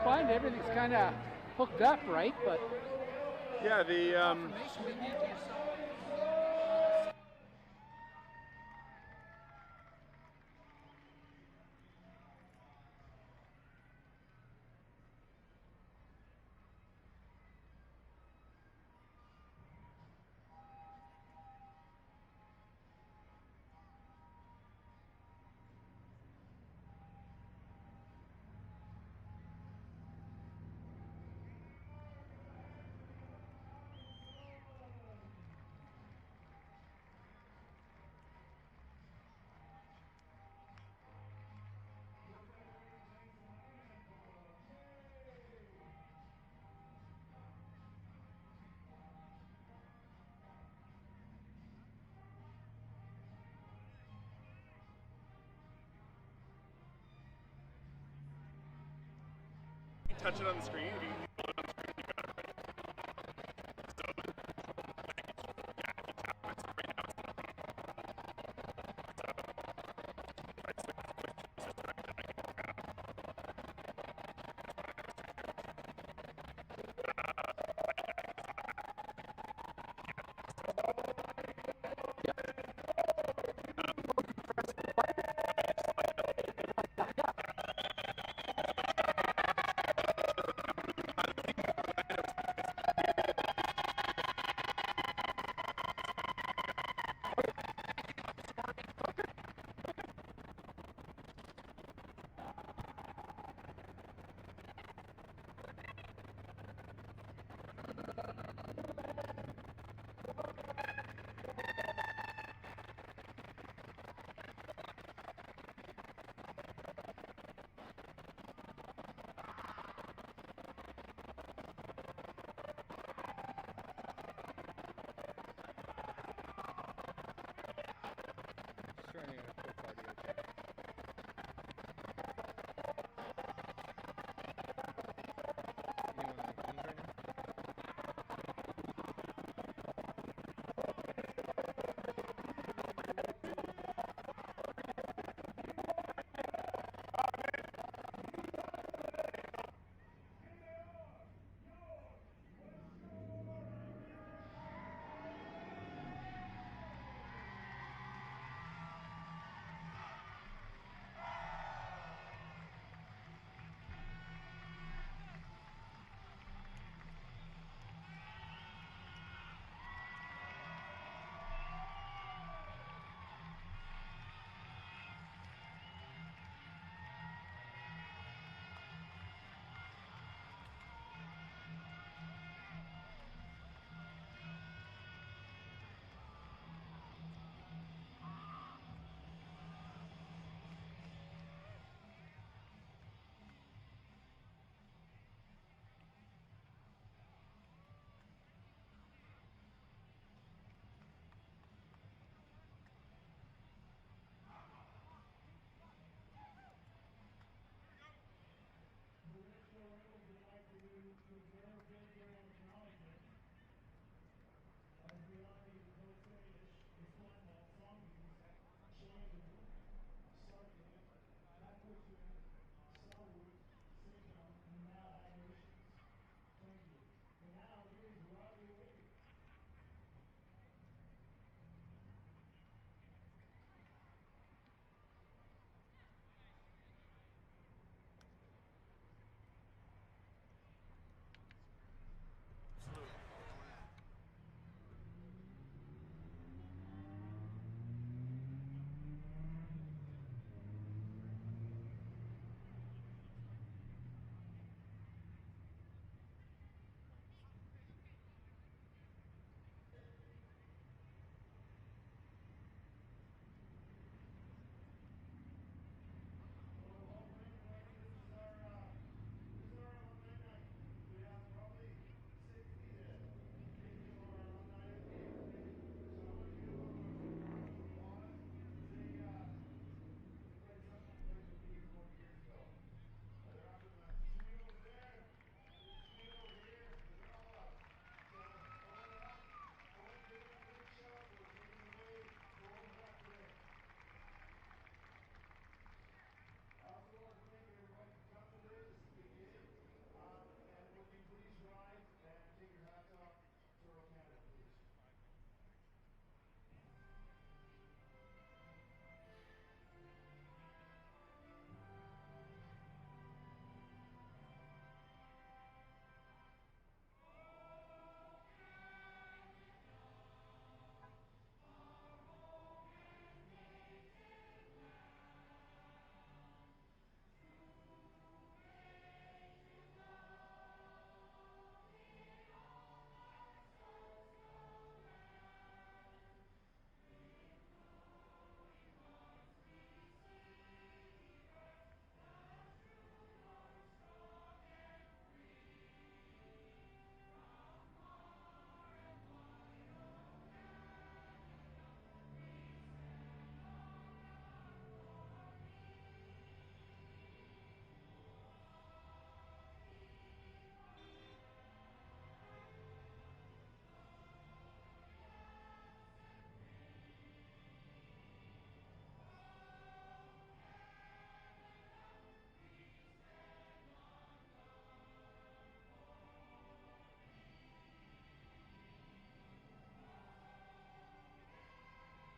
find everything's kind of hooked up, right? But yeah, the touch it on the screen. If you can pull it on the screen, you got it right.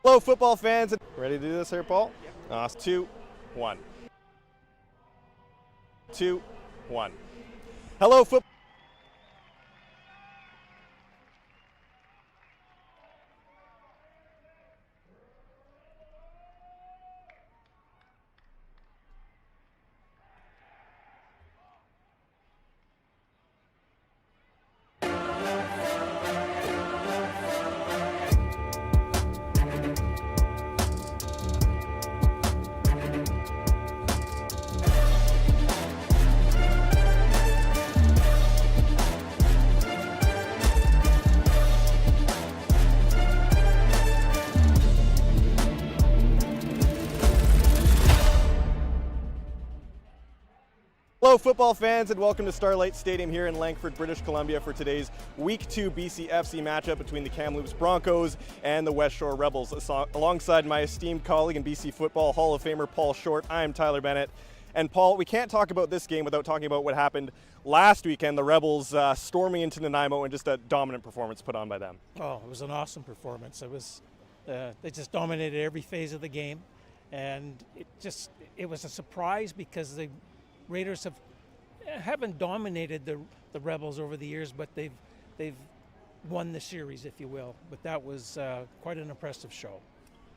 Hello, football fans. Ready to do this here, Paul? Yep. 2, 1. 2, 1. Hello, football. Hello, football fans, and welcome to Starlight Stadium here in Langford, British Columbia for today's Week 2 BCFC matchup between the Kamloops Broncos and the Westshore Rebels. Alongside my esteemed colleague and BC Football Hall of Famer Paul Short, I'm Tyler Bennett. And Paul, we can't talk about this game without talking about what happened last weekend, the Rebels storming into Nanaimo and just a dominant performance put on by them. Oh, it was an awesome performance. It was, they just dominated every phase of the game, and it was a surprise because the Raiders haven't dominated the Rebels over the years, but they've won the series, if you will. But that was quite an impressive show.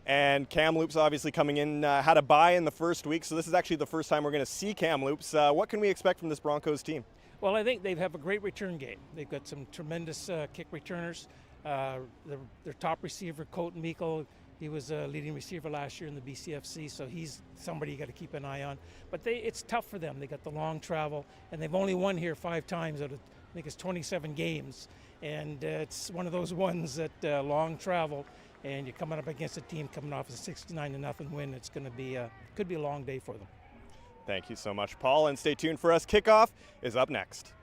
And Kamloops obviously coming in, had a bye in the first week, so this is actually the first time we're going to see Kamloops. What can we expect from this Broncos team? Well, I think they have a great return game. They've got some tremendous kick returners. Their top receiver, Colton Meikle, he was a leading receiver last year in the BCFC, so he's somebody you got to keep an eye on. But it's tough for them. They got the long travel, and they've only won here 5 times out of, I think it's 27 games. And it's one of those ones that long travel, and you're coming up against a team coming off a 69-0 win. It's going to be could be a long day for them. Thank you so much, Paul, and stay tuned for us. Kickoff is up next.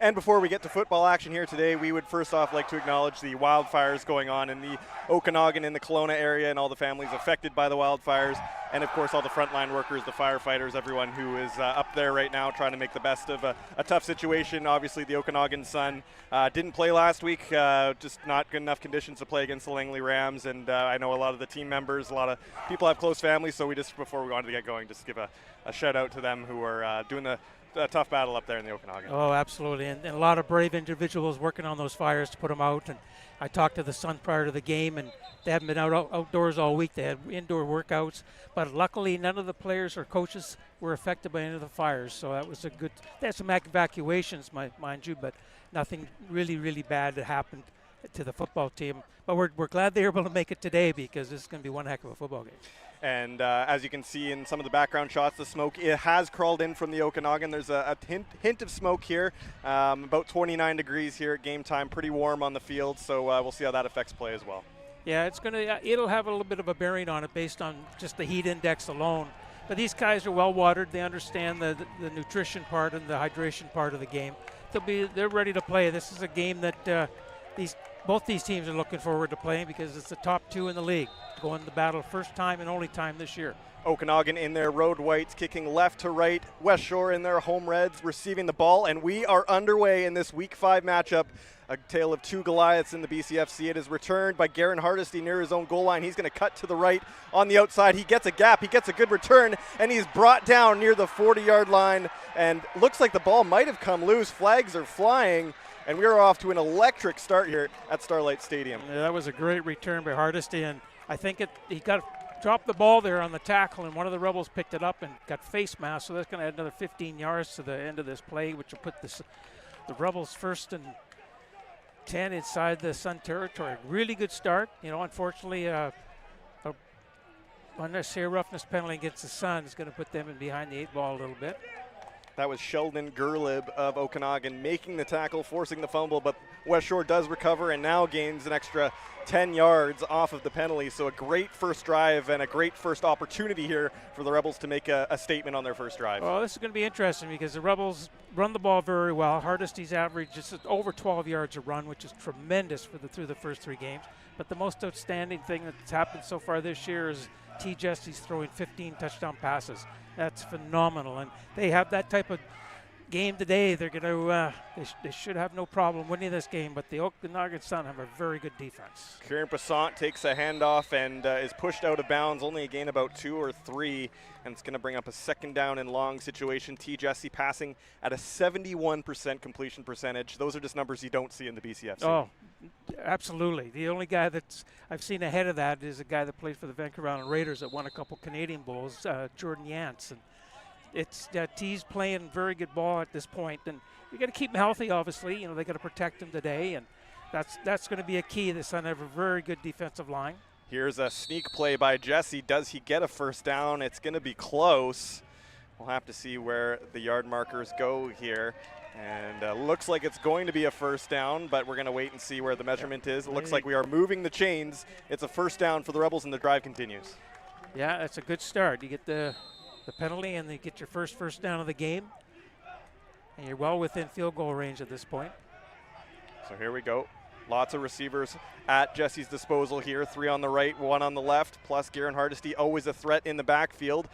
And before we get to football action here today, we would first off like to acknowledge the wildfires going on in the Okanagan and the Kelowna area and all the families affected by the wildfires. And of course, all the frontline workers, the firefighters, everyone who is up there right now trying to make the best of a tough situation. Obviously, the Okanagan Sun didn't play last week, just not good enough conditions to play against the Langley Rams. And I know a lot of the team members, a lot of people have close families, so we just, before we wanted to get going, just give a shout out to them who are doing a tough battle up there in the Okanagan. Oh, absolutely, and a lot of brave individuals working on those fires to put them out. And I talked to the Sun prior to the game, and they haven't been outdoors all week. They had indoor workouts, but luckily none of the players or coaches were affected by any of the fires. So that was a good. They had some evacuations, mind you, but nothing really bad that happened to the football team. But we're glad they were able to make it today, because this is going to be one heck of a football game. And as you can see in some of the background shots, the smoke, it has crawled in from the Okanagan. There's a hint of smoke here, about 29 degrees here at game time, pretty warm on the field, so we'll see how that affects play as well. Yeah, it'll have a little bit of a bearing on it based on just the heat index alone. But these guys are well watered. They understand the nutrition part and the hydration part of the game. They're ready to play. This is a game that both these teams are looking forward to playing, because it's the top 2 in the league going to battle first time and only time this year. Okanagan in their road whites, kicking left to right. Westshore in their home reds, receiving the ball, and we are underway in this Week 5 matchup. A tale of 2 Goliaths in the BCFC. It is returned by Garen Hardesty near his own goal line. He's going to cut to the right on the outside. He gets a gap. He gets a good return, and he's brought down near the 40-yard line. And looks like the ball might have come loose. Flags are flying, and we are off to an electric start here at Starlight Stadium. Yeah, that was a great return by Hardesty, and I think he dropped the ball there on the tackle, and one of the Rebels picked it up and got face mask, so that's going to add another 15 yards to the end of this play, which will put the Rebels first and 10 inside the Sun territory. Really good start. Unfortunately, a unnecessary roughness penalty against the Sun is going to put them in behind the 8 ball a little bit. That was Sheldon Gerlib of Okanagan making the tackle, forcing the fumble, but Westshore does recover and now gains an extra 10 yards off of the penalty. So a great first drive and a great first opportunity here for the Rebels to make a statement on their first drive. Well, this is going to be interesting because the Rebels run the ball very well. Hardesty's average is over 12 yards a run, which is tremendous through the first 3 games. But the most outstanding thing that's happened so far this year is T. Jesse's throwing 15 touchdown passes. That's phenomenal. And they have that type of game today. They're going to they should have no problem winning this game, but the Okanagan Sun have a very good defense. Kieran Passant takes a handoff and is pushed out of bounds, only a gain about 2 or 3, and it's going to bring up a second down and long situation. T. Jesse passing at a 71% completion percentage. Those are just numbers you don't see in the BCFC. Oh, absolutely. The only guy that I've seen ahead of that is a guy that played for the Vancouver Island Raiders that won a couple Canadian Bowls, Jordan Yance. And it's T's playing very good ball at this point, and you got to keep him healthy. Obviously, you know they got to protect him today, and that's going to be a key. The Sun have a very good defensive line. Here's a sneak play by Jesse. Does he get a first down? It's going to be close. We'll have to see where the yard markers go here. And looks like it's going to be a first down, but we're going to wait and see where the measurement is. It looks like we are moving the chains. It's a first down for the Rebels, and the drive continues. Yeah, that's a good start. You get the penalty, and you get your first down of the game. And you're well within field goal range at this point. So here we go. Lots of receivers at Jesse's disposal here. 3 on the right, 1 on the left, plus Garen Hardesty, always a threat in the backfield.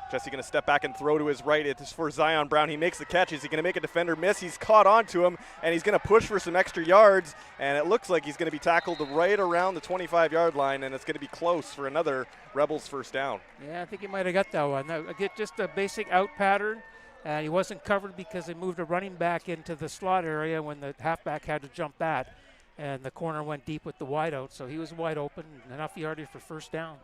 Jesse going to step back and throw to his right. It's for Zion Brown. He makes the catch. Is he going to make a defender miss? He's caught onto him, and he's going to push for some extra yards, and it looks like he's going to be tackled right around the 25-yard line, and it's going to be close for another Rebels first down. Yeah, I think he might have got that one. Now, get just a basic out pattern, and he wasn't covered because they moved a running back into the slot area when the halfback had to jump that, and the corner went deep with the wide out, so he was wide open, enough yardage for first down.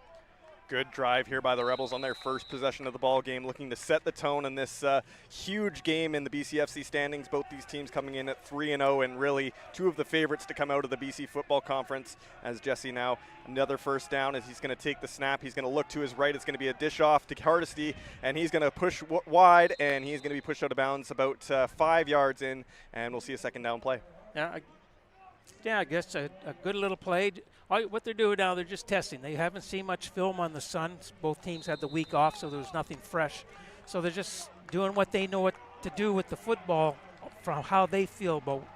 Good drive here by the Rebels on their first possession of the ball game, looking to set the tone in this huge game in the BCFC standings. Both these teams coming in at 3-0 and really 2 of the favorites to come out of the BC Football Conference. As Jesse now another first down as he's going to take the snap. He's going to look to his right. It's going to be a dish off to Hardesty, and he's going to push wide, and he's going to be pushed out of bounds about 5 yards in, and we'll see a second down play. Yeah, I guess a good little play. What they're doing now, they're just testing. They haven't seen much film on the Suns. Both teams had the week off, so there was nothing fresh. So they're just doing what they know what to do with the football from how they feel about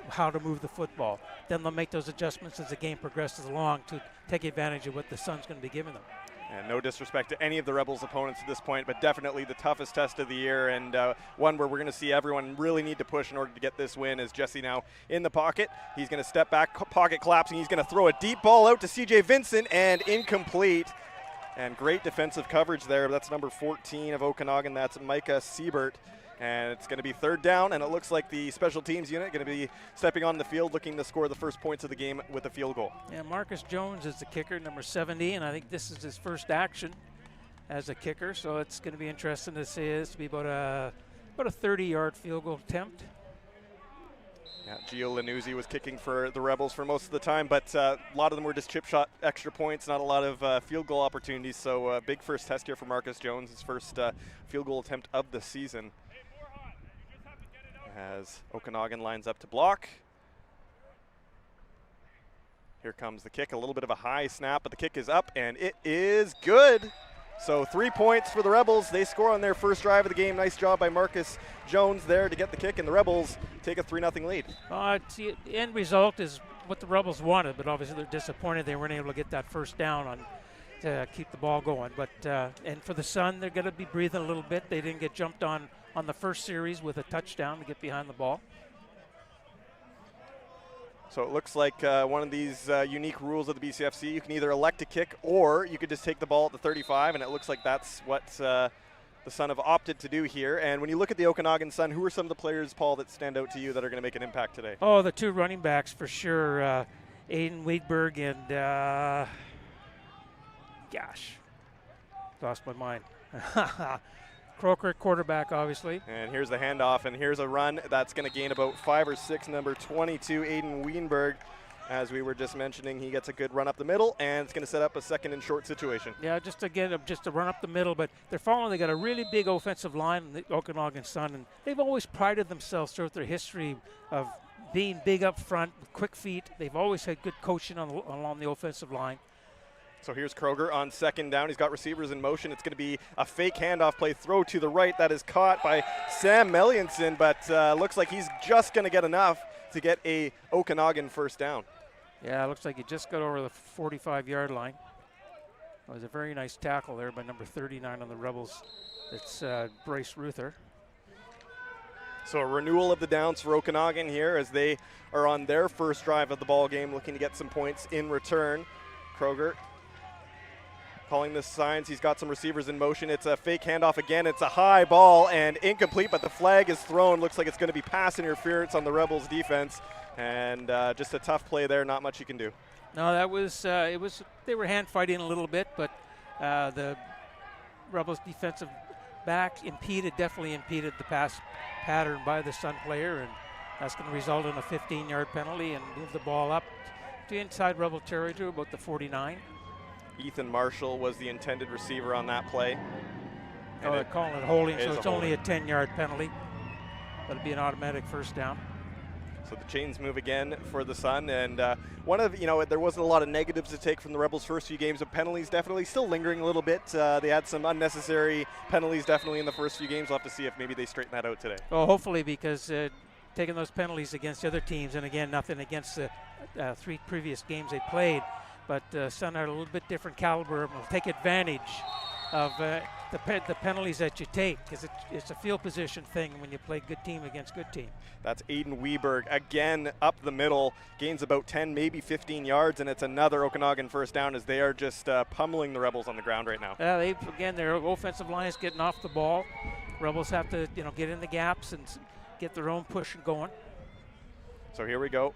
how to move the football. Then they'll make those adjustments as the game progresses along to take advantage of what the Sun's going to be giving them. And no disrespect to any of the Rebels' opponents at this point, but definitely the toughest test of the year, and one where we're going to see everyone really need to push in order to get this win. As Jesse now in the pocket, he's going to step back, pocket collapsing. He's going to throw a deep ball out to C.J. Vincent, and incomplete. And great defensive coverage there. That's number 14 of Okanagan. That's Micah Siebert. And it's going to be third down, and it looks like the special teams unit going to be stepping on the field looking to score the first points of the game with a field goal. Yeah, Marcus Jones is the kicker, number 70, and I think this is his first action as a kicker, so it's going to be interesting to see this to be about a 30-yard field goal attempt. Yeah, Gio Lanuzzi was kicking for the Rebels for most of the time, but a lot of them were just chip shot extra points, not a lot of field goal opportunities, so big first test here for Marcus Jones, his first field goal attempt of the season. As Okanagan lines up to block. Here comes the kick, a little bit of a high snap, but the kick is up, and it is good. So 3 points for the Rebels. They score on their first drive of the game. Nice job by Marcus Jones there to get the kick, and the Rebels take a 3-0 lead. The end result is what the Rebels wanted, but obviously they're disappointed they weren't able to get that first down to keep the ball going. But and for the Sun, they're going to be breathing a little bit. They didn't get jumped on the first series with a touchdown to get behind the ball. So it looks like one of these unique rules of the BCFC. You can either elect to kick or you could just take the ball at the 35, and it looks like that's what the Sun have opted to do here. And when you look at the Okanagan Sun, who are some of the players, Paul, that stand out to you that are going to make an impact today? Oh, the 2 running backs for sure, Aiden Wiedberg and, lost my mind. Croker, quarterback, obviously. And here's the handoff, and here's a run that's going to gain about 5 or 6. Number 22, Aiden Wienberg, as we were just mentioning, he gets a good run up the middle, and it's going to set up a second and short situation. Yeah, just a run up the middle, but they're following. They got a really big offensive line, the Okanagan Sun, and they've always prided themselves throughout their history of being big up front, with quick feet. They've always had good coaching along the offensive line. So here's Kroger on second down. He's got receivers in motion. It's going to be a fake handoff play, throw to the right. That is caught by Sam Mellianson, but looks like he's just going to get enough to get a Okanagan first down. Yeah, it looks like he just got over the 45-yard line. It was a very nice tackle there by number 39 on the Rebels. It's Bryce Ruther. So a renewal of the downs for Okanagan here as they are on their first drive of the ball game, looking to get some points in return. Kroger calling the signs. He's got some receivers in motion. It's a fake handoff again. It's a high ball and incomplete, but the flag is thrown. Looks like it's going to be pass interference on the Rebels defense, and just a tough play there. Not much you can do. No, that was they were hand fighting a little bit, but the Rebels defensive back definitely impeded the pass pattern by the Sun player, and that's going to result in a 15-yard penalty and move the ball up to inside Rebel territory, about the 49. Ethan Marshall was the intended receiver on that play. Oh, they're calling it holding, so it's only a 10-yard penalty. That'll be an automatic first down. So the chains move again for the Sun, and there wasn't a lot of negatives to take from the Rebels' first few games, but penalties definitely still lingering a little bit. They had some unnecessary penalties definitely in the first few games. We'll have to see if maybe they straighten that out today. Well, hopefully, because taking those penalties against the other teams, and again, nothing against the 3 previous games they played, but Sun are a little bit different caliber and will take advantage of the penalties that you take, because it's a field position thing when you play good team against good team. That's Aiden Weberg again up the middle, gains about 10, maybe 15 yards, and it's another Okanagan first down as they are just pummeling the Rebels on the ground right now. Their offensive line is getting off the ball. Rebels have to get in the gaps and get their own push going. So here we go.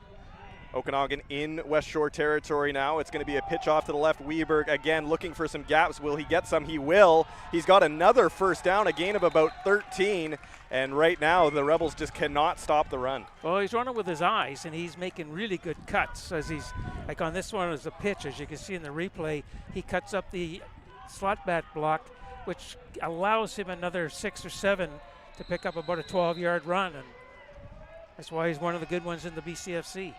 Okanagan in Westshore territory now. It's going to be a pitch off to the left. Weberg again looking for some gaps. Will he get some? He will. He's got another first down, a gain of about 13. And right now the Rebels just cannot stop the run. Well, he's running with his eyes, and he's making really good cuts. As he's like on this one is a pitch, as you can see in the replay, he cuts up the slot back block, which allows him another 6 or 7 to pick up about a 12-yard run, and that's why he's one of the good ones in the BCFC.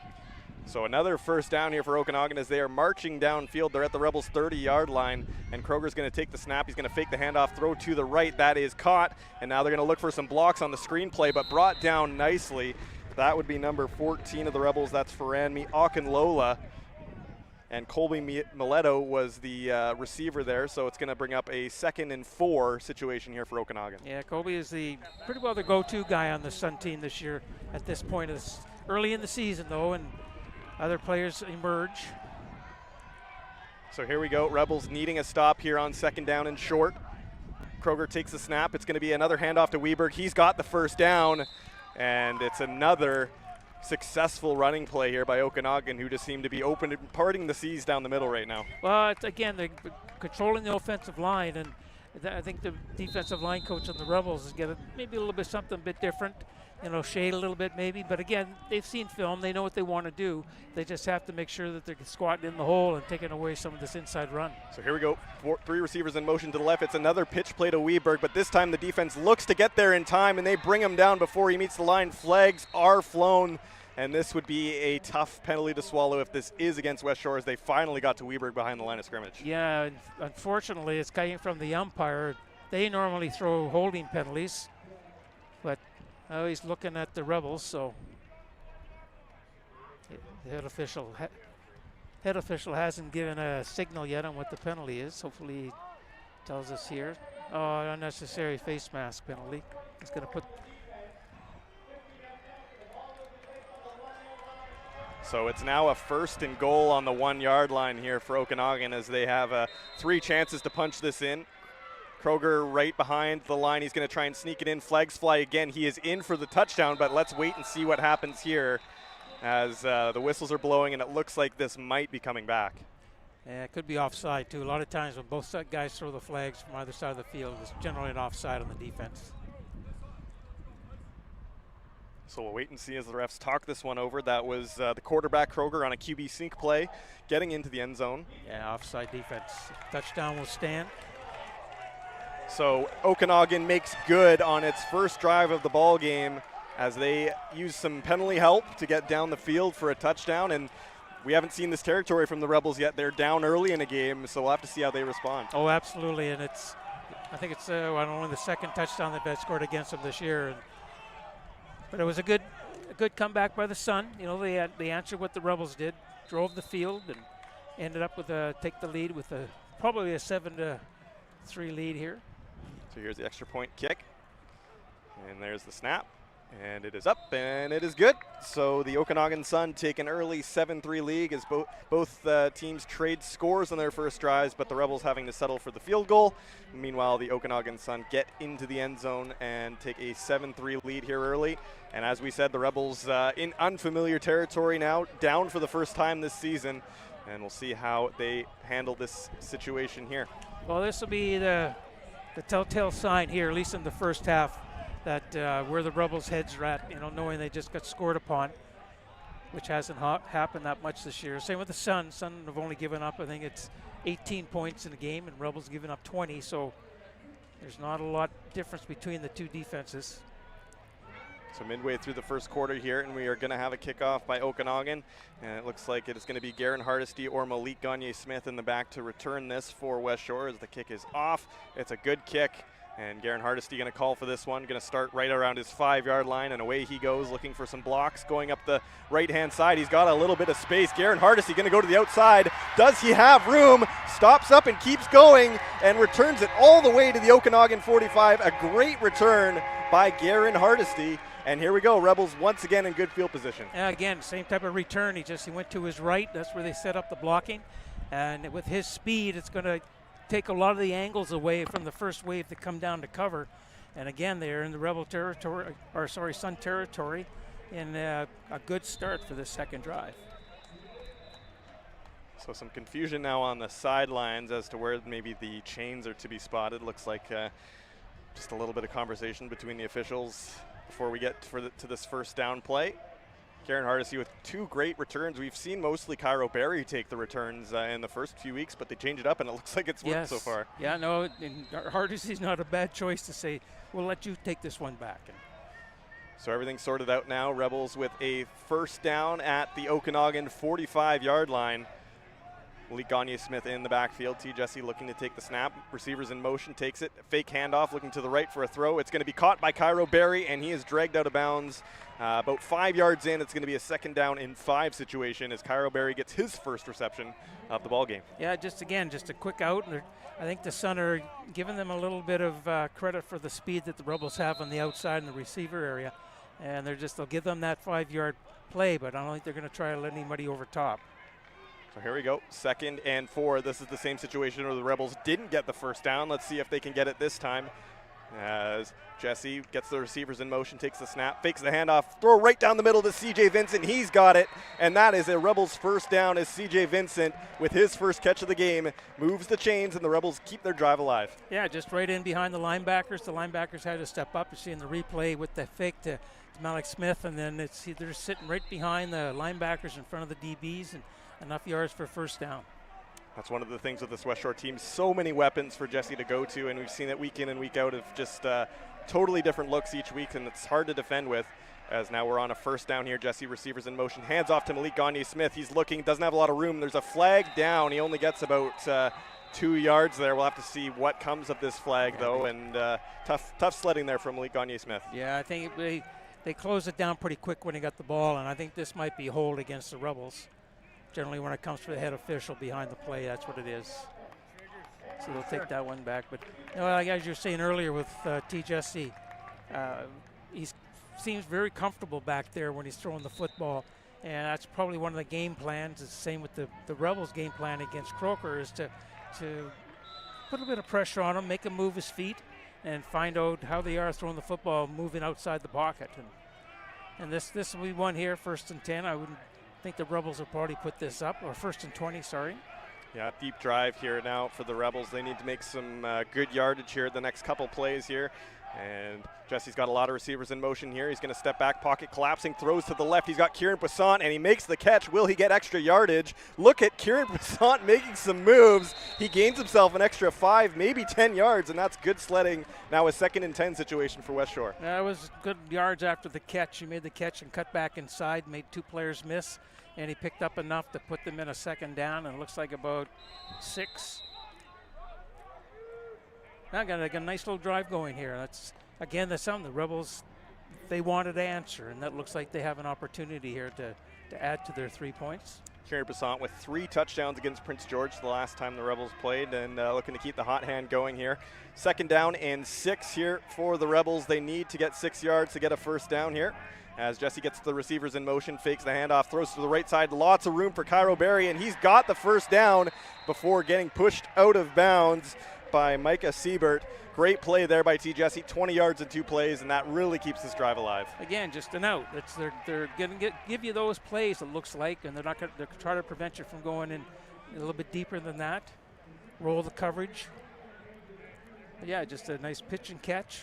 So another first down here for Okanagan as they are marching downfield. They're at the Rebels' 30-yard line, and Kroger's going to take the snap. He's going to fake the handoff, throw to the right. That is caught, and now they're going to look for some blocks on the screenplay, but brought down nicely. That would be number 14 of the Rebels. That's Faranmi Akinlola, and Colby Mileto was the receiver there, so it's going to bring up a 2nd and 4 situation here for Okanagan. Yeah, Colby is pretty well the go-to guy on the Sun team this year at this point. It's early in the season, though, and other players emerge. So here we go. Rebels needing a stop here on 2nd down and short. Kroger takes the snap. It's going to be another handoff to Weberg. He's got the first down, and it's another successful running play here by Okanagan, who just seem to be parting the seas down the middle right now. Well, they're controlling the offensive line, and I think the defensive line coach on the Rebels is getting maybe a little bit something a bit different. Shade a little bit maybe, but again, they've seen film. They know what they want to do. They just have to make sure that they're squatting in the hole and taking away some of this inside run. So here we go. 3 receivers in motion to the left. It's another pitch play to Weberg, but this time the defense looks to get there in time, and they bring him down before he meets the line. Flags are flown, and this would be a tough penalty to swallow if this is against Westshore, as they finally got to Weberg behind the line of scrimmage. Yeah, unfortunately, it's coming from the umpire. They normally throw holding penalties, but he's looking at the Rebels, so the head official hasn't given a signal yet on what the penalty is. Hopefully he tells us here. Oh, unnecessary face mask penalty. It's going to put. So it's now a 1st and goal on the 1-yard line here for Okanagan as they have 3 chances to punch this in. Kroger right behind the line. He's going to try and sneak it in. Flags fly again. He is in for the touchdown, but let's wait and see what happens here as the whistles are blowing, and it looks like this might be coming back. Yeah, it could be offside, too. A lot of times when both guys throw the flags from either side of the field, it's generally an offside on the defense. So we'll wait and see as the refs talk this one over. That was the quarterback, Kroger, on a QB sneak play, getting into the end zone. Yeah, offside defense. Touchdown will stand. So Okanagan makes good on its first drive of the ball game as they use some penalty help to get down the field for a touchdown. And we haven't seen this territory from the Rebels yet. They're down early in a game, so we'll have to see how they respond. Oh, absolutely, and I think it's only the second touchdown that they've scored against them this year. But it was a good comeback by the Sun. You know, they answered what the Rebels did, drove the field, and ended up with take the lead with probably a 7-3 lead here. So here's the extra point kick, and there's the snap. And it is up, and it is good. So the Okanagan Sun take an early 7-3 lead as both teams trade scores on their first drives, but the Rebels having to settle for the field goal. Meanwhile, the Okanagan Sun get into the end zone and take a 7-3 lead here early. And as we said, the Rebels in unfamiliar territory now, down for the first time this season. And we'll see how they handle this situation here. Well, this will be the telltale sign here, at least in the first half, that where the Rebels' heads are at, you know, knowing they just got scored upon, which hasn't happened that much this year. Same with the Sun. Sun have only given up, I think it's 18 points in a game, and Rebels given up 20, so there's not a lot difference between the two defenses. So midway through the first quarter here, and we are going to have a kickoff by Okanagan, and it looks like it is going to be Garen Hardesty or Malik Gagne-Smith in the back to return this for Westshore as the kick is off. It's a good kick. And Garen Hardesty going to call for this one, going to start right around his 5-yard line, and away he goes looking for some blocks going up the right-hand side. He's got a little bit of space. Garen Hardesty going to go to the outside. Does he have room? Stops up and keeps going and returns it all the way to the Okanagan 45. A great return by Garen Hardesty. And here we go, Rebels once again in good field position. Yeah, again, same type of return. He went to his right. That's where they set up the blocking. And with his speed, it's going to take a lot of the angles away from the first wave to come down to cover. And again, they're in the Rebel territory, Sun territory, in a good start for this second drive. So some confusion now on the sidelines as to where maybe the chains are to be spotted. Looks like just a little bit of conversation between the officials before we get to this first down play. Garen Hardesty with 2 great returns. We've seen mostly Cairo Berry take the returns in the first few weeks, but they change it up, and it looks like it's worked so far. Yeah, no, Hardesty's not a bad choice to say, we'll let you take this one back. So everything's sorted out now. Rebels with a first down at the Okanagan 45-yard line. Malik Gagne-Smith in the backfield. T. Jesse looking to take the snap. Receivers in motion, takes it. Fake handoff, looking to the right for a throw. It's going to be caught by Cairo Berry, and he is dragged out of bounds. About 5 yards in, it's going to be a 2nd down and 5 situation as Cairo Berry gets his first reception of the ball game. Yeah, just a quick out. I think the Sun are giving them a little bit of credit for the speed that the Rebels have on the outside in the receiver area. And they'll give them that 5-yard play, but I don't think they're going to try to let anybody over top. So here we go, 2nd and 4. This is the same situation where the Rebels didn't get the first down. Let's see if they can get it this time. As Jesse gets the receivers in motion, takes the snap, fakes the handoff, throw right down the middle to C.J. Vincent. He's got it, and that is a Rebels first down as C.J. Vincent, with his first catch of the game, moves the chains, and the Rebels keep their drive alive. Yeah, just right in behind the linebackers. The linebackers had to step up. You see in the replay with the fake to Malik Smith, and then they're sitting right behind the linebackers in front of the DBs, and enough yards for first down. That's one of the things with this Westshore team. So many weapons for Jesse to go to, and we've seen it week in and week out of just totally different looks each week, and it's hard to defend with. As now we're on a first down here. Jesse receivers in motion, hands off to Malik Gagne-Smith. He's looking, doesn't have a lot of room. There's a flag down. He only gets about 2 yards there. We'll have to see what comes of this flag, though, and tough sledding there from Malik Gagne-Smith. Yeah, I think they closed it down pretty quick when he got the ball, and I think this might be a hold against the Rebels. Generally, when it comes to the head official behind the play, that's what it is. So they'll take that one back. But like as you were saying earlier with T. Jesse, he seems very comfortable back there when he's throwing the football. And that's probably one of the game plans. It's the same with the Rebels' game plan against Croker, is to put a bit of pressure on him, make him move his feet, and find out how they are throwing the football, moving outside the pocket. And this will be one here, 1st and 10. I wouldn't think the Rebels will probably put this up, or 1st and 20, sorry. Yeah, deep drive here now for the Rebels. They need to make some good yardage here the next couple plays here. And Jesse's got a lot of receivers in motion here. He's going to step back, pocket collapsing, throws to the left. He's got Kieran Poisson, and he makes the catch. Will he get extra yardage? Look at Kieran Poisson making some moves. He gains himself an extra 5, maybe 10 yards, and that's good sledding. Now a 2nd and 10 situation for Westshore. That was good yards after the catch. He made the catch and cut back inside, made 2 players miss, and he picked up enough to put them in a 2nd down, and it looks like about 6. I got a nice little drive going here. That's, again, that's something the Rebels, they wanted to answer, and that looks like they have an opportunity here to add to their 3 points. Kieran Poisson with 3 touchdowns against Prince George the last time the Rebels played, and looking to keep the hot hand going here. 2nd down and 6 here for the Rebels. They need to get 6 yards to get a 1st down here. As Jesse gets the receivers in motion, fakes the handoff, throws to the right side. Lots of room for Cairo Berry, and he's got the 1st down before getting pushed out of bounds by Micah Siebert. Great play there by T. Jesse, 20 yards in 2 plays, and that really keeps this drive alive. Again, just an out. They're going to give you those plays, it looks like, and they're not going to try to prevent you from going in a little bit deeper than that. Roll the coverage. But yeah, just a nice pitch and catch.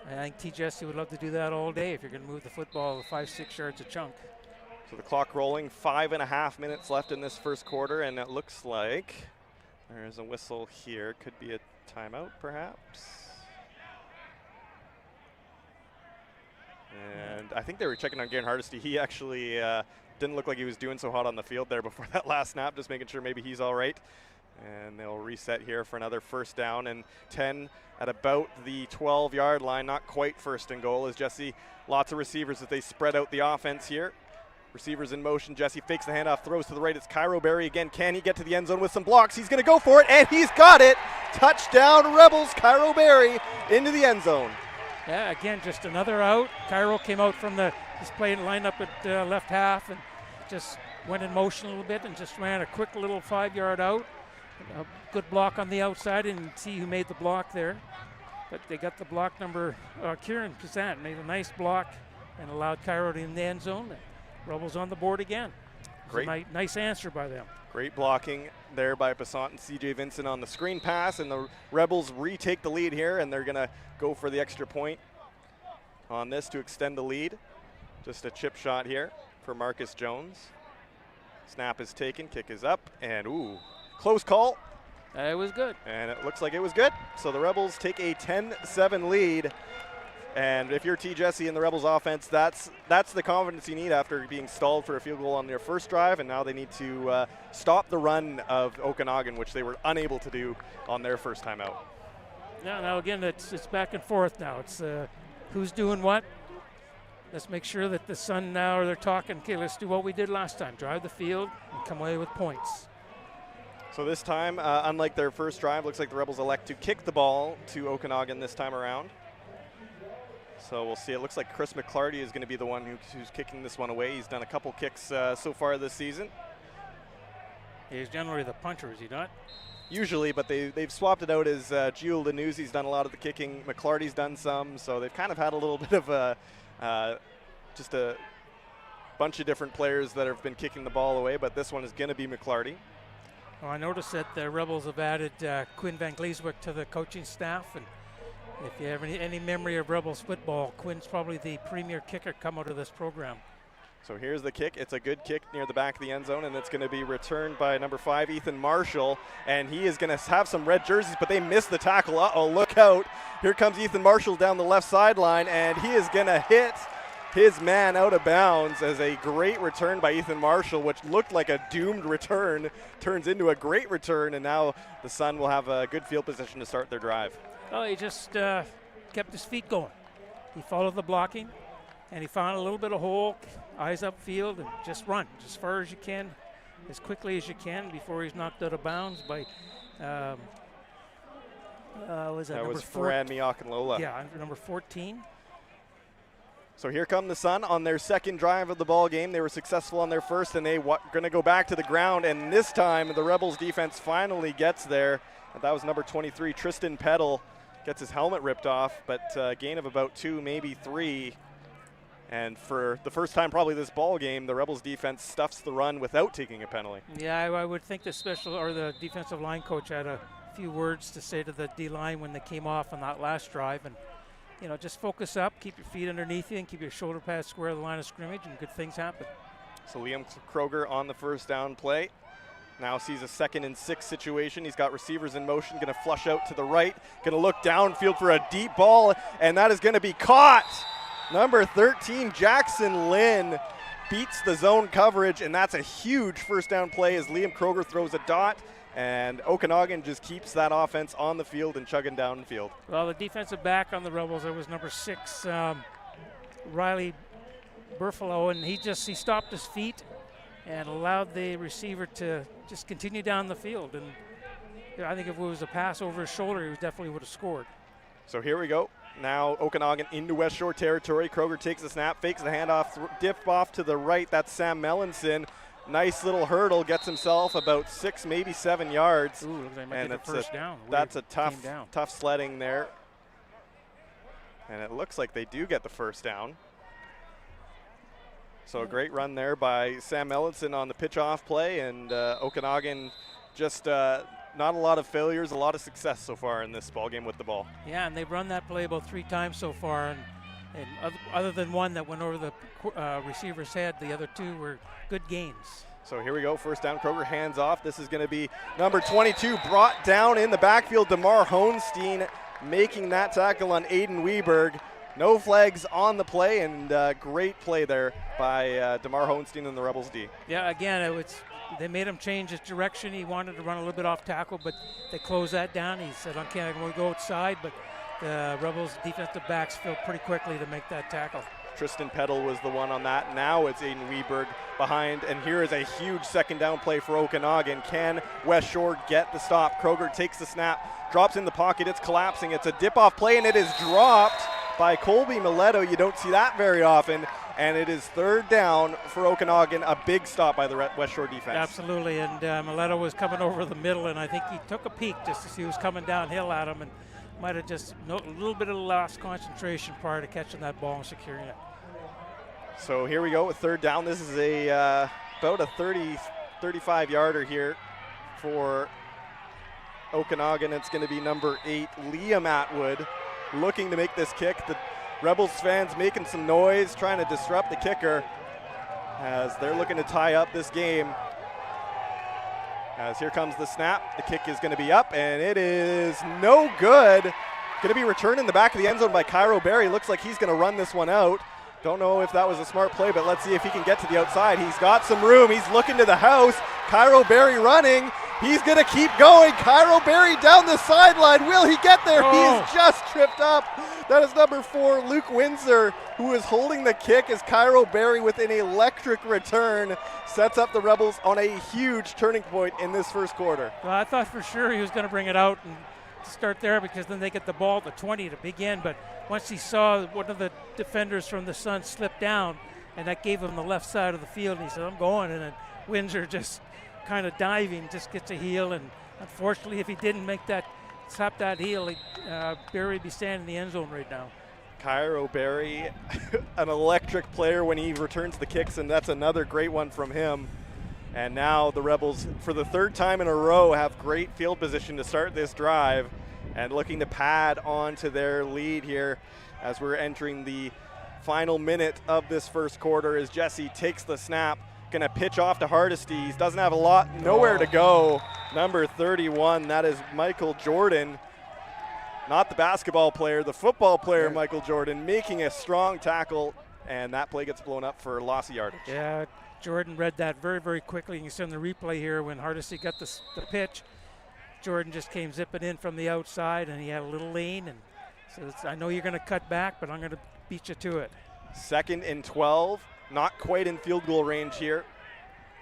I think T. Jesse would love to do that all day if you're going to move the football 5-6 yards a chunk. So the clock rolling, 5.5 minutes left in this 1st quarter, and it looks like there's a whistle here. Could be a timeout, perhaps. And I think they were checking on Garen Hardesty. He actually didn't look like he was doing so hot on the field there before that last snap, just making sure maybe he's all right. And they'll reset here for another 1st down and 10 at about the 12-yard line. Not quite 1st and goal as Jesse, lots of receivers as they spread out the offense here. Receivers in motion. Jesse fakes the handoff, throws to the right. It's Cairo Berry again. Can he get to the end zone with some blocks? He's going to go for it, and he's got it. Touchdown, Rebels. Cairo Berry into the end zone. Yeah, again, just another out. Cairo came out from he's playing lined up at left half and just went in motion a little bit and just ran a quick little 5-yard out. A good block on the outside, and see who made the block there. But they got the block number, Kieran Poisson made a nice block and allowed Cairo in the end zone. Rebels on the board again. Great. Nice answer by them. Great blocking there by Poisson and CJ Vincent on the screen pass, and the Rebels retake the lead here, and they're going to go for the extra point on this to extend the lead. Just a chip shot here for Marcus Jones. Snap is taken, kick is up, and ooh, close call. It was good. And it looks like it was good. So the Rebels take a 10-7 lead. And if you're T. Jesse in the Rebels offense, that's the confidence you need after being stalled for a field goal on their 1st drive, and now they need to stop the run of Okanagan, which they were unable to do on their 1st time out. Now again, it's back and forth now. It's who's doing what. Let's make sure that the Sun now, they're talking, okay, let's do what we did last time, drive the field and come away with points. So this time, unlike their 1st drive, looks like the Rebels elect to kick the ball to Okanagan this time around. So we'll see. It looks like Chris McClarty is going to be the one who's kicking this one away. He's done a couple kicks so far this season. He's generally the punter, is he not? Usually, but they've swapped it out as Gio Lanuzzi's done a lot of the kicking. McClarty's done some, so they've kind of had a little bit of just a bunch of different players that have been kicking the ball away, but this one is going to be McClarty. Well, I noticed that the Rebels have added Quinn Van Gleeswick to the coaching staff, and if you have any memory of Rebels football, Quinn's probably the premier kicker come out of this program. So here's the kick. It's a good kick near the back of the end zone, and it's going to be returned by number 5, Ethan Marshall. And he is going to have some red jerseys, but they missed the tackle. Uh-oh, look out. Here comes Ethan Marshall down the left sideline, and he is going to hit his man out of bounds as a great return by Ethan Marshall, which looked like a doomed return, turns into a great return, and now the Sun will have a good field position to start their drive. Oh, he just kept his feet going. He followed the blocking, and he found a little bit of hole, eyes upfield, and just run as far as you can, as quickly as you can before he's knocked out of bounds by, was that was Farad Miakanlola. Yeah, number 14. So here come the Sun on their 2nd drive of the ball game. They were successful on their 1st, and they going to go back to the ground. And this time, the Rebels defense finally gets there. And that was number 23, Tristan Peddle, gets his helmet ripped off, but gain of about 2, maybe 3. And for the first time probably this ball game, the Rebels defense stuffs the run without taking a penalty. Yeah, I would think the defensive line coach had a few words to say to the D-line when they came off on that last drive. And, you know, just focus up, keep your feet underneath you, and keep your shoulder pads square to the line of scrimmage, and good things happen. So Liam Kroger on the first down play. Now sees a 2nd and 6 situation. He's got receivers in motion, going to flush out to the right, going to look downfield for a deep ball, and that is going to be caught. Number 13, Jackson Lynn, beats the zone coverage, and that's a huge first down play as Liam Kroger throws a dot, and Okanagan just keeps that offense on the field and chugging downfield. Well, the defensive back on the Rebels, it was number 6, Riley Burfalo, and he stopped his feet and allowed the receiver to just continue down the field. And I think if it was a pass over his shoulder, he definitely would have scored. So here we go. Now Okanagan into Westshore territory. Kroger takes the snap, fakes the handoff, dip off to the right. That's Sam Mellinson. Nice little hurdle, gets himself about 6, maybe 7 yards. Ooh, looks like and it's first down. That's a tough sledding there. And it looks like they do get the first down. So a great run there by Sam Mellinson on the pitch-off play, and Okanagan just not a lot of failures, a lot of success so far in this ball game with the ball. Yeah, and they've run that play about 3 times so far, and other than one that went over the receiver's head, the other 2 were good gains. So here we go, first down, Kroger hands off. This is going to be number 22, brought down in the backfield, DeMar Hohenstein making that tackle on Aiden Weberg. No flags on the play, and great play there by DeMar Hohenstein and the Rebels D. Yeah, again, they made him change his direction. He wanted to run a little bit off tackle, but they closed that down. He said, okay, I'm going to go outside, but the Rebels defensive backs filled pretty quickly to make that tackle. Tristan Peddle was the one on that. Now it's Aiden Weberg behind, and here is a huge second down play for Okanagan. Can Westshore get the stop? Kroger takes the snap, drops in the pocket. It's collapsing. It's a dip-off play, and it is dropped by Colby Mileto. You don't see that very often. And it is third down for Okanagan, a big stop by the Westshore defense. Absolutely, and Mileto was coming over the middle, and I think he took a peek just to see who was coming downhill at him, and might have just a little bit of lost concentration prior to catching that ball and securing it. So here we go with third down. This is about a 35-yarder here for Okanagan. It's going to be number 8, Liam Atwood, looking to make this kick. The Rebels fans making some noise, trying to disrupt the kicker as they're looking to tie up this game. As here comes the snap, the kick is going to be up, and it is no good. Going to be returned in the back of the end zone by Cairo Berry. Looks like he's going to run this one out. Don't know if that was a smart play, but let's see if he can get to the outside. He's got some room. He's looking to the house. Cairo Berry running. He's going to keep going. Cairo Berry down the sideline. Will he get there? He is just tripped up. That is number 4, Luke Windsor, who is holding the kick as Cairo Berry with an electric return sets up the Rebels on a huge turning point in this first quarter. Well, I thought for sure he was going to bring it out and start there because then they get the ball at the 20 to begin. But once he saw one of the defenders from the Sun slip down, and that gave him the left side of the field, and he said, I'm going. And then Windsor just kind of diving, just gets a heel. And unfortunately, if he didn't make that, tap that heel, Berry would be standing in the end zone right now. Cairo Berry, an electric player when he returns the kicks, and that's another great one from him. And now the Rebels, for the third time in a row, have great field position to start this drive and looking to pad onto their lead here as we're entering the final minute of this first quarter as Jesse takes the snap, going to pitch off to Hardesty. He doesn't have nowhere to go. Number 31, that is Michael Jordan. Not the basketball player, the football player, Michael Jordan, making a strong tackle, and that play gets blown up for loss of yardage. Yeah, Jordan read that very, very quickly. You can see on the replay here when Hardesty got the pitch, Jordan just came zipping in from the outside, and he had a little lane. And so I know you're going to cut back, but I'm going to beat you to it. 2nd and 12, not quite in field goal range here.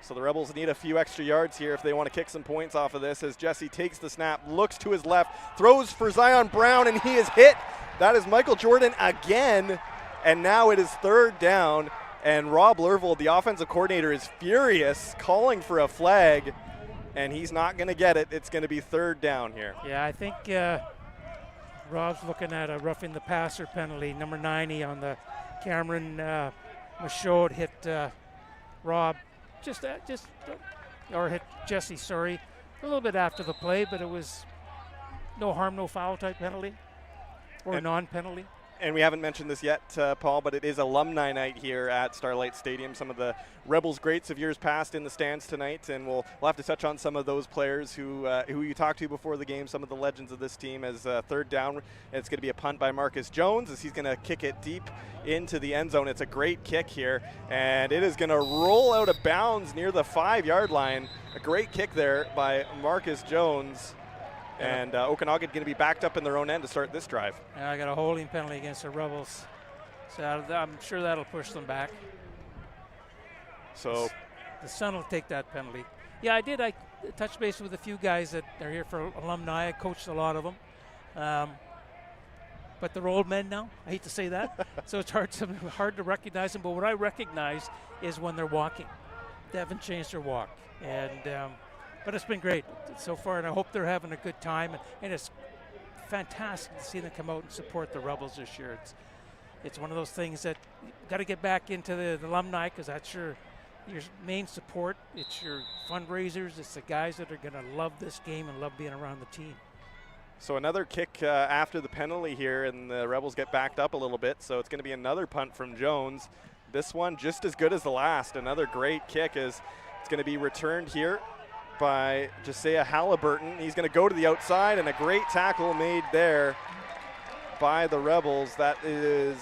So the Rebels need a few extra yards here if they want to kick some points off of this as Jesse takes the snap, looks to his left, throws for Zion Brown, and he is hit. That is Michael Jordan again, and now it is third down. And Rob Lervold, the offensive coordinator, is furious, calling for a flag, and he's not going to get it. It's going to be third down here. Yeah, I think Rob's looking at a roughing the passer penalty, number 90 on the Cameron Michaud hit Rob, or hit Jesse, sorry, a little bit after the play, but it was no harm, no foul type penalty, or non-penalty. And we haven't mentioned this yet, Paul, but it is alumni night here at Starlight Stadium. Some of the Rebels greats of years past in the stands tonight, and we'll have to touch on some of those players who you talked to before the game, some of the legends of this team. As third down, it's going to be a punt by Marcus Jones as he's going to kick it deep into the end zone. It's a great kick here, and it is going to roll out of bounds near the 5-yard line. A great kick there by Marcus Jones. And Okanagan going to be backed up in their own end to start this drive. And I got a holding penalty against the Rebels, so I'm sure that'll push them back. So the Sun will take that penalty. Yeah, I touched base with a few guys that are here for alumni. I coached a lot of them, but they're old men now. I hate to say that, so it's hard to recognize them. But what I recognize is when they're walking. They haven't changed their walk, and. But it's been great so far, and I hope they're having a good time. And it's fantastic to see them come out and support the Rebels this year. It's one of those things that you got to get back into the alumni, because that's your main support. It's your fundraisers. It's the guys that are going to love this game and love being around the team. So another kick after the penalty here, and the Rebels get backed up a little bit. So it's going to be another punt from Jones. This one just as good as the last. Another great kick as it's going to be returned here by Josiah Halliburton. He's going to go to the outside, and a great tackle made there by the Rebels. That is,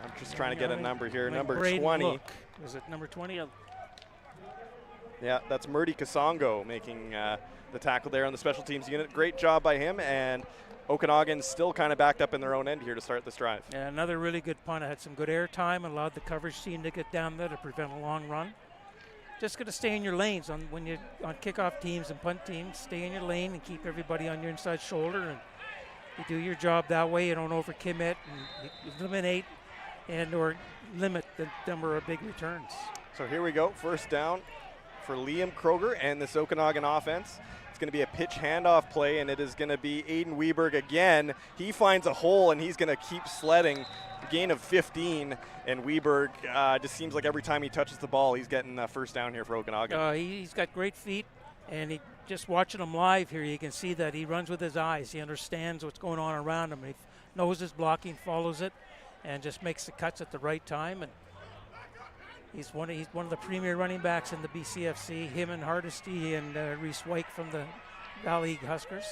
I'm just trying to get a number here, number 20. Was it number 20? Yeah, that's Murdy Kasongo making the tackle there on the special teams unit. Great job by him, and Okanagan still kind of backed up in their own end here to start this drive. Yeah, another really good punt. It had some good air time and allowed the coverage team to get down there to prevent a long run. Just got to stay in your lanes when you're on kickoff teams and punt teams. Stay in your lane and keep everybody on your inside shoulder, and you do your job that way. You don't overcommit, and you eliminate or limit the number of big returns. So here we go, first down for Liam Kroger and this Okanagan offense. It's going to be a pitch handoff play, and it is going to be Aiden Weberg again. He finds a hole, and he's going to keep sledding. Gain of 15, and Weberg just seems like every time he touches the ball, he's getting a first down here for Okanagan. He's got great feet, and just watching him live here, you can see that he runs with his eyes. He understands what's going on around him. He knows his blocking, follows it, and just makes the cuts at the right time. And he's one of the premier running backs in the BCFC. Him and Hardesty and Reese White from the Valley Huskers.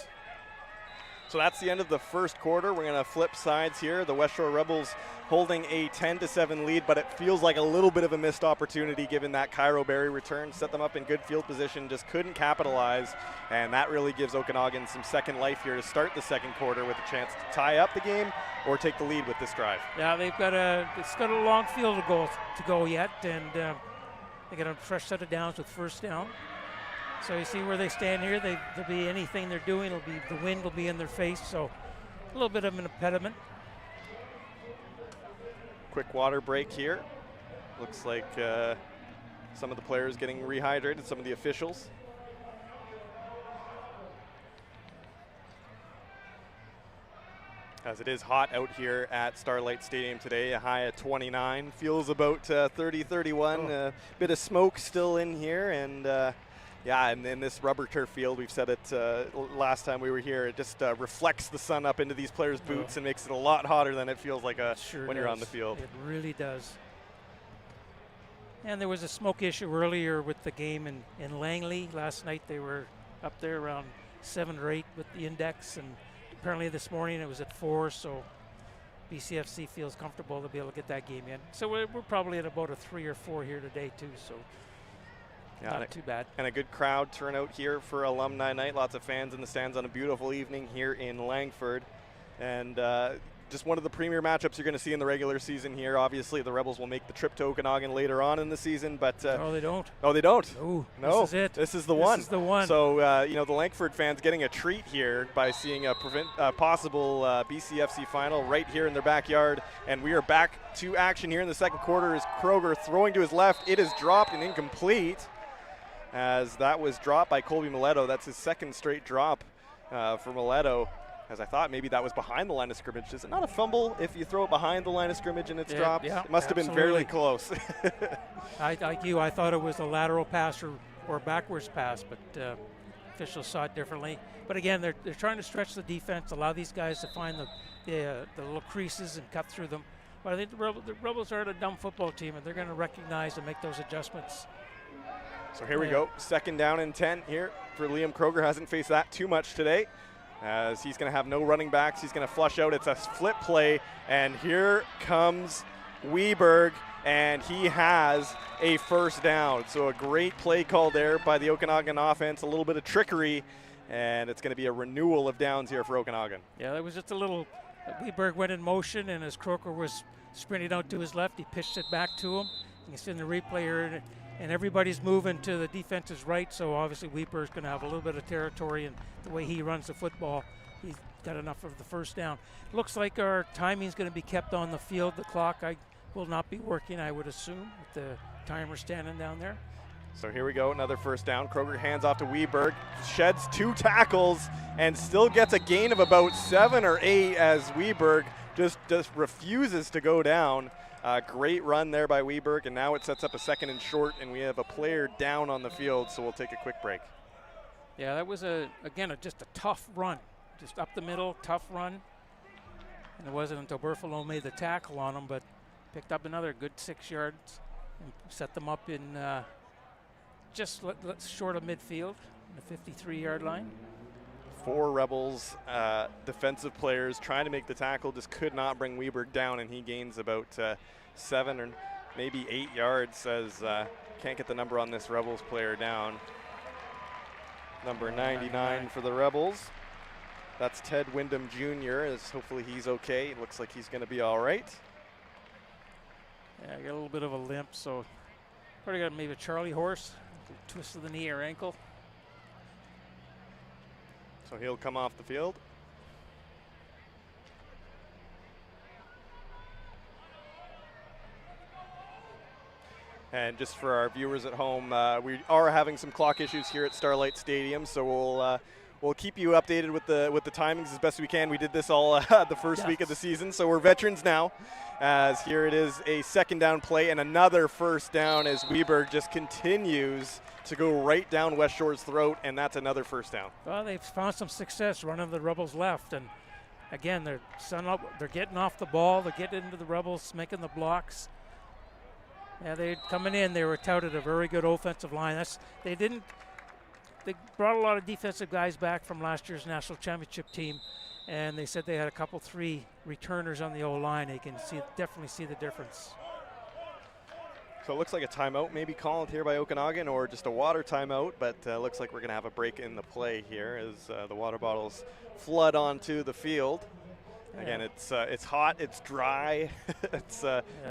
So that's the end of the first quarter. We're going to flip sides here. The Westshore Rebels holding a 10-7 lead, but it feels like a little bit of a missed opportunity given that Cairo Berry return. Set them up in good field position, just couldn't capitalize, and that really gives Okanagan some second life here to start the second quarter with a chance to tie up the game or take the lead with this drive. Yeah, it's got a long field to go yet, and they got a fresh set of downs with first down. So you see where they stand here. There'll be anything they're doing. The wind will be in their face. So a little bit of an impediment. Quick water break here. Looks like some of the players getting rehydrated, some of the officials. As it is hot out here at Starlight Stadium today, a high at 29. Feels about 30-31. A bit of smoke still in here, and yeah, and in this rubber turf field, we've said it last time we were here, it just reflects the sun up into these players' boots and makes it a lot hotter than it feels like when you're on the field. It really does. And there was a smoke issue earlier with the game in Langley. Last night they were up there around 7 or 8 with the index, and apparently this morning it was at 4, so BCFC feels comfortable to be able to get that game in. So we're probably at about a 3 or 4 here today too, so yeah, not too bad. And a good crowd turnout here for alumni night. Lots of fans in the stands on a beautiful evening here in Langford. And just one of the premier matchups you're going to see in the regular season here. Obviously, the Rebels will make the trip to Okanagan later on in the season, but no, they don't. Oh, they don't. No, this is it. This is the one. This is the one. So the Langford fans getting a treat here by seeing a possible BCFC final right here in their backyard. And we are back to action here in the second quarter. As Kroger throwing to his left, it is dropped and incomplete. As that was dropped by Colby Mileto. That's his second straight drop for Mileto. as I thought maybe that was behind the line of scrimmage. Is it not a fumble if you throw it behind the line of scrimmage and it's dropped? Yeah, it must have been fairly close. Like you, I thought it was a lateral pass or backwards pass, but officials saw it differently. But again, they're trying to stretch the defense, allow these guys to find the little creases and cut through them. But I think the Rebels aren't a dumb football team, and they're going to recognize and make those adjustments. So here we go, 2nd down and 10 here for Liam Kroger. Hasn't faced that too much today, as he's going to have no running backs. He's going to flush out. It's a flip play, and here comes Weberg, and he has a 1st down. So a great play call there by the Okanagan offense, a little bit of trickery, and it's going to be a renewal of downs here for Okanagan. Yeah, that was just a little, Weberg went in motion, and as Kroger was sprinting out to his left, he pitched it back to him. You can see in the replay here, and everybody's moving to the defense's right, so obviously Weberg's going to have a little bit of territory, and the way he runs the football, he's got enough of the 1st down. Looks like our timing's going to be kept on the field. The clock will not be working, I would assume, with the timer standing down there. So here we go, another 1st down. Kroger hands off to Weberg, sheds 2 tackles, and still gets a gain of about 7 or 8 as Weberg just refuses to go down. Great run there by Weberg, and now it sets up a 2nd and short, and we have a player down on the field, so we'll take a quick break. Yeah, that was, just a tough run. Just up the middle, tough run. And it wasn't until Berfalo made the tackle on him, but picked up another good 6 yards and set them up in just short of midfield, the 53-yard line. 4 Rebels defensive players trying to make the tackle, just could not bring Weberg down, and he gains about 7 or maybe 8 yards, as can't get the number on this Rebels player down. Number 99 for the Rebels. That's Ted Wyndham Jr., as hopefully he's okay. It looks like he's going to be all right. Yeah, I got a little bit of a limp, so probably got maybe a Charlie horse, a twist of the knee or ankle. So he'll come off the field. And just for our viewers at home, we are having some clock issues here at Starlight Stadium, so we'll keep you updated with the timings as best we can. We did this all the first week of the season, so we're veterans now. As here it is, a 2nd down play and another 1st down, as Weberg just continues to go right down Westshore's throat, and that's another 1st down. Well, they've found some success running the Rebels left, and again, they're getting off the ball, they're getting into the Rebels, making the blocks. Yeah, they're coming in. They were touted a very good offensive line. They brought a lot of defensive guys back from last year's national championship team, and they said they had a couple 3 returners on the O-line. They can definitely see the difference. So it looks like a timeout maybe called here by Okanagan, or just a water timeout, but looks like we're going to have a break in the play here as the water bottles flood onto the field. Again, it's hot, it's dry, it's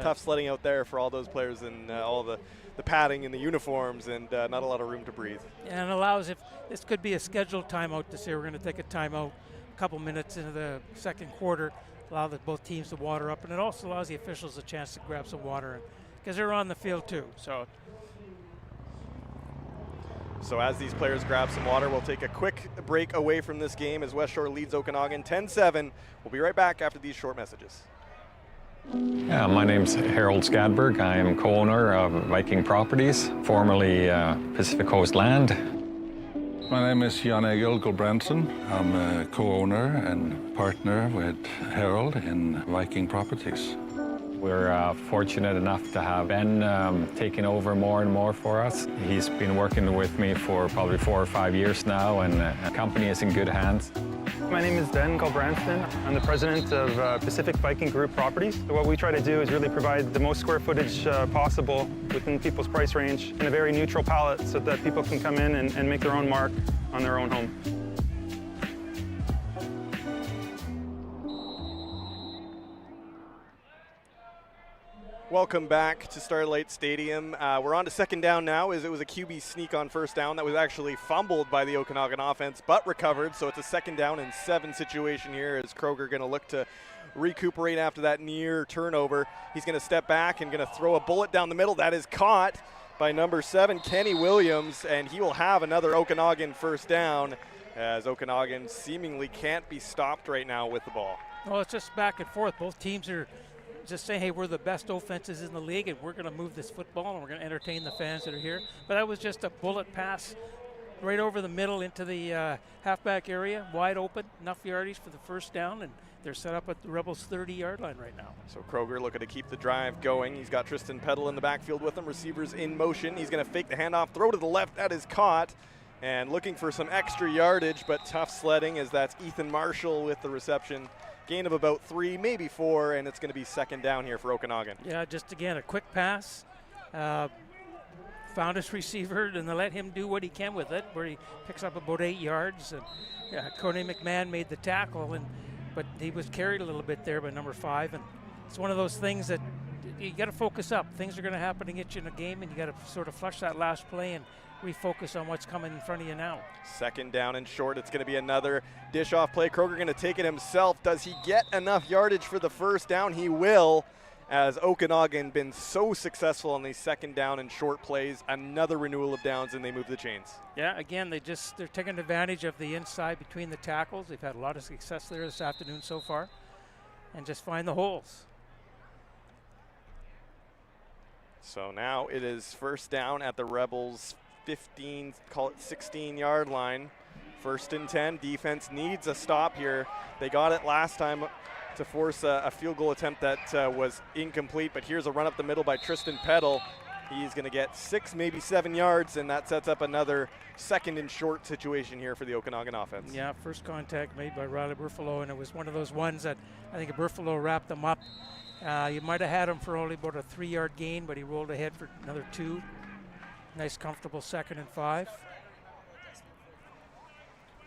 tough sledding out there for all those players and all the padding and the uniforms, and not a lot of room to breathe. And it allows, if this could be a scheduled timeout, to say we're going to take a timeout a couple minutes into the 2nd quarter, allow both teams to water up, and it also allows the officials a chance to grab some water, because they're on the field too. So as these players grab some water, we'll take a quick break away from this game as Westshore leads Okanagan 10-7. We'll be right back after these short messages. Yeah, my name's Harold Skadberg. I am co-owner of Viking Properties, formerly Pacific Coast Land. My name is Jan Egil Gulbrandsen. I'm a co-owner and partner with Harold in Viking Properties. We're fortunate enough to have Ben taking over more and more for us. He's been working with me for probably 4 or 5 years now, and the company is in good hands. My name is Ben Gulbrandsen. I'm the president of Pacific Viking Group Properties. So what we try to do is really provide the most square footage possible within people's price range and a very neutral palette so that people can come in and make their own mark on their own home. Welcome back to Starlight Stadium. We're on to 2nd down now, as it was a QB sneak on 1st down that was actually fumbled by the Okanagan offense, but recovered. So it's a 2nd down and 7 situation here, as Kroger going to look to recuperate after that near turnover. He's going to step back and going to throw a bullet down the middle. That is caught by number 7, Kenny Williams, and he will have another Okanagan 1st down, as Okanagan seemingly can't be stopped right now with the ball. Well, it's just back and forth. Both teams are just saying, hey, we're the best offenses in the league, and we're going to move this football, and we're going to entertain the fans that are here. But that was just a bullet pass right over the middle into the halfback area, wide open, enough yardage for the first down, and they're set up at the Rebels' 30-yard line right now. So Kroger looking to keep the drive going. He's got Tristan Peddle in the backfield with him. Receivers in motion. He's going to fake the handoff, throw to the left. That is caught. And looking for some extra yardage, but tough sledding as that's Ethan Marshall with the reception. Gain of about 3, maybe 4, and it's going to be second down here for Okanagan. Yeah, just again, a quick pass. Found his receiver, and they let him do what he can with it, where he picks up about 8 yards. And Corey McMahon made the tackle, but he was carried a little bit there by number 5. And it's one of those things that you got to focus up. Things are going to happen against you in a game, and you got to sort of flush that last play and refocus on what's coming in front of you now. Second down and short. It's going to be another dish off play. Kroger going to take it himself. Does he get enough yardage for the first down? He will, as Okanagan been so successful on these second down and short plays. Another renewal of downs, and they move the chains. Yeah, again, they're taking advantage of the inside between the tackles. They've had a lot of success there this afternoon so far, and just find the holes. So now it is first down at the Rebels' 15, call it 16-yard line. First and 10. Defense needs a stop here. They got it last time to force a field goal attempt that was incomplete, but here's a run up the middle by Tristan Peddle. He's going to get 6, maybe 7 yards, and that sets up another second and short situation here for the Okanagan offense. Yeah, first contact made by Riley Buffalo, and it was one of those ones that I think Buffalo wrapped them up. You might have had him for only about a 3-yard gain, but he rolled ahead for another 2. Nice, comfortable 2nd and 5.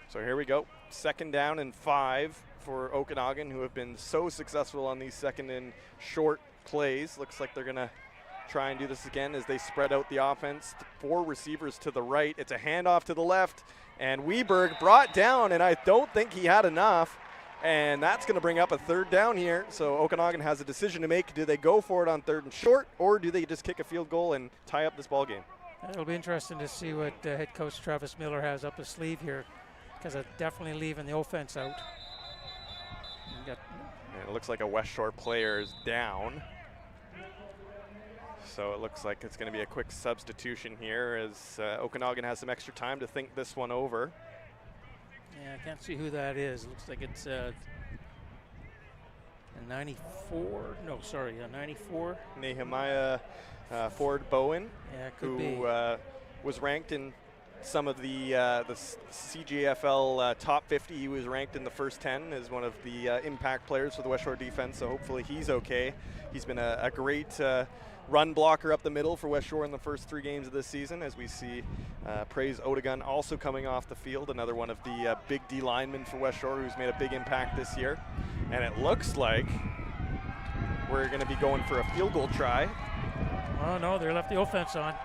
So here we go. Second down and 5 for Okanagan, who have been so successful on these second and short plays. Looks like they're going to try and do this again as they spread out the offense. 4 receivers to the right. It's a handoff to the left, and Weberg brought down, and I don't think he had enough. And that's going to bring up a third down here. So Okanagan has a decision to make. Do they go for it on 3rd and short, or do they just kick a field goal and tie up this ball game? It'll be interesting to see what head coach Travis Miller has up his sleeve here, because it's definitely leaving the offense out. And it looks like a Westshore player is down. So it looks like it's going to be a quick substitution here as Okanagan has some extra time to think this one over. Yeah, I can't see who that is. Looks like it's a 94. No, sorry, a 94. Nehemiah Ford Bowen, Yeah, it could who be. was ranked in some of the CJFL top 50. He was ranked in the first 10 as one of the impact players for the Westshore defense, so hopefully he's okay. He's been a great run blocker up the middle for Westshore in the first 3 games of this season, as we see Praise Odegun also coming off the field, another one of the big D linemen for Westshore who's made a big impact this year. And it looks like we're going to be going for a field goal try. Oh, no, they left the offense on.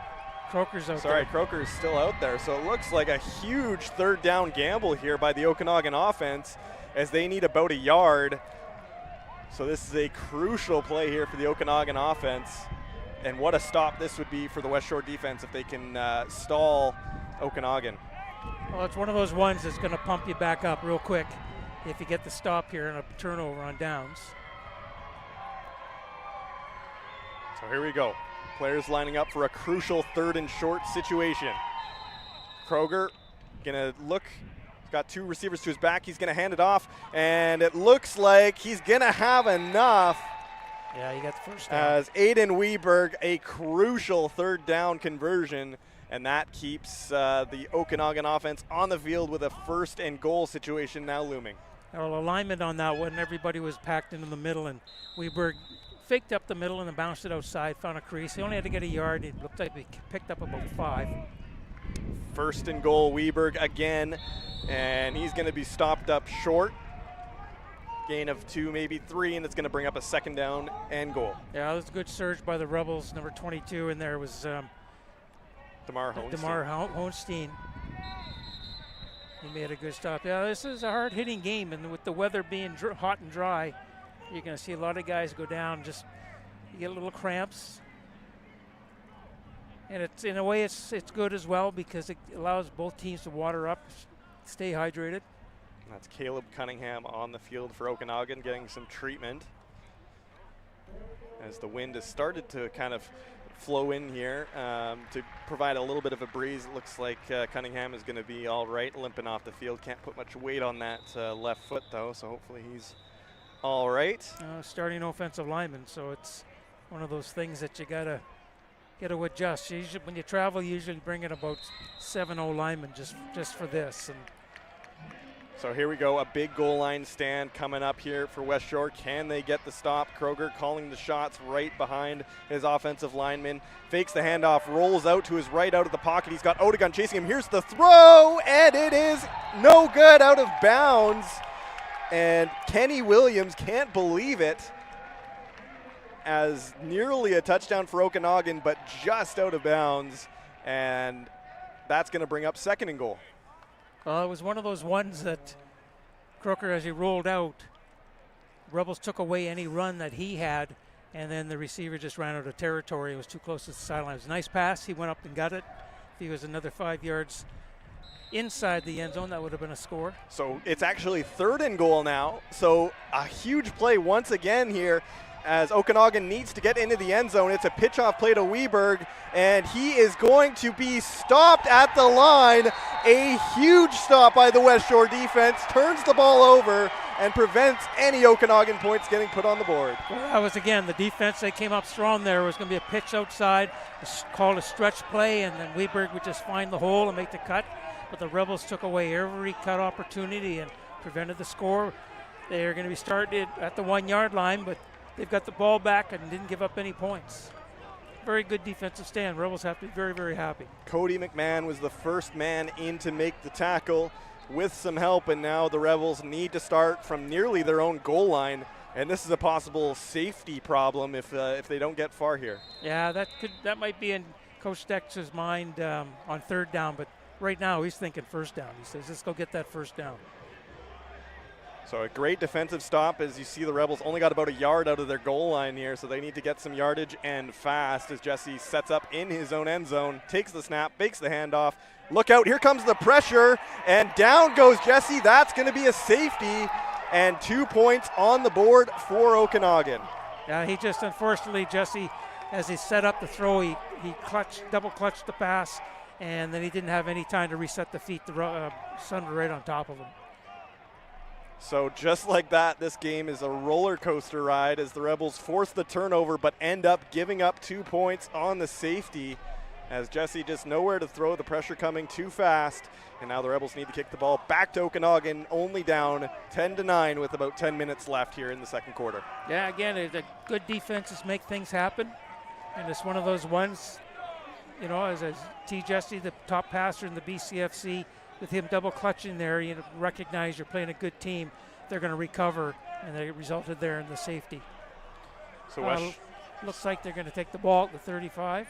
Croker's out Sorry, there. Croker's still out there. So it looks like a huge third down gamble here by the Okanagan offense as they need about 1 yard. So this is a crucial play here for the Okanagan offense. And what a stop this would be for the Westshore defense if they can stall Okanagan. Well, it's one of those ones that's going to pump you back up real quick if you get the stop here and a turnover on downs. So here we go. Players lining up for a crucial 3rd and short situation. Kroger gonna look, he's got 2 receivers to his back. He's gonna hand it off, and it looks like he's gonna have enough. Yeah, you got the first down. As Aiden Weberg, a crucial 3rd down conversion, and that keeps the Okanagan offense on the field with a 1st and goal situation now looming. Well, alignment on that one, everybody was packed into the middle, and Weberg faked up the middle and then bounced it outside, found a crease. He only had to get 1 yard. It looked like he picked up about 5. 1st and goal, Weberg again, and he's going to be stopped up short. Gain of 2, maybe 3, and it's going to bring up a 2nd down and goal. Yeah, that was a good surge by the Rebels. Number 22 in there was DeMar Honstein. DeMar Honstein. He made a good stop. Yeah, this is a hard-hitting game, and with the weather being hot and dry, you're going to see a lot of guys go down. Just you get little cramps, and it's in a way it's good as well because it allows both teams to water up stay hydrated. That's Caleb Cunningham on the field for Okanagan, getting some treatment. As the wind has started to kind of flow in here to provide a little bit of a breeze. It looks like Cunningham is going to be all right, limping off the field. Can't put much weight on that left foot, though, so hopefully he's all right. Starting offensive lineman, so it's one of those things that you gotta adjust. Usually, when you travel, you usually bring in about 7 linemen just for this. And so here we go, a big goal line stand coming up here for Westshore. Can they get the stop? Kroger calling the shots right behind his offensive lineman. Fakes the handoff, rolls out to his right out of the pocket. He's got Okanagan chasing him. Here's the throw, and it is no good, out of bounds. And Kenny Williams can't believe it, as nearly a touchdown for Okanagan, but just out of bounds. And that's going to bring up 2nd and goal. Well, it was one of those ones that Crooker, as he rolled out, Rebels took away any run that he had, and then the receiver just ran out of territory. It was too close to the sideline. It was a nice pass. He went up and got it. If he was another 5 yards inside the end zone, that would have been a score. So it's actually 3rd and goal now. So a huge play once again here, as Okanagan needs to get into the end zone. It's a pitch-off play to Weberg, and he is going to be stopped at the line. A huge stop by the Westshore defense, turns the ball over and prevents any Okanagan points getting put on the board. Well, that was, again, the defense. They came up strong there. It was going to be a pitch outside, called a stretch play, and then Weberg would just find the hole and make the cut. But the Rebels took away every cut opportunity and prevented the score. They're going to be started at the 1 yard line, but they've got the ball back and didn't give up any points. Very good defensive stand. Rebels have to be very, very happy. Cody McMahon was the first man in to make the tackle with some help, and now the Rebels need to start from nearly their own goal line, and this is a possible safety problem if they don't get far here. Yeah, that might be in Coach Dexter's mind on 3rd down, but right now he's thinking 1st down. He says, let's go get that 1st down. So a great defensive stop, as you see the Rebels only got about a yard out of their goal line here, so they need to get some yardage and fast, as Jesse sets up in his own end zone, takes the snap, fakes the handoff. Look out, here comes the pressure, and down goes Jesse. That's going to be a safety, and 2 points on the board for Okanagan. Yeah, he just, unfortunately, Jesse, as he set up the throw, he double clutched the pass, and then he didn't have any time to reset the feet. The sun was right on top of him. So just like that, this game is a roller coaster ride as the Rebels force the turnover but end up giving up 2 points on the safety, as Jesse just nowhere to throw, the pressure coming too fast, and now the Rebels need to kick the ball back to Okanagan, only down 10-9 with about 10 minutes left here in the 2nd quarter. Yeah, again, the good defenses make things happen, and it's one of those ones, you know, as T. Jesse, the top passer in the BCFC, with him double clutching there, you recognize you're playing a good team. They're going to recover, and they resulted there in the safety. So looks like they're going to take the ball at the 35.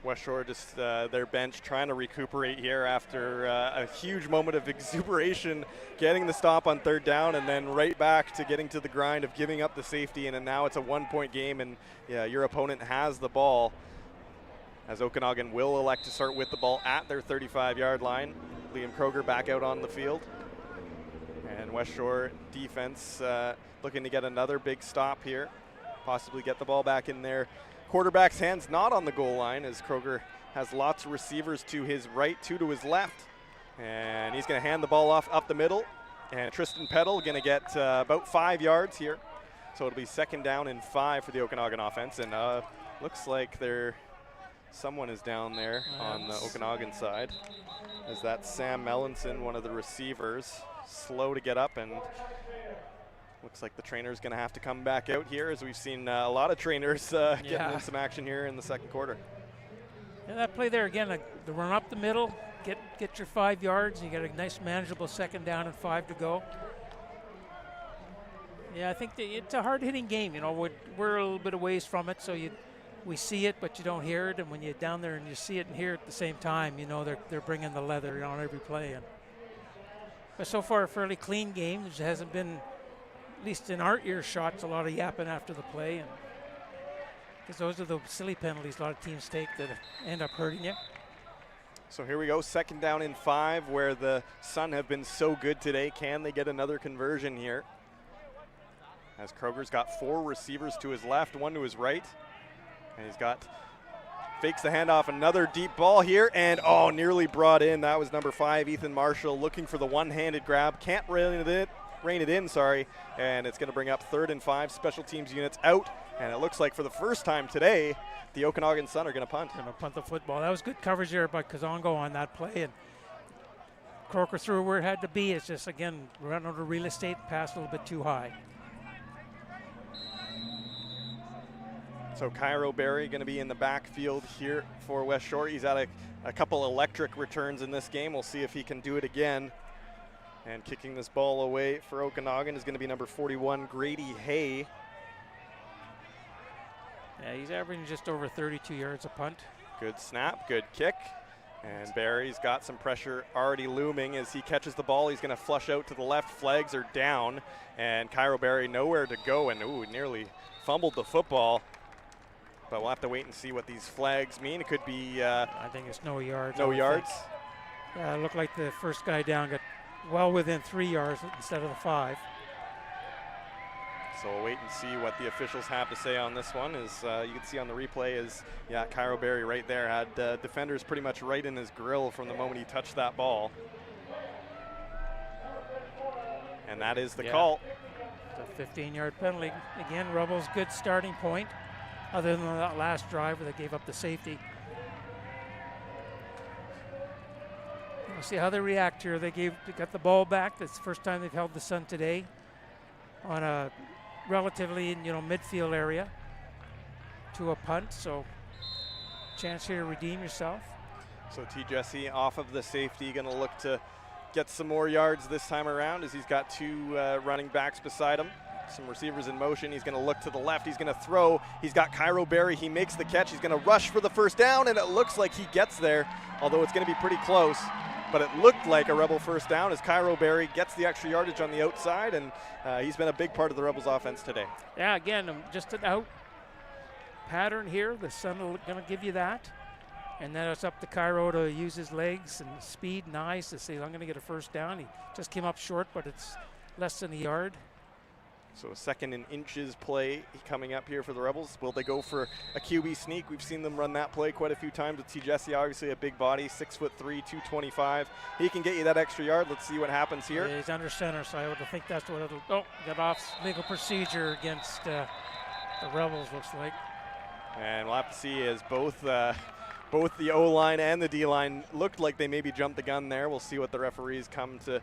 Westshore just their bench trying to recuperate here after a huge moment of exuberation, getting the stop on 3rd down, and then right back to getting to the grind of giving up the safety, and then now it's a 1-point game, and yeah, your opponent has the ball, as Okanagan will elect to start with the ball at their 35-yard line. Liam Kroger back out on the field. And Westshore defense looking to get another big stop here, possibly get the ball back in their quarterback's hands, not on the goal line, as Kroger has lots of receivers to his right, 2 to his left. And he's going to hand the ball off up the middle. And Tristan Peddle going to get about 5 yards here. So it'll be 2nd down and 5 for the Okanagan offense. And looks like someone is down there on the Okanagan side, as that's Sam Mellinson, one of the receivers, slow to get up, and looks like the trainer's going to have to come back out here, as we've seen a lot of trainers getting in some action here in the 2nd quarter. Yeah, that play there again, the run up the middle, get your 5 yards, and you get a nice manageable 2nd down and 5 to go. Yeah, I think it's a hard-hitting game. You know, we're a little bit of ways from it, so we see it, but you don't hear it. And when you're down there and you see it and hear it at the same time, you know they're bringing the leather on every play. But so far, a fairly clean game. There hasn't been, at least in our ear shots, a lot of yapping after the play, and because those are the silly penalties a lot of teams take that end up hurting you. So here we go, 2nd down and 5, where the Sun have been so good today. Can they get another conversion here? As Kroger's got 4 receivers to his left, 1 to his right. And he's got, fakes the handoff, another deep ball here, and oh, nearly brought in. That was number 5, Ethan Marshall, looking for the one-handed grab. Can't rein it in, and it's going to bring up 3rd and 5. Special teams units out, and it looks like for the first time today, the Okanagan Sun are going to punt. Going to punt the football. That was good coverage there by Kazongo on that play, and Croker threw where it had to be. It's just, again, run out of real estate, passed a little bit too high. So Cairo Berry going to be in the backfield here for Westshore. He's had a couple electric returns in this game. We'll see if he can do it again. And kicking this ball away for Okanagan is going to be number 41, Grady Hay. Yeah, he's averaging just over 32 yards a punt. Good snap, good kick. And Barry's got some pressure already looming as he catches the ball. He's going to flush out to the left. Flags are down. And Cairo Berry nowhere to go, and nearly fumbled the football. But we'll have to wait and see what these flags mean. It could be I think it's no yards. no yards. Yeah, it looked like the first guy down got well within 3 yards instead of the 5. So we'll wait and see what the officials have to say on this one. As you can see on the replay, Cairo Berry right there had defenders pretty much right in his grill from the moment he touched that ball. And that is the call. It's a 15-yard penalty. Again, Rebels good starting point, other than that last drive where they gave up the safety. We'll see how they react here. They got the ball back. That's the first time they've held the Sun today on a relatively midfield area to a punt. So chance here to redeem yourself. So T. Jesse off of the safety, going to look to get some more yards this time around as he's got 2 running backs beside him. Some receivers in motion. He's going to look to the left. He's going to throw. He's got Cairo Berry. He makes the catch. He's going to rush for the first down, and it looks like he gets there, although it's going to be pretty close. But it looked like a Rebel first down as Cairo Berry gets the extra yardage on the outside, and he's been a big part of the Rebels offense today. Yeah, again, just an out pattern here. The Sun are going to give you that. And then it's up to Cairo to use his legs and speed and eyes to say, I'm going to get a first down. He just came up short, but it's less than a yard. So a 2nd and inches play coming up here for the Rebels. Will they go for a QB sneak? We've seen them run that play quite a few times with T. Jesse, obviously a big body, 6'3", 225. He can get you that extra yard. Let's see what happens here. Yeah, he's under center, so I would think that's what it'll. Oh, got off legal procedure against the Rebels, looks like. And we'll have to see as both the O-line and the D-line looked like they maybe jumped the gun there. We'll see what the referees come to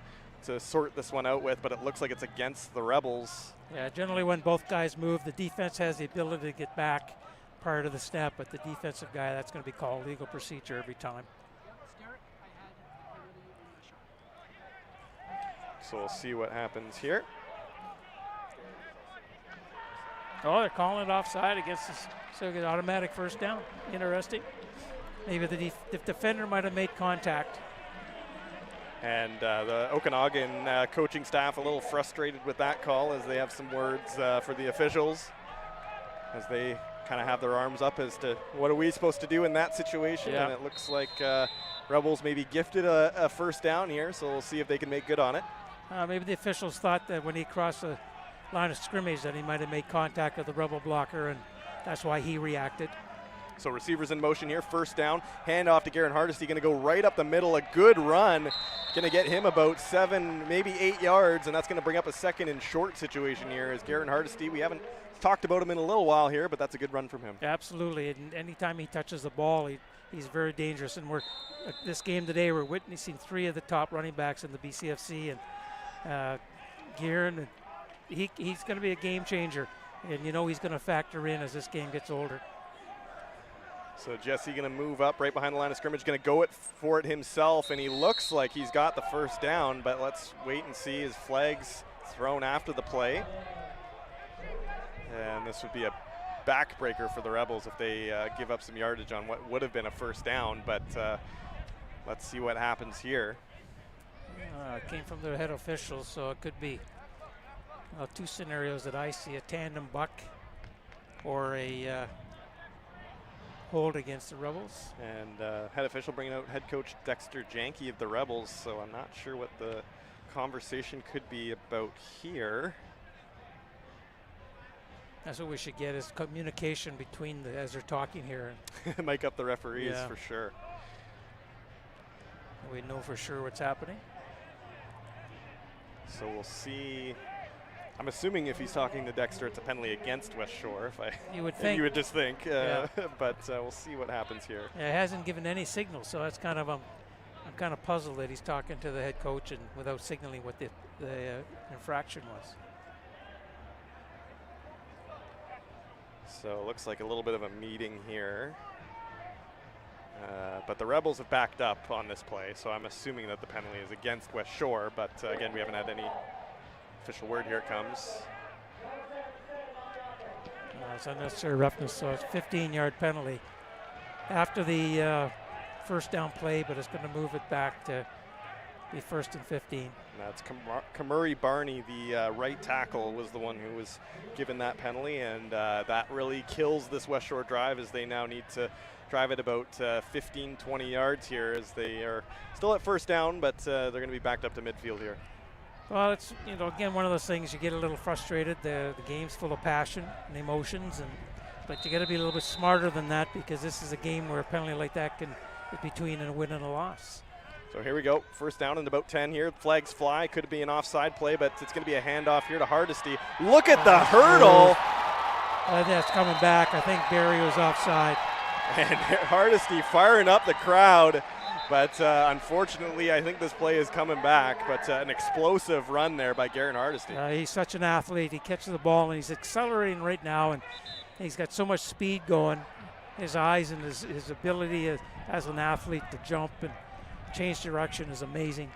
sort this one out with, but it looks like it's against the Rebels. Yeah, generally when both guys move, the defense has the ability to get back prior to the snap, but the defensive guy, that's going to be called legal procedure every time. So we'll see what happens here. Oh, they're calling it offside against this, so we get automatic first down. Interesting. Maybe the defender might have made contact. And the Okanagan coaching staff a little frustrated with that call as they have some words for the officials as they kind of have their arms up as to what are we supposed to do in that situation. Yeah. And it looks like Rebels maybe gifted a first down here, so we'll see if they can make good on it. Maybe the officials thought that when he crossed the line of scrimmage that he might have made contact with the Rebel blocker, and that's why he reacted. So receivers in motion here, first down, handoff to Garen Hardesty, going to go right up the middle, a good run, going to get him about 7, maybe 8 yards, and that's going to bring up a 2nd and short situation here as Garen Hardesty, we haven't talked about him in a little while here, but that's a good run from him. Absolutely, and anytime he touches the ball, he's very dangerous, and this game today, we're witnessing 3 of the top running backs in the BCFC, and Garen, and he's going to be a game changer, and he's going to factor in as this game gets older. So Jesse going to move up right behind the line of scrimmage, going to go for it himself, and he looks like he's got the first down, but let's wait and see. His flag's thrown after the play. And this would be a backbreaker for the Rebels if they give up some yardage on what would have been a first down, but let's see what happens here. It came from the head officials, so it could be 2 scenarios that I see, a tandem buck or a hold against the Rebels. And head official bringing out head coach Dexter Janke of the Rebels, so I'm not sure what the conversation could be about here. That's what we should get, is communication between as they're talking here. Mic up the referees for sure. We know for sure what's happening. So we'll see. I'm assuming if he's talking to Dexter, it's a penalty against Westshore. You would think. You would just think. But we'll see what happens here. Yeah, it hasn't given any signal, so that's kind of I'm kind of puzzled that he's talking to the head coach and without signaling what the infraction was. So it looks like a little bit of a meeting here. But the Rebels have backed up on this play, so I'm assuming that the penalty is against Westshore. But again, we haven't had any official word. Here it comes. It's unnecessary roughness, so it's 15-yard penalty after the first down play, but it's going to move it back to be 1st and 15. And that's Kamuri Barney, the right tackle, was the one who was given that penalty, and that really kills this Westshore drive, as they now need to drive it about 15, 20 yards here, as they are still at first down, but they're going to be backed up to midfield here. Well, it's, again, one of those things, you get a little frustrated. The game's full of passion and emotions, but you got to be a little bit smarter than that, because this is a game where a penalty like that can be between a win and a loss. So here we go, first down and about 10 here. Flags fly, could be an offside play, but it's going to be a handoff here to Hardesty. Look at the hurdle! That's coming back. I think Barry was offside. And Hardesty firing up the crowd, but unfortunately I think this play is coming back, but an explosive run there by Garrett Hardesty. He's such an athlete. He catches the ball and he's accelerating right now, and he's got so much speed going. His eyes and his ability as an athlete to jump and change direction is amazing.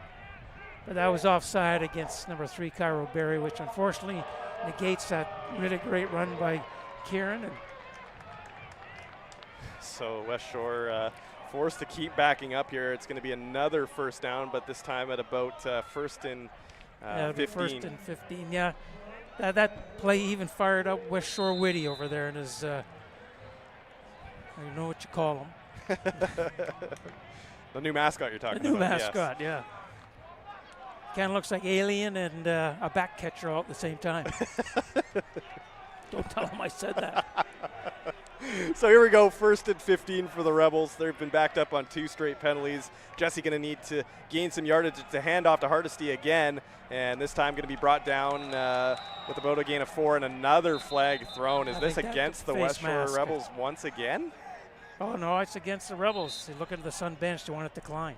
But that was offside against number 3, Cairo Berry, which unfortunately negates that really great run by Kieran. And so Westshore forced to keep backing up here. It's going to be another first down, but this time at about 1st and 15. 1st and 15, yeah. That play even fired up Westshore Whitty over there in his, I don't know what you call him. The new mascot you're talking about. The new mascot, yeah. Kind of looks like Alien and a back catcher all at the same time. Don't tell him I said that. So here we go, 1st and 15 for the Rebels. They've been backed up on 2 straight penalties. Jesse going to need to gain some yardage to hand off to Hardesty again, and this time going to be brought down with about a gain of 4 and another flag thrown. Is this against the Westshore Rebels once again? Oh, no, it's against the Rebels. They look at the Sun bench to want it declined.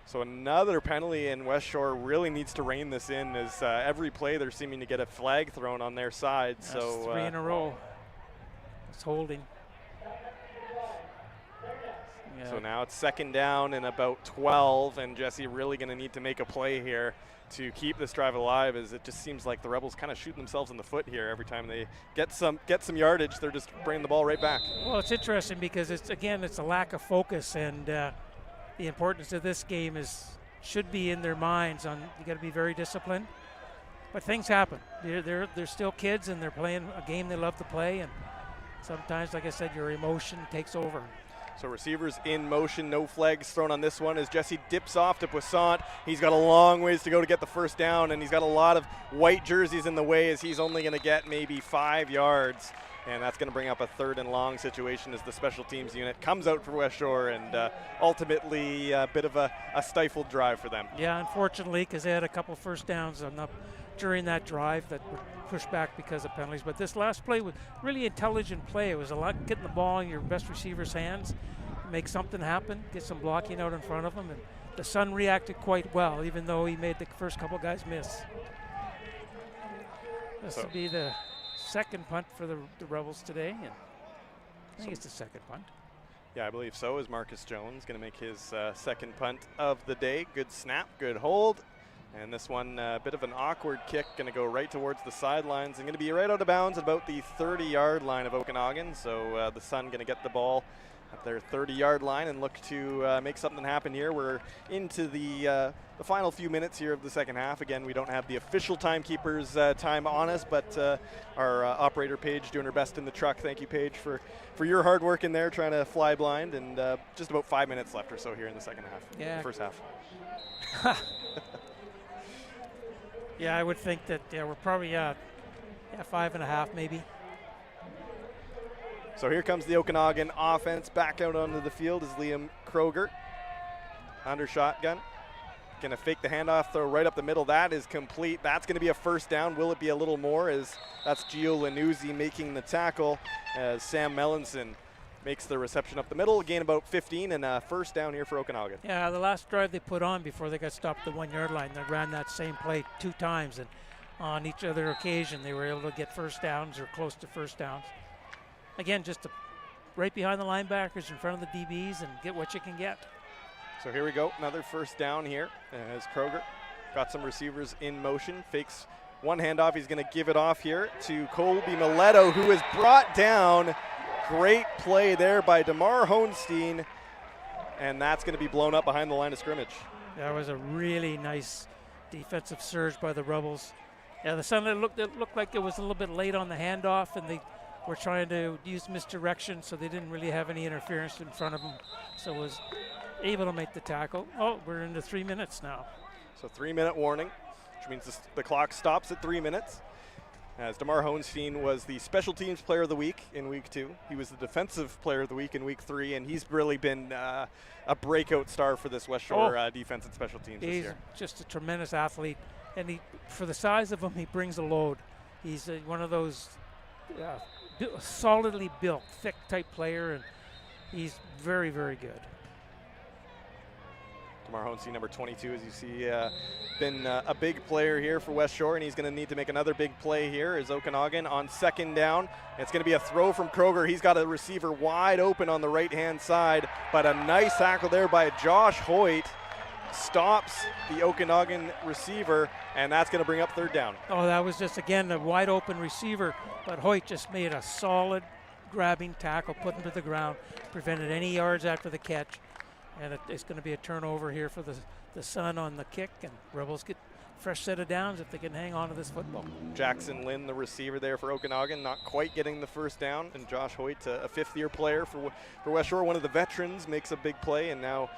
So another penalty, and Westshore really needs to rein this in, as every play they're seeming to get a flag thrown on their side. That's so 3 in a row. It's holding. Yeah. So now it's 2nd down and about 12, and Jesse really going to need to make a play here to keep this drive alive, as it just seems like the Rebels kind of shooting themselves in the foot here. Every time they get some yardage, they're just bringing the ball right back. Well, it's interesting because it's a lack of focus, and the importance of this game should be in their minds. You got to be very disciplined, but things happen. They're still kids, and they're playing a game they love to play, and sometimes, like I said, your emotion takes over. So receivers in motion, no flags thrown on this one as Jesse dips off to Poissant. He's got a long ways to go to get the first down, and he's got a lot of white jerseys in the way, as he's only going to get maybe 5 yards. And that's going to bring up a 3rd and long situation as the special teams unit comes out for Westshore, and ultimately a bit of a stifled drive for them. Yeah, unfortunately, because they had a couple first downs during that drive that were pushed back because of penalties. But this last play was really intelligent play. It was a lot getting the ball in your best receiver's hands, make something happen, get some blocking out in front of him. And the Sun reacted quite well, even though he made the first couple guys miss. This will be the 2nd punt for the Rebels today, and I think it's the 2nd punt. Yeah, I believe so, as Marcus Jones going to make his 2nd punt of the day. Good snap, good hold. And this one, a bit of an awkward kick, going to go right towards the sidelines and going to be right out of bounds at about the 30-yard line of Okanagan. So the Sun going to get the ball at their 30-yard line and look to make something happen here. We're into the final few minutes here of the second half. Again, we don't have the official timekeeper's time on us, but our operator Paige doing her best in the truck. Thank you, Paige, for your hard work in there trying to fly blind. And just about 5 minutes left or so here in the second half. Yeah. First half. Yeah, I would think that we're probably 5.5 maybe. So here comes the Okanagan offense back out onto the field is Liam Kroger under shotgun. Going to fake the handoff, throw right up the middle. That is complete. That's going to be a first down. Will it be a little more? As that's Gio Lanuzzi making the tackle as Sam Mellinson makes the reception up the middle. Gain about 15 and a first down here for Okanagan. Yeah, the last drive they put on before they got stopped at the 1 yard line, they ran that same play 2 times, and on each other occasion they were able to get first downs or close to first downs. Again, just right behind the linebackers in front of the DBs and get what you can get. So here we go, another first down here as Kroger got some receivers in motion, fakes one handoff. He's going to give it off here to Colby Mileto, who is brought down. Great play there by DeMar Hohenstein, and that's going to be blown up behind the line of scrimmage. That was a really nice defensive surge by the Rebels. Yeah, the Sun, it looked like it was a little bit late on the handoff, and they were trying to use misdirection, so they didn't really have any interference in front of them. So was able to make the tackle. Oh, we're into 3 minutes now. So 3-minute warning, which means the clock stops at 3 minutes. As DeMar Hohenstein was the special teams player of the week in week 2. He was the defensive player of the week in week 3, and he's really been a breakout star for this Westshore defense and special teams this year. He's just a tremendous athlete, and for the size of him, he brings a load. He's one of those solidly built, thick type player, and he's very, very good. DeMar Hohenstein, number 22, as you see, been a big player here for Westshore, and he's going to need to make another big play here as Okanagan on second down. It's going to be a throw from Kroger. He's got a receiver wide open on the right-hand side, but a nice tackle there by Josh Hoyt stops the Okanagan receiver, and that's going to bring up third down. Oh, that was just, again, a wide open receiver, but Hoyt just made a solid grabbing tackle, put him to the ground, prevented any yards after the catch. And it's going to be a turnover here for the Sun on the kick, and Rebels get a fresh set of downs if they can hang on to this football. Jackson Lynn, the receiver there for Okanagan, not quite getting the first down. And Josh Hoyt, a fifth-year player for Westshore, one of the veterans, makes a big play. And now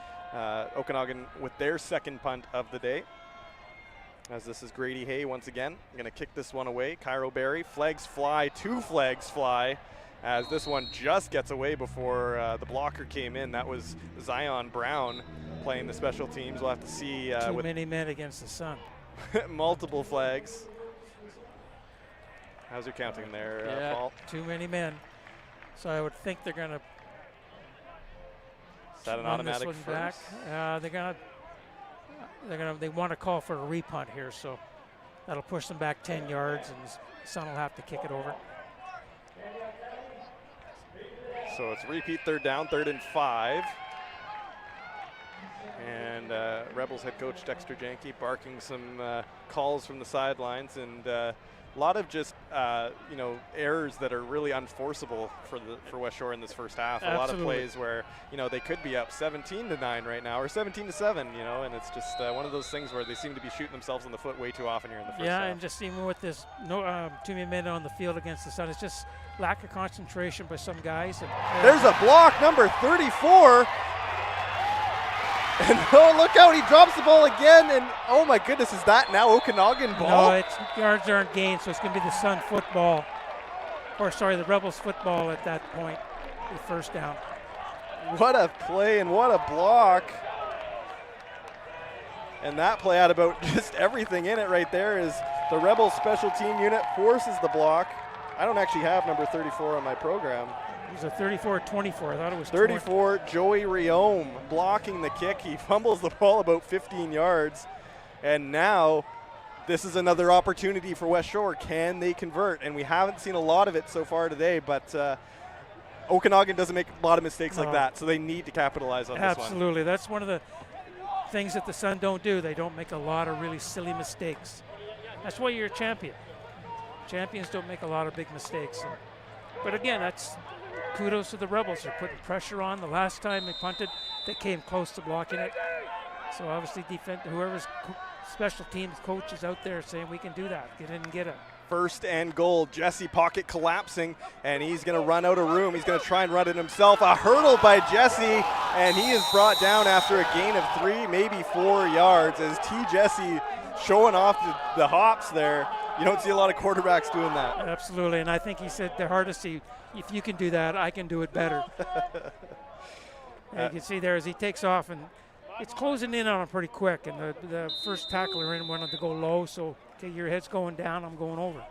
Okanagan with their second punt of the day. As this is Grady Hay once again. Going to kick this one away. Cairo Berry, flags fly, 2 flags fly. As this one just gets away before the blocker came in. That was Zion Brown playing the special teams. We'll have to see. Too many men against the Sun. Multiple flags. How's your counting there, Paul? Too many men. So I would think they're going to Is that an automatic first? They want to call for a repunt here, so that'll push them back 10 yards, and the Sun will have to kick it over. So it's repeat third down, 3rd and 5. And Rebels head coach Dexter Janke barking some calls from the sidelines, and a lot of just errors that are really unforceable for Westshore in this first half. Absolutely. A lot of plays where they could be up 17-9 right now or 17-7, and it's just one of those things where they seem to be shooting themselves in the foot way too often here in the first half. Yeah, and just even with this too many men on the field against the Sun, it's just lack of concentration by some guys. And, there's a block, number 34. And look out, he drops the ball again, and oh my goodness, is that now Okanagan ball? No, yards aren't gained, so it's going to be the Sun football, the Rebels football at that point, the first down. What a play and what a block. And that play had about just everything in it right there as the Rebels special team unit forces the block. I don't actually have number 34 on my program. It was a 34-24. I thought it was 34, 20. Joey Riome blocking the kick. He fumbles the ball about 15 yards. And now this is another opportunity for Westshore. Can they convert? And we haven't seen a lot of it so far today, but Okanagan doesn't make a lot of mistakes like that, so they need to capitalize on this one. Absolutely. That's one of the things that the Sun don't do. They don't make a lot of really silly mistakes. That's why you're a champion. Champions don't make a lot of big mistakes. But again, that's kudos to the Rebels. They're putting pressure on. The last time they punted, they came close to blocking it. So obviously whoever's special teams coach is out there saying we can do that. Get in and get it. First and goal. Jesse pocket collapsing, and he's going to run out of room. He's going to try and run it himself. A hurdle by Jesse, and he is brought down after a gain of 3, maybe 4 yards, as T. Jesse showing off the hops there. You don't see a lot of quarterbacks doing that. Absolutely, and I think he said the hardest, if you can do that, I can do it better. And you can see there as he takes off, and it's closing in on him pretty quick, and the first tackler in wanted to go low, so okay, your head's going down, I'm going over.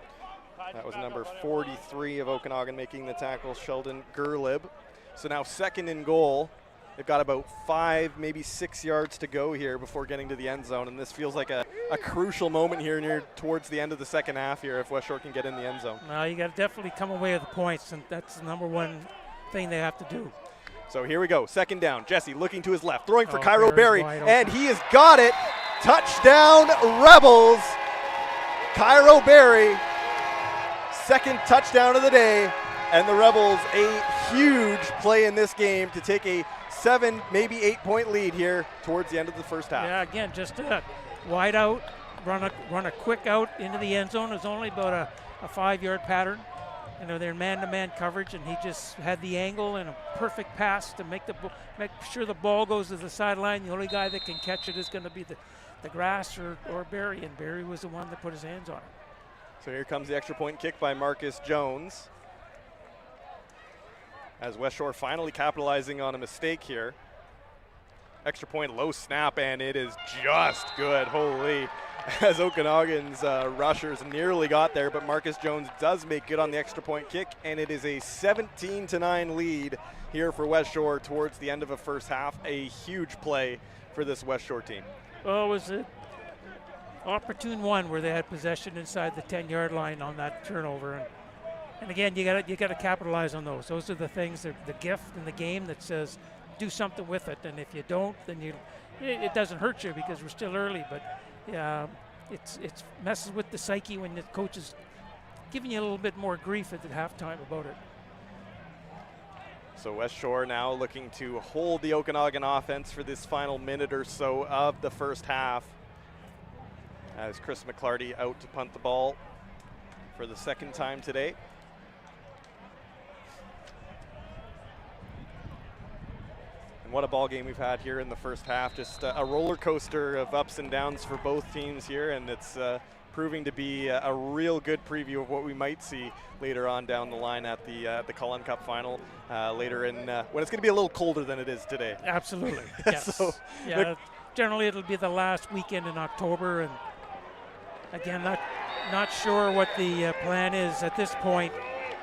That was number 43 of Okanagan making the tackle, Sheldon Gerlib. So now second and goal. They've got about 5, maybe 6 yards to go here before getting to the end zone, and this feels like a crucial moment here near towards the end of the second half here if Westshore can get in the end zone. Well, you got to definitely come away with the points, and that's the number one thing they have to do. So here we go, second down. Jesse looking to his left, throwing for Oh, Cairo Berry, wide and open. he has got it. Touchdown, Rebels. Cairo Berry, second touchdown of the day, and the Rebels a huge play in this game to take a 7, maybe 8 point lead here towards the end of the first half. Yeah, again, just wide out, run a quick out into the end zone. It was only about a 5-yard pattern. You know, they're man-to-man coverage, and he just had the angle and a perfect pass to make sure the ball goes to the sideline. The only guy that can catch it is going to be the grass or Barry, and Barry was the one that put his hands on it. So here comes the extra point kick by Marcus Jones, as Westshore finally capitalizing on a mistake here. Extra point, low snap, and it is just good. Holy. As Okanagan's rushers nearly got there, but Marcus Jones does make good on the extra point kick, and it is a 17-9 lead here for Westshore towards the end of a first half. A huge play for this Westshore team. Well, it was an opportune one where they had possession inside the 10-yard line on that turnover, and again, you got to capitalize on those. Those are the things, the gift in the game that says do something with it, and if you don't, then it doesn't hurt you because we're still early, but. It's messes with the psyche when the coach is giving you a little bit more grief at the halftime about it. So Westshore now looking to hold the Okanagan offense for this final minute or so of the first half, as Chris McClarty out to punt the ball for the second time today. And what a ball game we've had here in the first half. Just a roller coaster of ups and downs for both teams here, and it's proving to be a real good preview of what we might see later on down the line at the Cullen Cup final later in when it's going to be a little colder than it is today. Absolutely, yes. So, yeah, generally it'll be the last weekend in October, and again, not sure what the plan is at this point,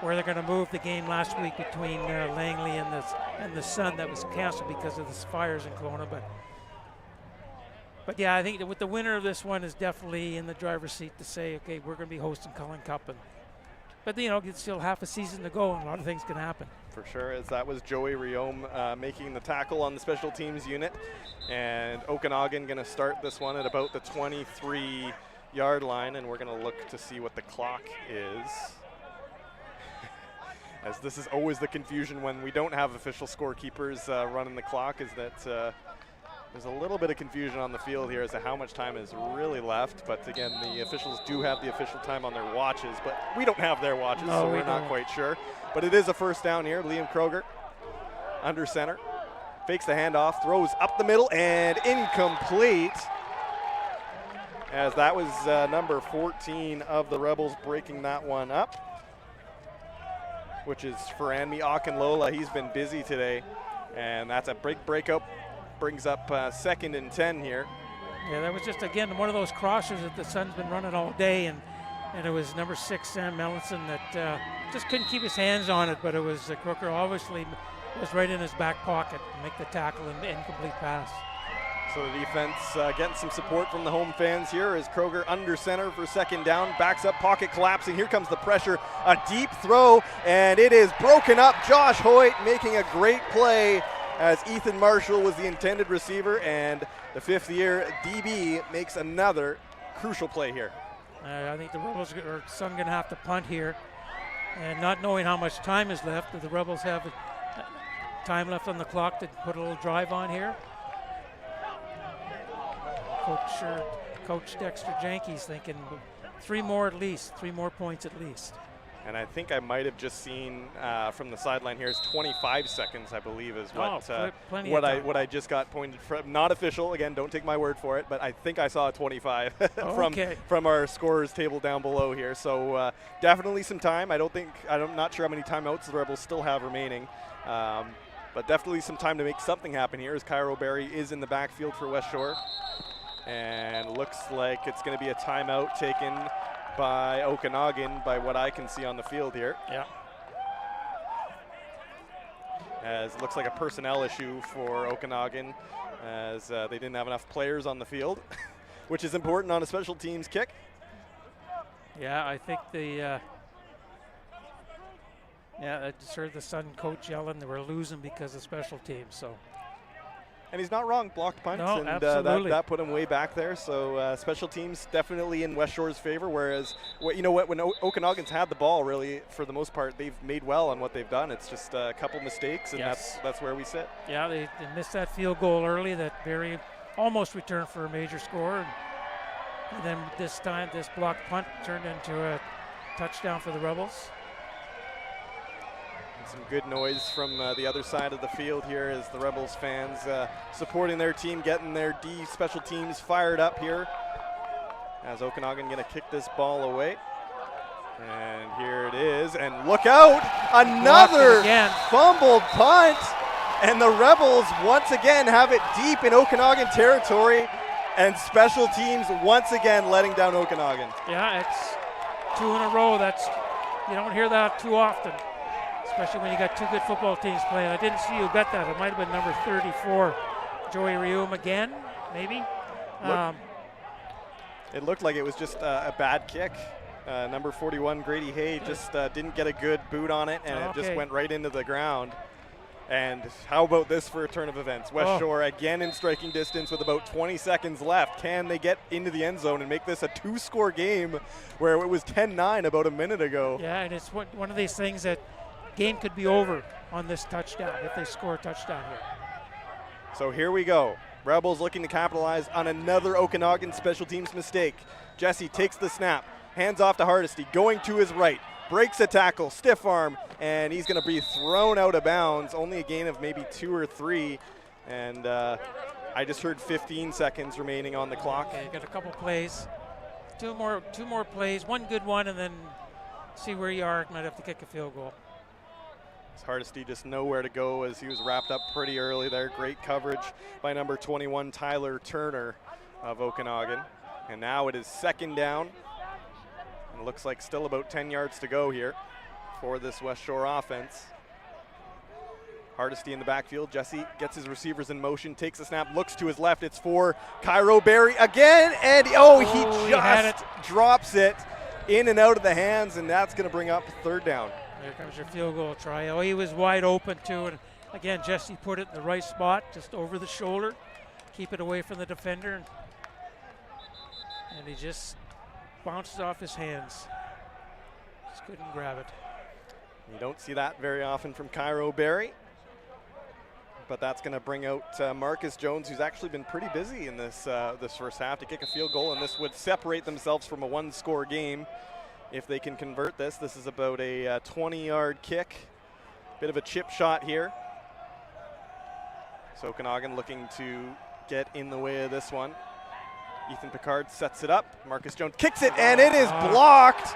where they're going to move the game last week between Langley and the Sun that was canceled because of the fires in Kelowna. But yeah, I think that with the winner of this one is definitely in the driver's seat to say, okay, we're going to be hosting Cullen Cup. But you know, it's still half a season to go, and a lot of things can happen. For sure, as that was Joey Riome making the tackle on the special teams unit, and Okanagan going to start this one at about the 23-yard line, and we're going to look to see what the clock is. As this is always the confusion when we don't have official scorekeepers running the clock, is that there's a little bit of confusion on the field here as to how much time is really left. But again, the officials do have the official time on their watches, but we don't have their watches, so we're not quite sure. But it is a first down here. Liam Kroger under center, fakes the handoff, throws up the middle, and incomplete. As that was number 14 of the Rebels breaking that one up, which is Faranmi Akinlola. He's been busy today, and that's a big breakup. Brings up 2nd and 10 here. Yeah, that was just, again, one of those crossers that the Sun's been running all day, and it was number 6, Sam Mellison, that just couldn't keep his hands on it, but it was Crooker obviously was right in his back pocket to make the tackle and incomplete pass. So the defense getting some support from the home fans here as Kroger under center for second down, backs up, pocket collapsing. Here comes the pressure, a deep throw, and it is broken up. Josh Hoyt making a great play as Ethan Marshall was the intended receiver, and the 5th-year DB makes another crucial play here. I think the Rebels or Sun going to have to punt here. And not knowing how much time is left, the Rebels have time left on the clock to put a little drive on here. Coach Dexter Janke's thinking 3 more at least, 3 more points at least. And I think I might have just seen from the sideline here is 25 seconds, I believe, is what I just got pointed from. Not official, again, don't take my word for it, but I think I saw a 25 from our scorers table down below here. So definitely some time. I'm not sure how many timeouts the Rebels still have remaining, but definitely some time to make something happen here as Cairo Berry is in the backfield for Westshore. And looks like it's going to be a timeout taken by Okanagan by what I can see on the field here. Yeah. As it looks like a personnel issue for Okanagan as they didn't have enough players on the field, which is important on a special teams kick. Yeah, I think I just heard the Sun coach yelling they were losing because of special teams, so. And he's not wrong, blocked punts, no, and absolutely. that put him way back there. So special teams definitely in Westshore's favor, whereas, when Okanagan's had the ball, really, for the most part, they've made well on what they've done. It's just a couple mistakes, and that's where we sit. Yeah, they missed that field goal early that Barry almost returned for a major score. And then this time, this blocked punt turned into a touchdown for the Rebels. Some good noise from the other side of the field here as the Rebels fans supporting their team, getting their D special teams fired up here. As Okanagan going to kick this ball away. And here it is, and look out! Another fumbled punt! And the Rebels once again have it deep in Okanagan territory, and special teams once again letting down Okanagan. Yeah, it's 2 in a row. You don't hear that too often, especially when you got 2 good football teams playing. I didn't see who got that. It might have been number 34, Joey Rium again, maybe. It looked like it was just a bad kick. Number 41, Grady Hay, just didn't get a good boot on it, and it just went right into the ground. And how about this for a turn of events? Westshore again in striking distance with about 20 seconds left. Can they get into the end zone and make this a 2-score game where it was 10-9 about a minute ago? Yeah, and it's one of these things that game could be over on this touchdown if they score a touchdown here. So here we go. Rebels looking to capitalize on another Okanagan special teams mistake. Jesse takes the snap, hands off to Hardesty, going to his right, breaks a tackle, stiff arm, and he's going to be thrown out of bounds. Only a gain of maybe 2 or 3, and I just heard 15 seconds remaining on the clock. Okay, got a couple plays, two more plays, one good one, and then see where you are. Might have to kick a field goal. Hardesty just nowhere to go as he was wrapped up pretty early there. Great coverage by number 21, Tyler Turner of Okanagan. And now it is 2nd down. And it looks like still about 10 yards to go here for this Westshore offense. Hardesty in the backfield. Jesse gets his receivers in motion, takes a snap, looks to his left. It's for Cairo Berry again. And he just drops it in and out of the hands, and that's going to bring up 3rd down. There comes your field goal try. Oh, he was wide open too, and again, Jesse put it in the right spot, just over the shoulder, keep it away from the defender, and he just bounces off his hands. Just couldn't grab it. You don't see that very often from Cairo Berry, but that's going to bring out Marcus Jones, who's actually been pretty busy in this first half to kick a field goal, and this would separate themselves from a 1-score game. If they can convert this, this is about a 20-yard kick. Bit of a chip shot here. So Okanagan looking to get in the way of this one. Ethan Picard sets it up. Marcus Jones kicks it, and it is blocked.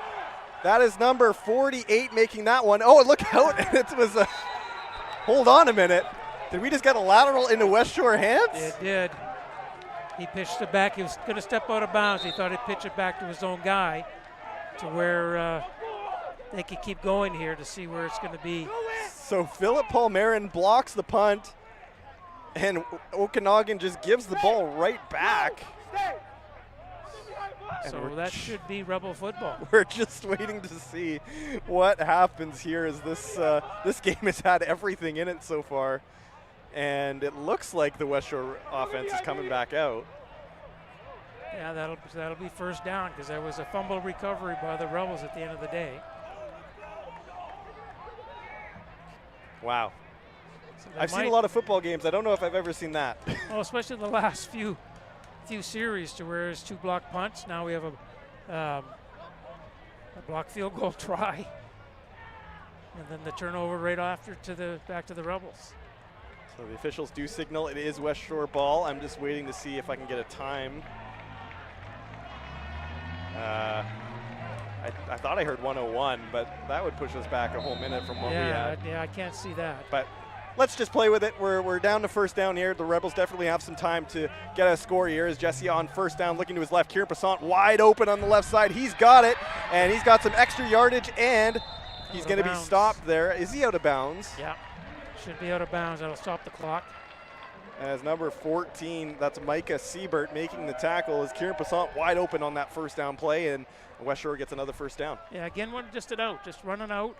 That is number 48 making that one. Oh, look out. It was a – hold on a minute. Did we just get a lateral into Westshore hands? It did. He pitched it back. He was going to step out of bounds. He thought he'd pitch it back to his own guy, to where they could keep going here to see where it's going to be. So Philip Palmerin blocks the punt, and Okanagan just gives the ball right back. So that should be Rebel football. We're just waiting to see what happens here as this game has had everything in it so far. And it looks like the Westshore offense is coming back out. Yeah, that'll be 1st down because there was a fumble recovery by the Rebels at the end of the day. Wow. So I've seen a lot of football games. I don't know if I've ever seen that. Well, especially the last few series, to where it's 2 block punts. Now we have a block field goal try, and then the turnover right after back to the Rebels. So the officials do signal it is Westshore ball. I'm just waiting to see if I can get a time. I thought I heard 101, but that would push us back a whole minute from what we had. Yeah, I can't see that. But let's just play with it. We're down to first down here. The Rebels definitely have some time to get a score here. As Jesse on first down, looking to his left. Kieran Passant wide open on the left side. He's got it, and he's got some extra yardage, and he's going to be stopped there. Is he out of bounds? Yeah, should be out of bounds. That'll stop the clock. As number 14, that's Micah Siebert making the tackle, as Kieran Passant wide open on that first down play, and Westshore gets another first down. Yeah, again, just an out, just running out.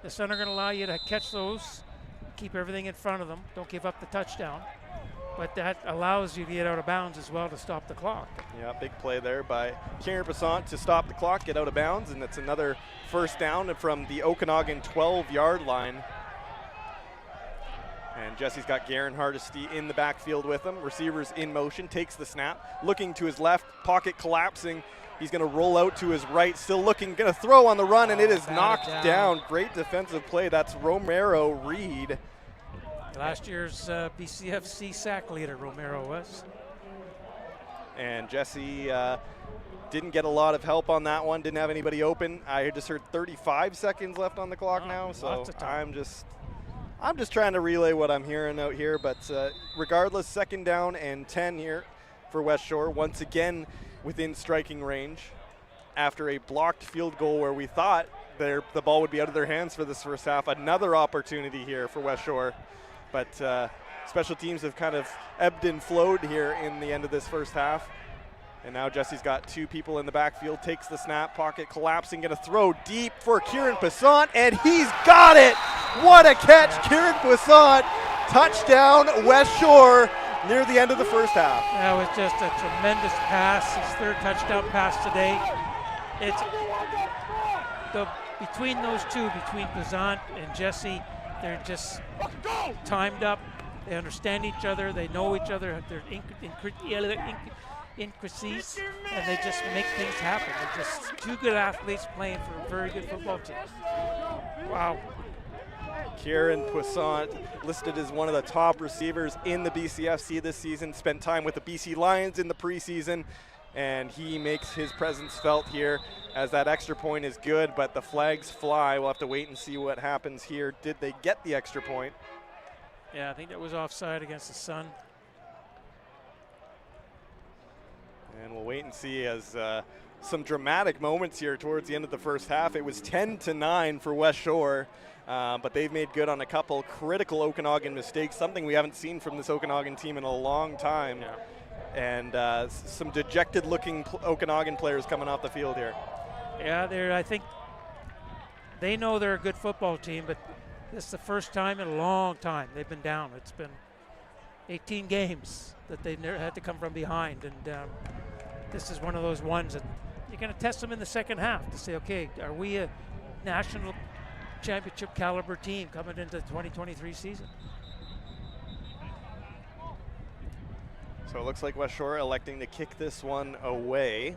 The center going to allow you to catch those, keep everything in front of them. Don't give up the touchdown. But that allows you to get out of bounds as well to stop the clock. Yeah, big play there by Kieran Passant to stop the clock, get out of bounds, and it's another first down from the Okanagan 12-yard line. And Jesse's got Garen Hardesty in the backfield with him. Receivers in motion, takes the snap, looking to his left, pocket collapsing. He's going to roll out to his right, still looking, going to throw on the run, and it is knocked down. Great defensive play. That's Romero Reed. Last year's BCFC sack leader, Romero was. And Jesse didn't get a lot of help on that one, didn't have anybody open. I just heard 35 seconds left on the clock now, so I'm just trying to relay what I'm hearing out here. But regardless, second down and 10 here for Westshore. Once again within striking range after a blocked field goal where we thought the ball would be out of their hands for this first half. Another opportunity here for Westshore. But special teams have kind of ebbed and flowed here in the end of this first half. And now Jesse's got 2 people in the backfield, takes the snap, pocket collapsing, going to throw deep for Kieran Passant, and he's got it! What a catch, Kieran Passant! Touchdown, Westshore, near the end of the first half. That was just a tremendous pass, his 3rd touchdown pass today. It's between those 2, between Passant and Jesse, they're just timed up. They understand each other. They know each other. They're intricacies, and they just make things happen. They're just 2 good athletes playing for a very good football team. Wow. Kieran Passant listed as one of the top receivers in the BCFC this season, spent time with the BC Lions in the preseason, and he makes his presence felt here as that extra point is good, but the flags fly. We'll have to wait and see what happens here. Did they get the extra point? Yeah, I think that was offside against the Sun. And we'll wait and see as some dramatic moments here towards the end of the first half. It was 10-9 for Westshore, but they've made good on a couple critical Okanagan mistakes, something we haven't seen from this Okanagan team in a long time. Yeah. And some dejected-looking Okanagan players coming off the field here. Yeah, I think they know they're a good football team, but this is the first time in a long time they've been down. It's been 18 games that they've never had to come from behind, and this is one of those ones that you're going to test them in the second half to say, okay, are we a national championship caliber team coming into the 2023 season? So it looks like Westshore electing to kick this one away.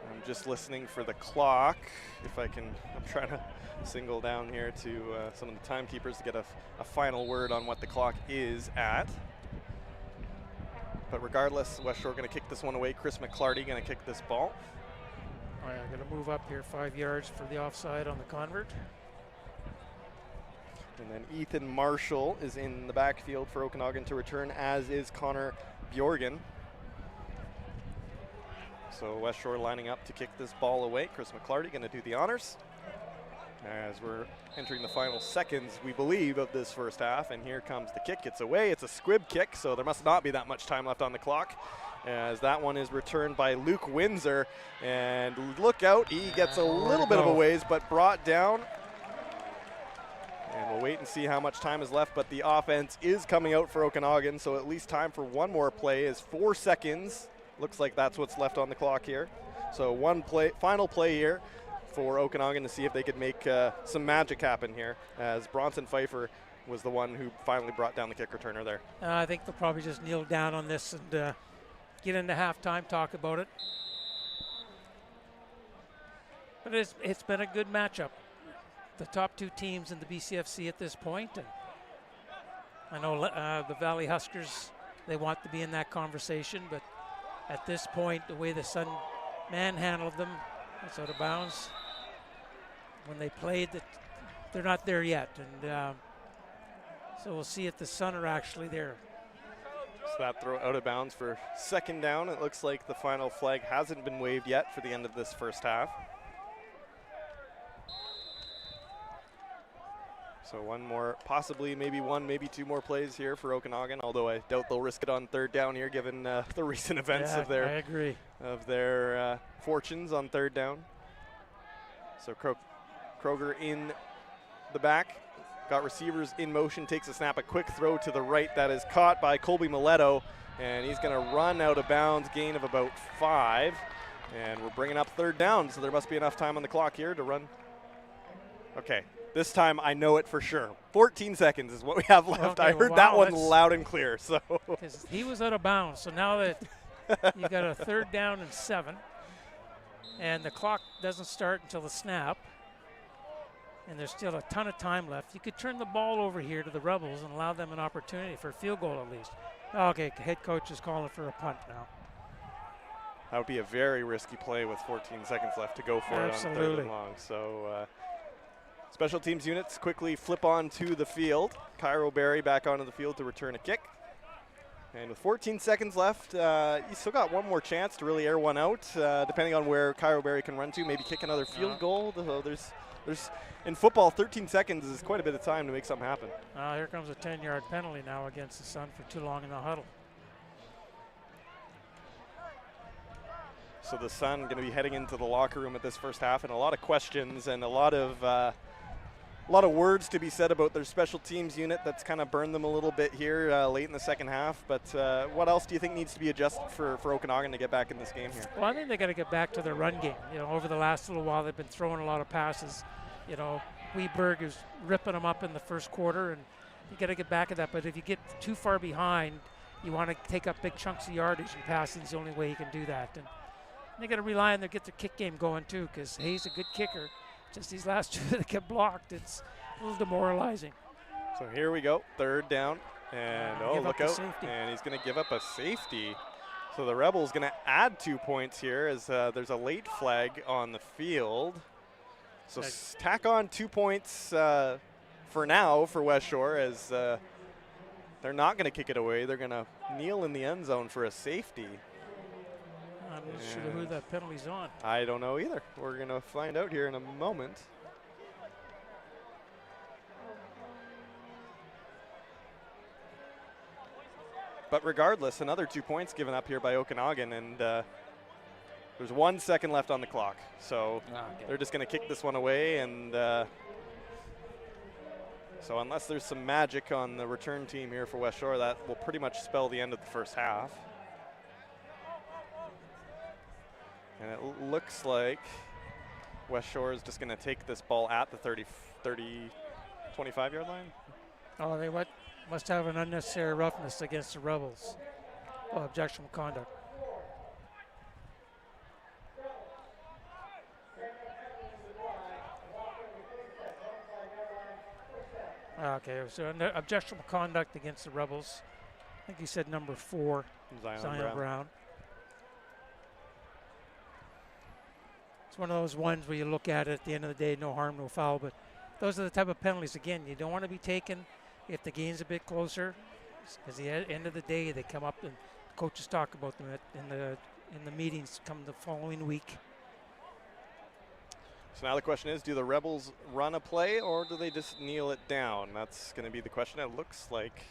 I'm just listening for the clock. If I can, I'm trying to single down here to some of the timekeepers to get a final word on what the clock is at. But regardless, Westshore going to kick this one away. Chris McClarty going to kick this ball. All right, I'm going to move up here 5 yards for the offside on the convert. And then Ethan Marshall is in the backfield for Okanagan to return, as is Connor Bjorgen. So Westshore lining up to kick this ball away. Chris McClarty going to do the honors as we're entering the final seconds, we believe, of this first half. And here comes the kick. It's away. It's a squib kick, so there must not be that much time left on the clock, as that one is returned by Luke Windsor. And look out, he gets a little bit of a ways, but brought down. And we'll wait and see how much time is left, but the offense is coming out for Okanagan, so at least time for one more play is 4 seconds. Looks like that's what's left on the clock here. So one play, final play here. for Okanagan to see if they could make some magic happen here, as Bronson Pfeiffer was the one who finally brought down the kick returner there. I think they'll probably just kneel down on this and get into halftime, talk about it. But it's been a good matchup. The top two teams in the BCFC at this point, and I know the Valley Huskers, they want to be in that conversation, but at this point, the way the Sun manhandled them, it's out of bounds. When they played, they're not there yet, and so we'll see if the Sun are actually there. So that throw out of bounds for second down. It looks like the final flag hasn't been waved yet for the end of this first half. So one more, possibly maybe two more plays here for Okanagan, although I doubt they'll risk it on third down here given the recent events of their, I agree. Of their fortunes on third down. So Kroger in the back, got receivers in motion, takes a snap, a quick throw to the right that is caught by Colby Mileto, and he's going to run out of bounds, gain of about 5, and we're bringing up third down, so there must be enough time on the clock here to run. Okay. This time I know it for sure. 14 seconds is what we have left. Okay, I heard that one loud and clear. So he was out of bounds. So now that you got a third down and 7, and the clock doesn't start until the snap, and there's still a ton of time left, you could turn the ball over here to the Rebels and allow them an opportunity for a field goal at least. Okay, head coach is calling for a punt now. That would be a very risky play with 14 seconds left to go for it on third and long. So. Special teams units quickly flip onto the field. Cairo Berry back onto the field to return a kick. And with 14 seconds left, you still got one more chance to really air one out, depending on where Cairo Berry can run to, maybe kick another field goal. So there's in football, 13 seconds is quite a bit of time to make something happen. Here comes a 10-yard penalty now against the Sun for too long in the huddle. So the Sun going to be heading into the locker room at this first half, and a lot of questions and a lot of words to be said about their special teams unit. That's kind of burned them a little bit here late in the second half. But what else do you think needs to be adjusted for Okanagan to get back in this game here? Well, I think they got to get back to their run game. Over the last little while, they've been throwing a lot of passes. Weeberg is ripping them up in the first quarter, and you got to get back at that. But if you get too far behind, you want to take up big chunks of yardage, and passing is the only way you can do that. And they got to rely on get their kick game going too, because Hayes a good kicker. Just these last two that get blocked, it's a little demoralizing. So here we go, third down, and look out, safety. And he's going to give up a safety. So the Rebels going to add 2 points here as there's a late flag on the field. So tack on 2 points for now for Westshore, as they're not going to kick it away. They're going to kneel in the end zone for a safety. I'm not sure who that penalty's on. I don't know either. We're going to find out here in a moment. But regardless, another 2 points given up here by Okanagan, and there's 1 second left on the clock. So they're just going to kick this one away, and so unless there's some magic on the return team here for Westshore, that will pretty much spell the end of the first half. And it looks like Westshore is just going to take this ball at the 25-yard line. Oh, they must have an unnecessary roughness against the Rebels. Oh, objectionable conduct. Okay, so objectionable conduct against the Rebels. I think you said number 4, Zion Brown. It's one of those ones where you look at it at the end of the day, no harm, no foul, but those are the type of penalties, again, you don't want to be taken if the game's a bit closer, because at the end of the day, they come up and coaches talk about them in the meetings come the following week. So now the question is, do the Rebels run a play or do they just kneel it down? That's going to be the question. It looks like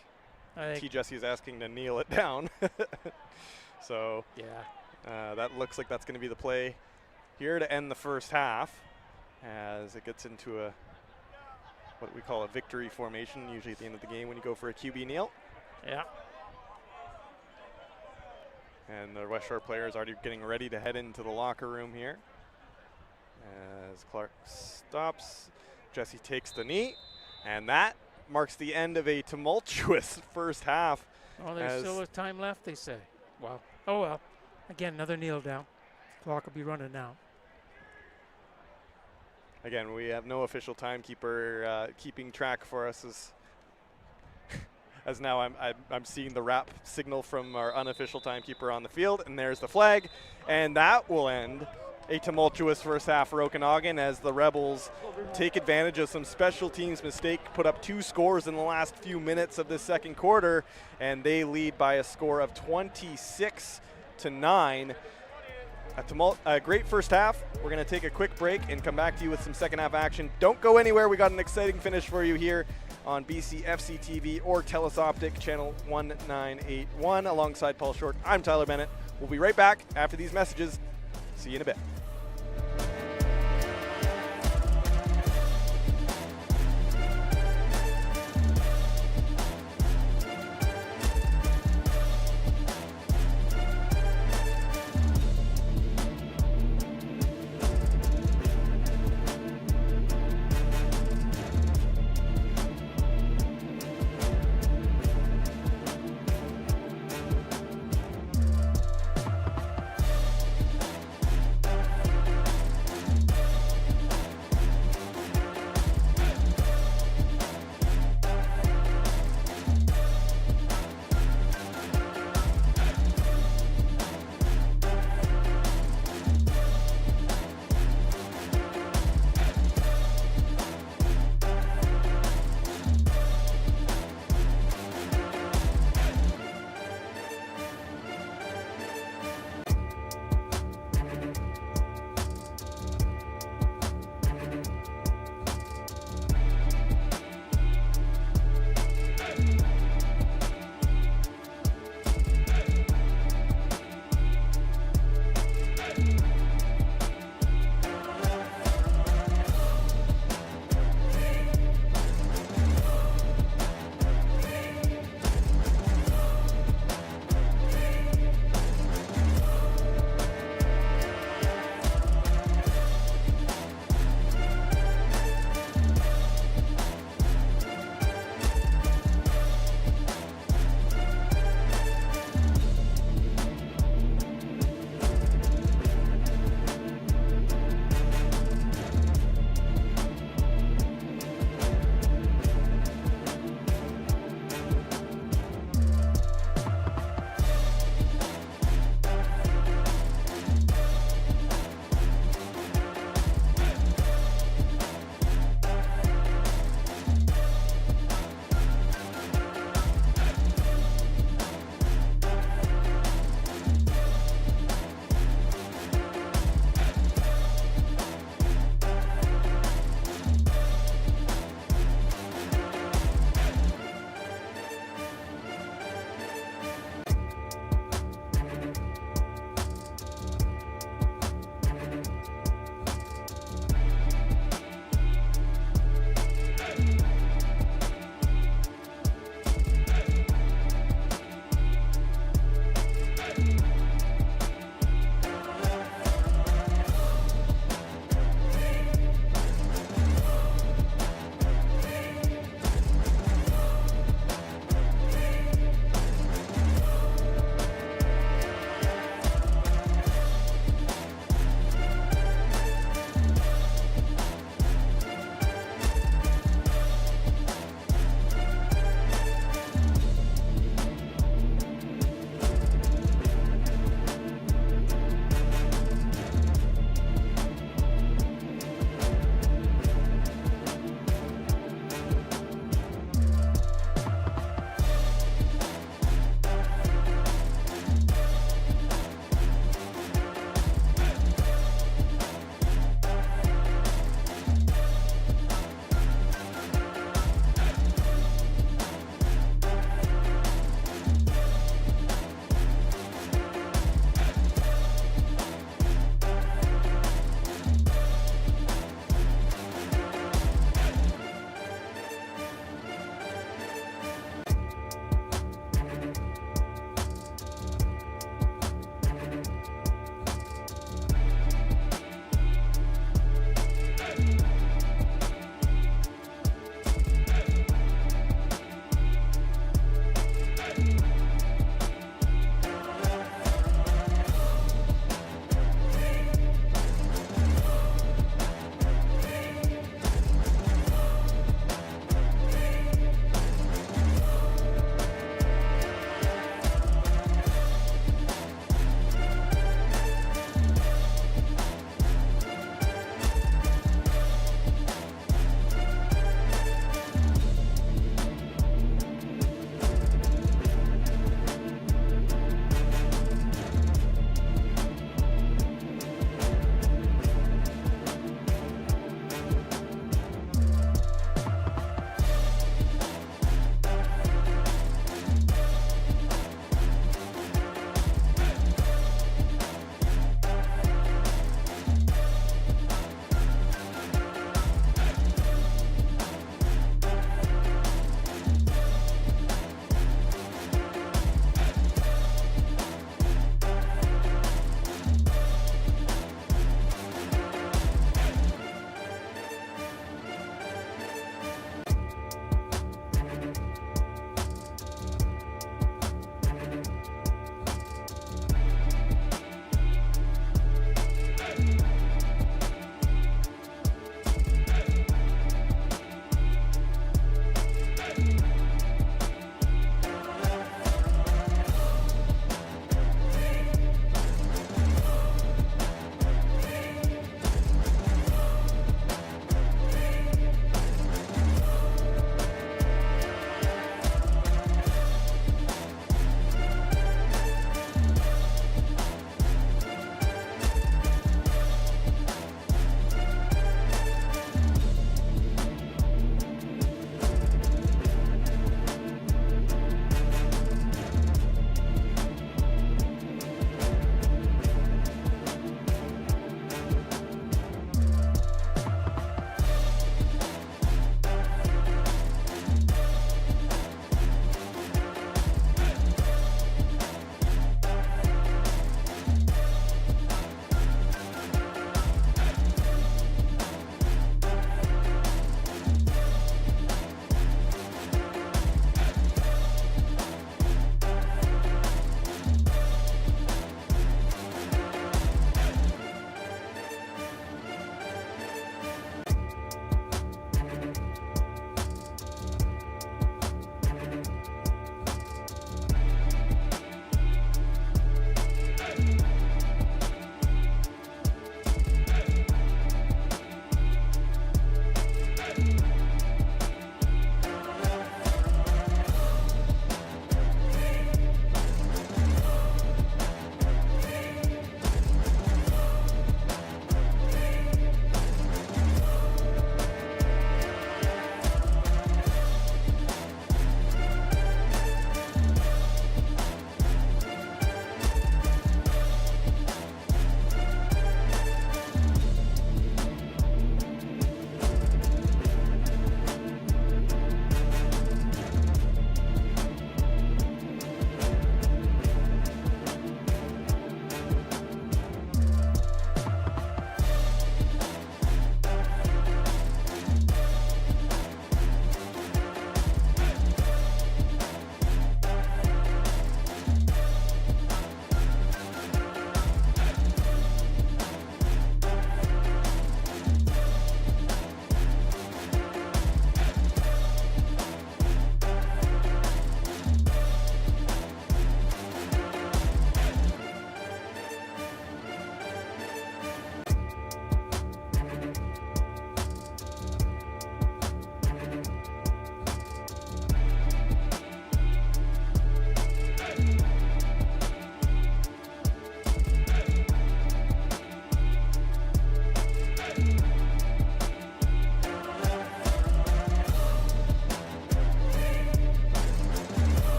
T. Jesse is asking to kneel it down. So yeah, that looks like that's going to be the play here to end the first half, as it gets into what we call a victory formation, usually at the end of the game when you go for a QB kneel. Yeah. And the Westshore players already getting ready to head into the locker room here, as Clark stops. Jesse takes the knee, and that marks the end of a tumultuous first half. Oh, there's still time left, they say. Wow. Oh, well. Again, another kneel down. Clock will be running now. Again, we have no official timekeeper keeping track for us as now I'm seeing the wrap signal from our unofficial timekeeper on the field, and there's the flag, and that will end a tumultuous first half for Okanagan as the Rebels take advantage of some special teams mistake, put up 2 scores in the last few minutes of the second quarter, and they lead by a score of 26-9. A great first half. We're going to take a quick break and come back to you with some second half action. Don't go anywhere. We got an exciting finish for you here on BCFC TV or Telus Optic channel 1981 alongside Paul Short. I'm Tyler Bennett. We'll be right back after these messages. See you in a bit.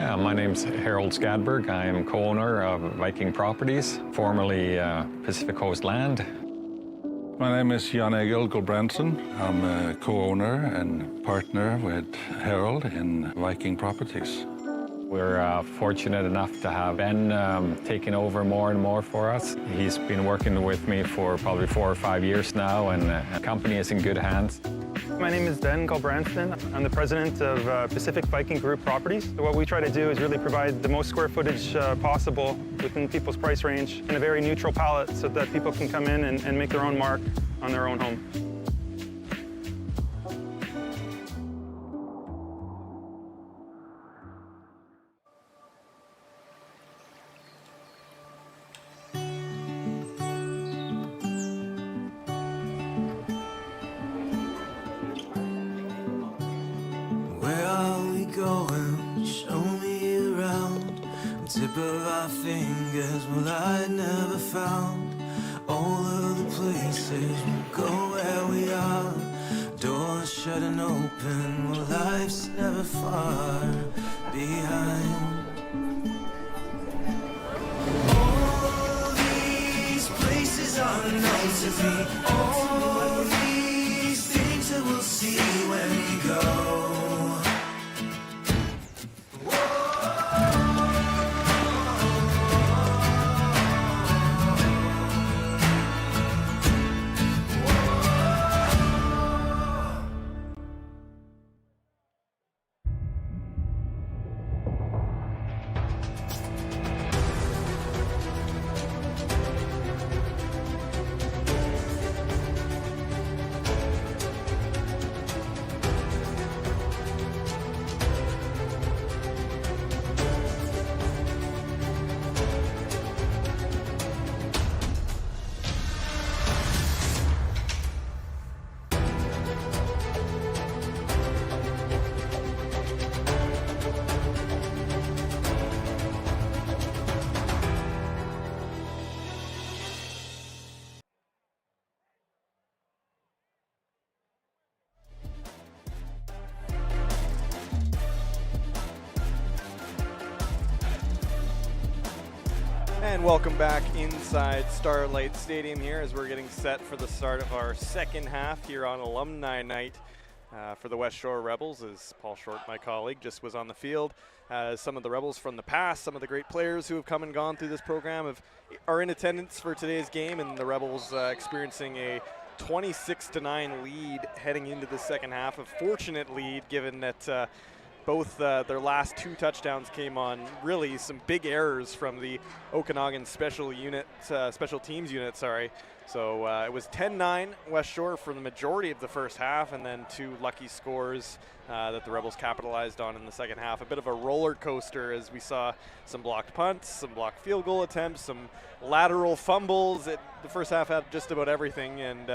My name's Harold Skadberg. I am co-owner of Viking Properties, formerly Pacific Coast Land. My name is Jan Egil Gulbrandsen. I'm a co-owner and partner with Harold in Viking Properties. We're fortunate enough to have Ben taking over more and more for us. He's been working with me for probably 4 or 5 years now, and the company is in good hands. My name is Ben Gulbrandsen. I'm the president of Pacific Viking Group Properties. So what we try to do is really provide the most square footage possible within people's price range and a very neutral palette so that people can come in and make their own mark on their own home. Where are we going? Show me around. Tip of our fingers, well, I never found all of the places we'll go where we are. Doors shut and open, well, life's never far behind. All these places are known to me. All these things that we'll see when we go. And welcome back inside Starlight Stadium here as we're getting set for the start of our second half here on Alumni Night for the Westshore Rebels, as Paul Short, my colleague, just was on the field. Some of the Rebels from the past, some of the great players who have come and gone through this program are in attendance for today's game, and the Rebels experiencing a 26-9 lead heading into the second half. A fortunate lead given that both their last 2 touchdowns came on really some big errors from the Okanagan special teams unit. So it was 10-9 Westshore for the majority of the first half, and then 2 lucky scores that the Rebels capitalized on in the second half. A bit of a roller coaster as we saw some blocked punts, some blocked field goal attempts, some lateral fumbles. The first half had just about everything, and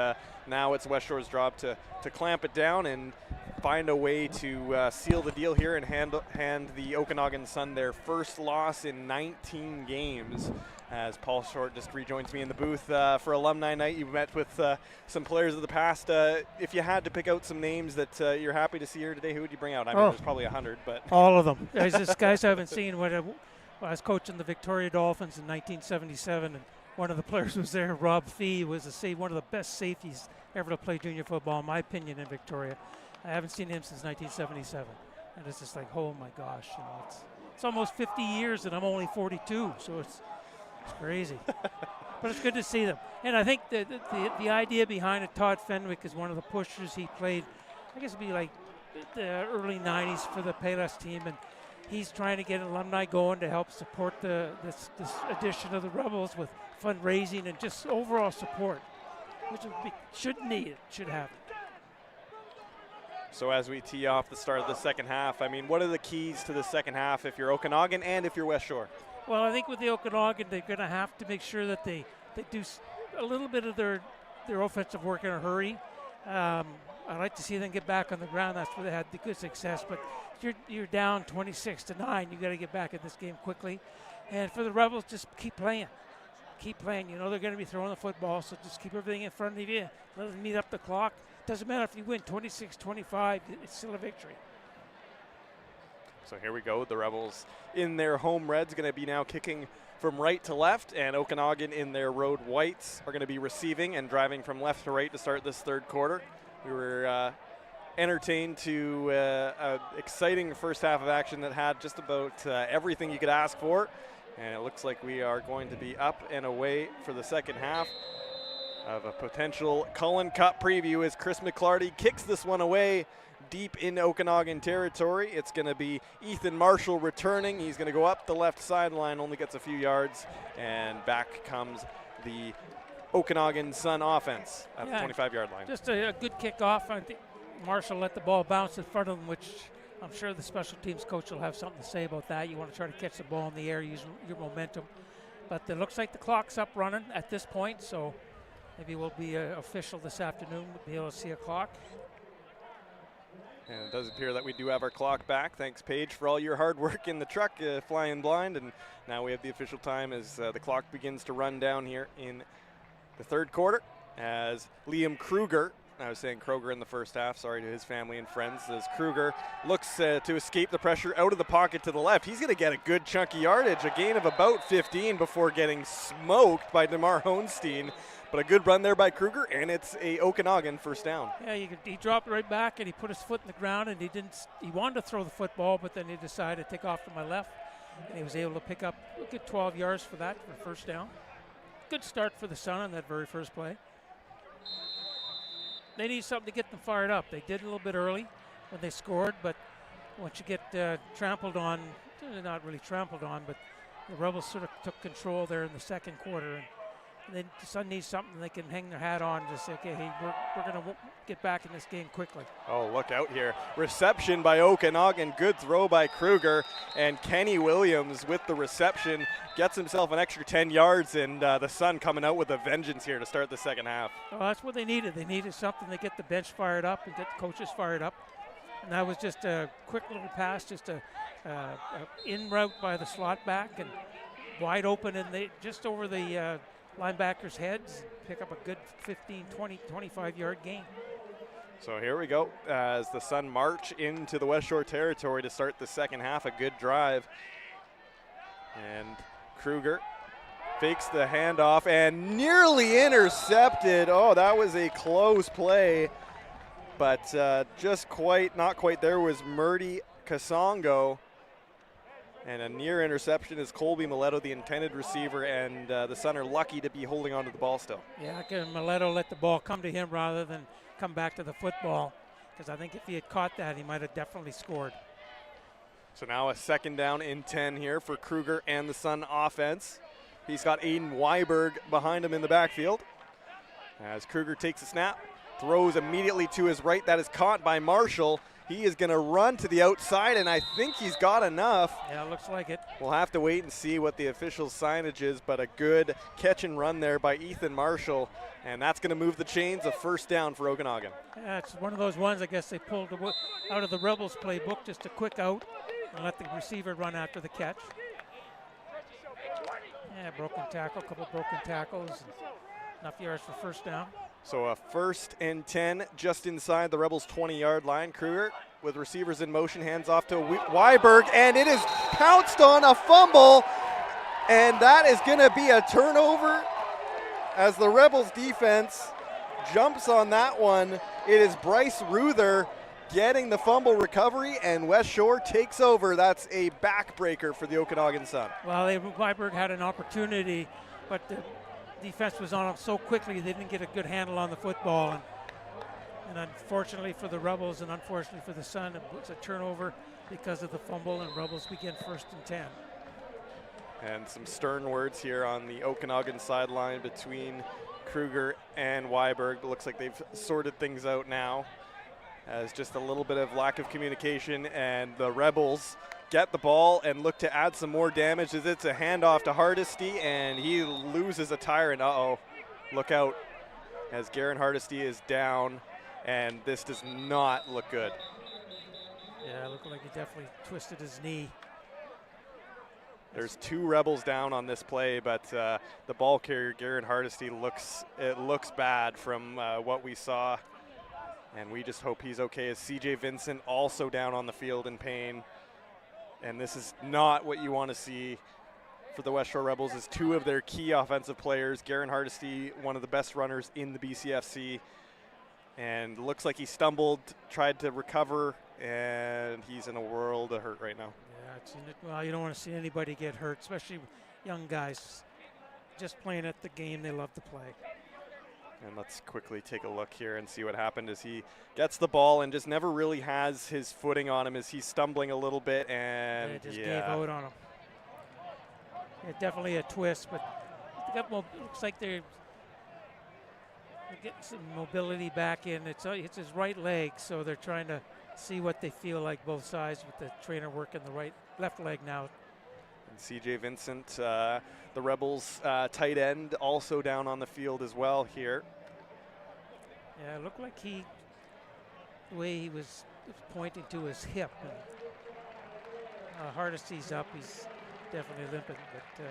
now it's Westshore's job to clamp it down and find a way to seal the deal here and hand the Okanagan Sun their first loss in 19 games. As Paul Short just rejoins me in the booth for Alumni Night. You met with some players of the past. If you had to pick out some names that you're happy to see here today, who would you bring out? I mean, there's probably 100, but all of them. There's guys I haven't seen. When I was coaching the Victoria Dolphins in 1977, and one of the players was there. Rob Fee was one of the best safeties ever to play junior football, in my opinion, in Victoria. I haven't seen him since 1977, and it's just like, oh my gosh, it's almost 50 years, and I'm only 42, so it's crazy. But it's good to see them. And I think the idea behind it, Todd Fenwick is one of the pushers. He played, I guess it'd be like the early 90s for the Payless team, and he's trying to get alumni going to help support this edition of the Rebels with fundraising and just overall support, which should happen. So as we tee off the start of the second half, I mean, what are the keys to the second half if you're Okanagan and if you're Westshore? Well, I think with the Okanagan, they're going to have to make sure that they do a little bit of their offensive work in a hurry. I'd like to see them get back on the ground. That's where they had the good success. But you're down 26-9. You got to get back in this game quickly. And for the Rebels, just keep playing. Keep playing. You know they're going to be throwing the football, so just keep everything in front of you. Let them meet up the clock. Doesn't matter if you win 26-25. It's still a victory. So here we go. The Rebels in their home reds going to be now kicking from right to left, and Okanagan in their road whites are going to be receiving and driving from left to right to start this third quarter. We were entertained to an exciting first half of action that had just about everything you could ask for, and it looks like we are going to be up and away for the second half of a potential Cullen Cup preview as Chris McClarty kicks this one away deep in Okanagan territory. It's going to be Ethan Marshall returning. He's going to go up the left sideline, only gets a few yards, and back comes the Okanagan Sun offense at the 25-yard line. Just a good kickoff. I think Marshall let the ball bounce in front of him, which I'm sure the special teams coach will have something to say about that. You want to try to catch the ball in the air, use your momentum. But it looks like the clock's up running at this point, so maybe we'll be official this afternoon. We'll be able to see a clock. And it does appear that we do have our clock back. Thanks, Paige, for all your hard work in the truck, flying blind. And now we have the official time as the clock begins to run down here in the third quarter as Liam Kruger, I was saying Kroger in the first half, sorry to his family and friends, as Kruger looks to escape the pressure out of the pocket to the left. He's going to get a good chunky yardage, a gain of about 15 before getting smoked by DeMar Honstein. But a good run there by Kruger, and it's a Okanagan first down. Yeah, he dropped right back, and he put his foot in the ground, and he wanted to throw the football, but then he decided to take off to my left, and he was able to pick up a good 12 yards for that for first down. Good start for the Sun on that very first play. They need something to get them fired up. They did a little bit early when they scored, but once you get trampled on, not really trampled on, but the Rebels sort of took control there in the second quarter. And then the Sun needs something they can hang their hat on to say, okay, hey, we're going to get back in this game quickly. Oh, look out here. Reception by Okanagan. Good throw by Kruger. And Kenny Williams with the reception gets himself an extra 10 yards, and the Sun coming out with a vengeance here to start the second half. Oh, that's what they needed. They needed something to get the bench fired up and get the coaches fired up. And that was just a quick little pass, just a in route by the slot back and wide open, and they just over the linebackers' heads, pick up a good 15, 20, 25-yard gain. So here we go as the Sun march into the Westshore territory to start the second half. A good drive. And Kruger fakes the handoff and nearly intercepted. Oh, that was a close play, but just not quite there was Murdy Kasongo. And a near interception is Colby Mileto, the intended receiver, and the Sun are lucky to be holding on to the ball still. Yeah, Mileto let the ball come to him rather than come back to the football, because I think if he had caught that, he might have definitely scored. So now a second down and 10 here for Kruger and the Sun offense. He's got Aiden Weiberg behind him in the backfield. As Kruger takes a snap, throws immediately to his right. That is caught by Marshall. He is going to run to the outside, and I think he's got enough. Yeah, it looks like it. We'll have to wait and see what the official signage is, but a good catch and run there by Ethan Marshall, and that's going to move the chains of first down for Okanagan. Yeah, it's one of those ones I guess they pulled out of the Rebels playbook, just a quick out and let the receiver run after the catch. Yeah, broken tackle, a couple broken tackles, enough yards for first down. So a 1st and 10 just inside the Rebels' 20-yard line. Kruger with receivers in motion, hands off to Weiberg, and it is pounced on, a fumble, and that is going to be a turnover as the Rebels defense jumps on that one. It is Bryce Ruther getting the fumble recovery, and Westshore takes over. That's a backbreaker for the Okanagan Sun. Well, Weiberg had an opportunity, but the defense was on him so quickly they didn't get a good handle on the football, and unfortunately for the Rebels and unfortunately for the Sun, it was a turnover because of the fumble, and Rebels begin 1st and 10. And some stern words here on the Okanagan sideline between Kruger and Weiberg. It looks like they've sorted things out now as just a little bit of lack of communication, and the Rebels get the ball and look to add some more damage as it's a handoff to Hardesty, and he loses a tire, and look out as Garen Hardesty is down, and this does not look good. Yeah, it looked like he definitely twisted his knee. There's 2 Rebels down on this play, but the ball carrier Garen Hardesty looks bad from what we saw, and we just hope he's okay as CJ Vincent also down on the field in pain. And this is not what you want to see for the Westshore Rebels, is two of their key offensive players. Garen Hardesty, one of the best runners in the BCFC, and looks like he stumbled, tried to recover, and he's in a world of hurt right now. Yeah, well, you don't want to see anybody get hurt, especially young guys just playing at the game they love to play. And let's quickly take a look here and see what happened as he gets the ball and just never really has his footing on him as he's stumbling a little bit, and it just gave out on him. Yeah, definitely a twist, but it looks like they're getting some mobility back in. It's his right leg, so they're trying to see what they feel like both sides, with the trainer working the left leg now. And CJ Vincent, the Rebels tight end, also down on the field as well here. Yeah, it looked like the way he was pointing to his hip. And Hardesty's up. He's definitely limping. But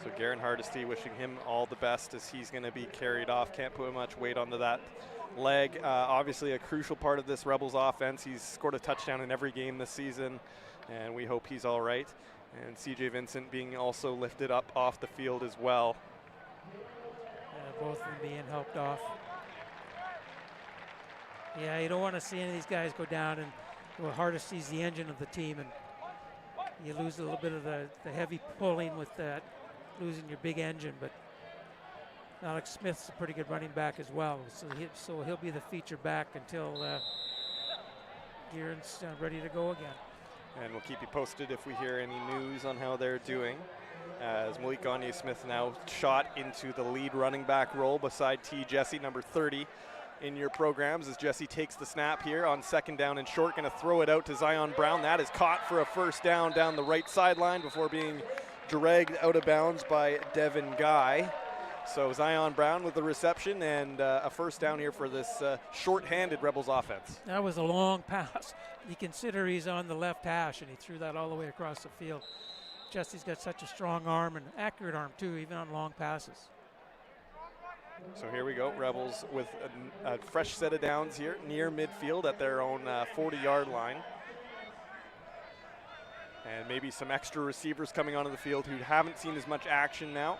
so Garen Hardesty, wishing him all the best as he's going to be carried off. Can't put much weight onto that leg. Obviously a crucial part of this Rebels offense. He's scored a touchdown in every game this season, and we hope he's all right. And CJ Vincent being also lifted up off the field as well. Both of them being helped off. Yeah, you don't want to see any of these guys go down, and Hardesty's the engine of the team, and you lose a little bit of the heavy pulling with that, losing your big engine. But Alex Smith's a pretty good running back as well, so he'll be the feature back until Garen's ready to go again. And we'll keep you posted if we hear any news on how they're doing. As Malik Gagne-Smith now shot into the lead running back role beside T. Jesse, number 30 in your programs, as Jesse takes the snap here on second down and short, going to throw it out to Zion Brown. That is caught for a first down down the right sideline before being dragged out of bounds by Devin Guy. So Zion Brown with the reception, and a first down here for this short-handed Rebels offense. That was a long pass. You consider he's on the left hash, and he threw that all the way across the field. Jesse's got such a strong arm, and accurate arm too, even on long passes. So here we go, Rebels with a fresh set of downs here near midfield at their own 40-yard line. And maybe some extra receivers coming onto the field who haven't seen as much action now.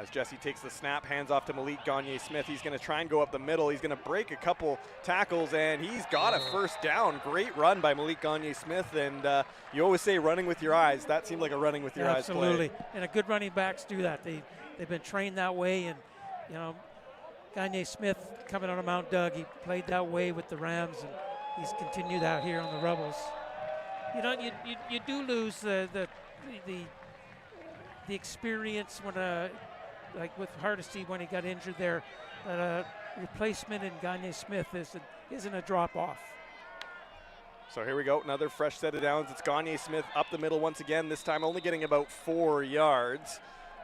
As Jesse takes the snap, hands off to Malik Gagne-Smith. He's going to try and go up the middle. He's going to break a couple tackles, and he's got a first down. Great run by Malik Gagne-Smith, and you always say running with your eyes. That seemed like a running with your eyes play. Absolutely, and a good running backs do that. They've been trained that way, and Gagne-Smith coming out of Mount Doug, he played that way with the Rams, and he's continued out here on the Rebels. You do lose the experience when like with Hardesty when he got injured there, that a replacement in Gagne-Smith isn't a drop-off. So here we go, another fresh set of downs. It's Gagne-Smith up the middle once again, this time only getting about 4 yards.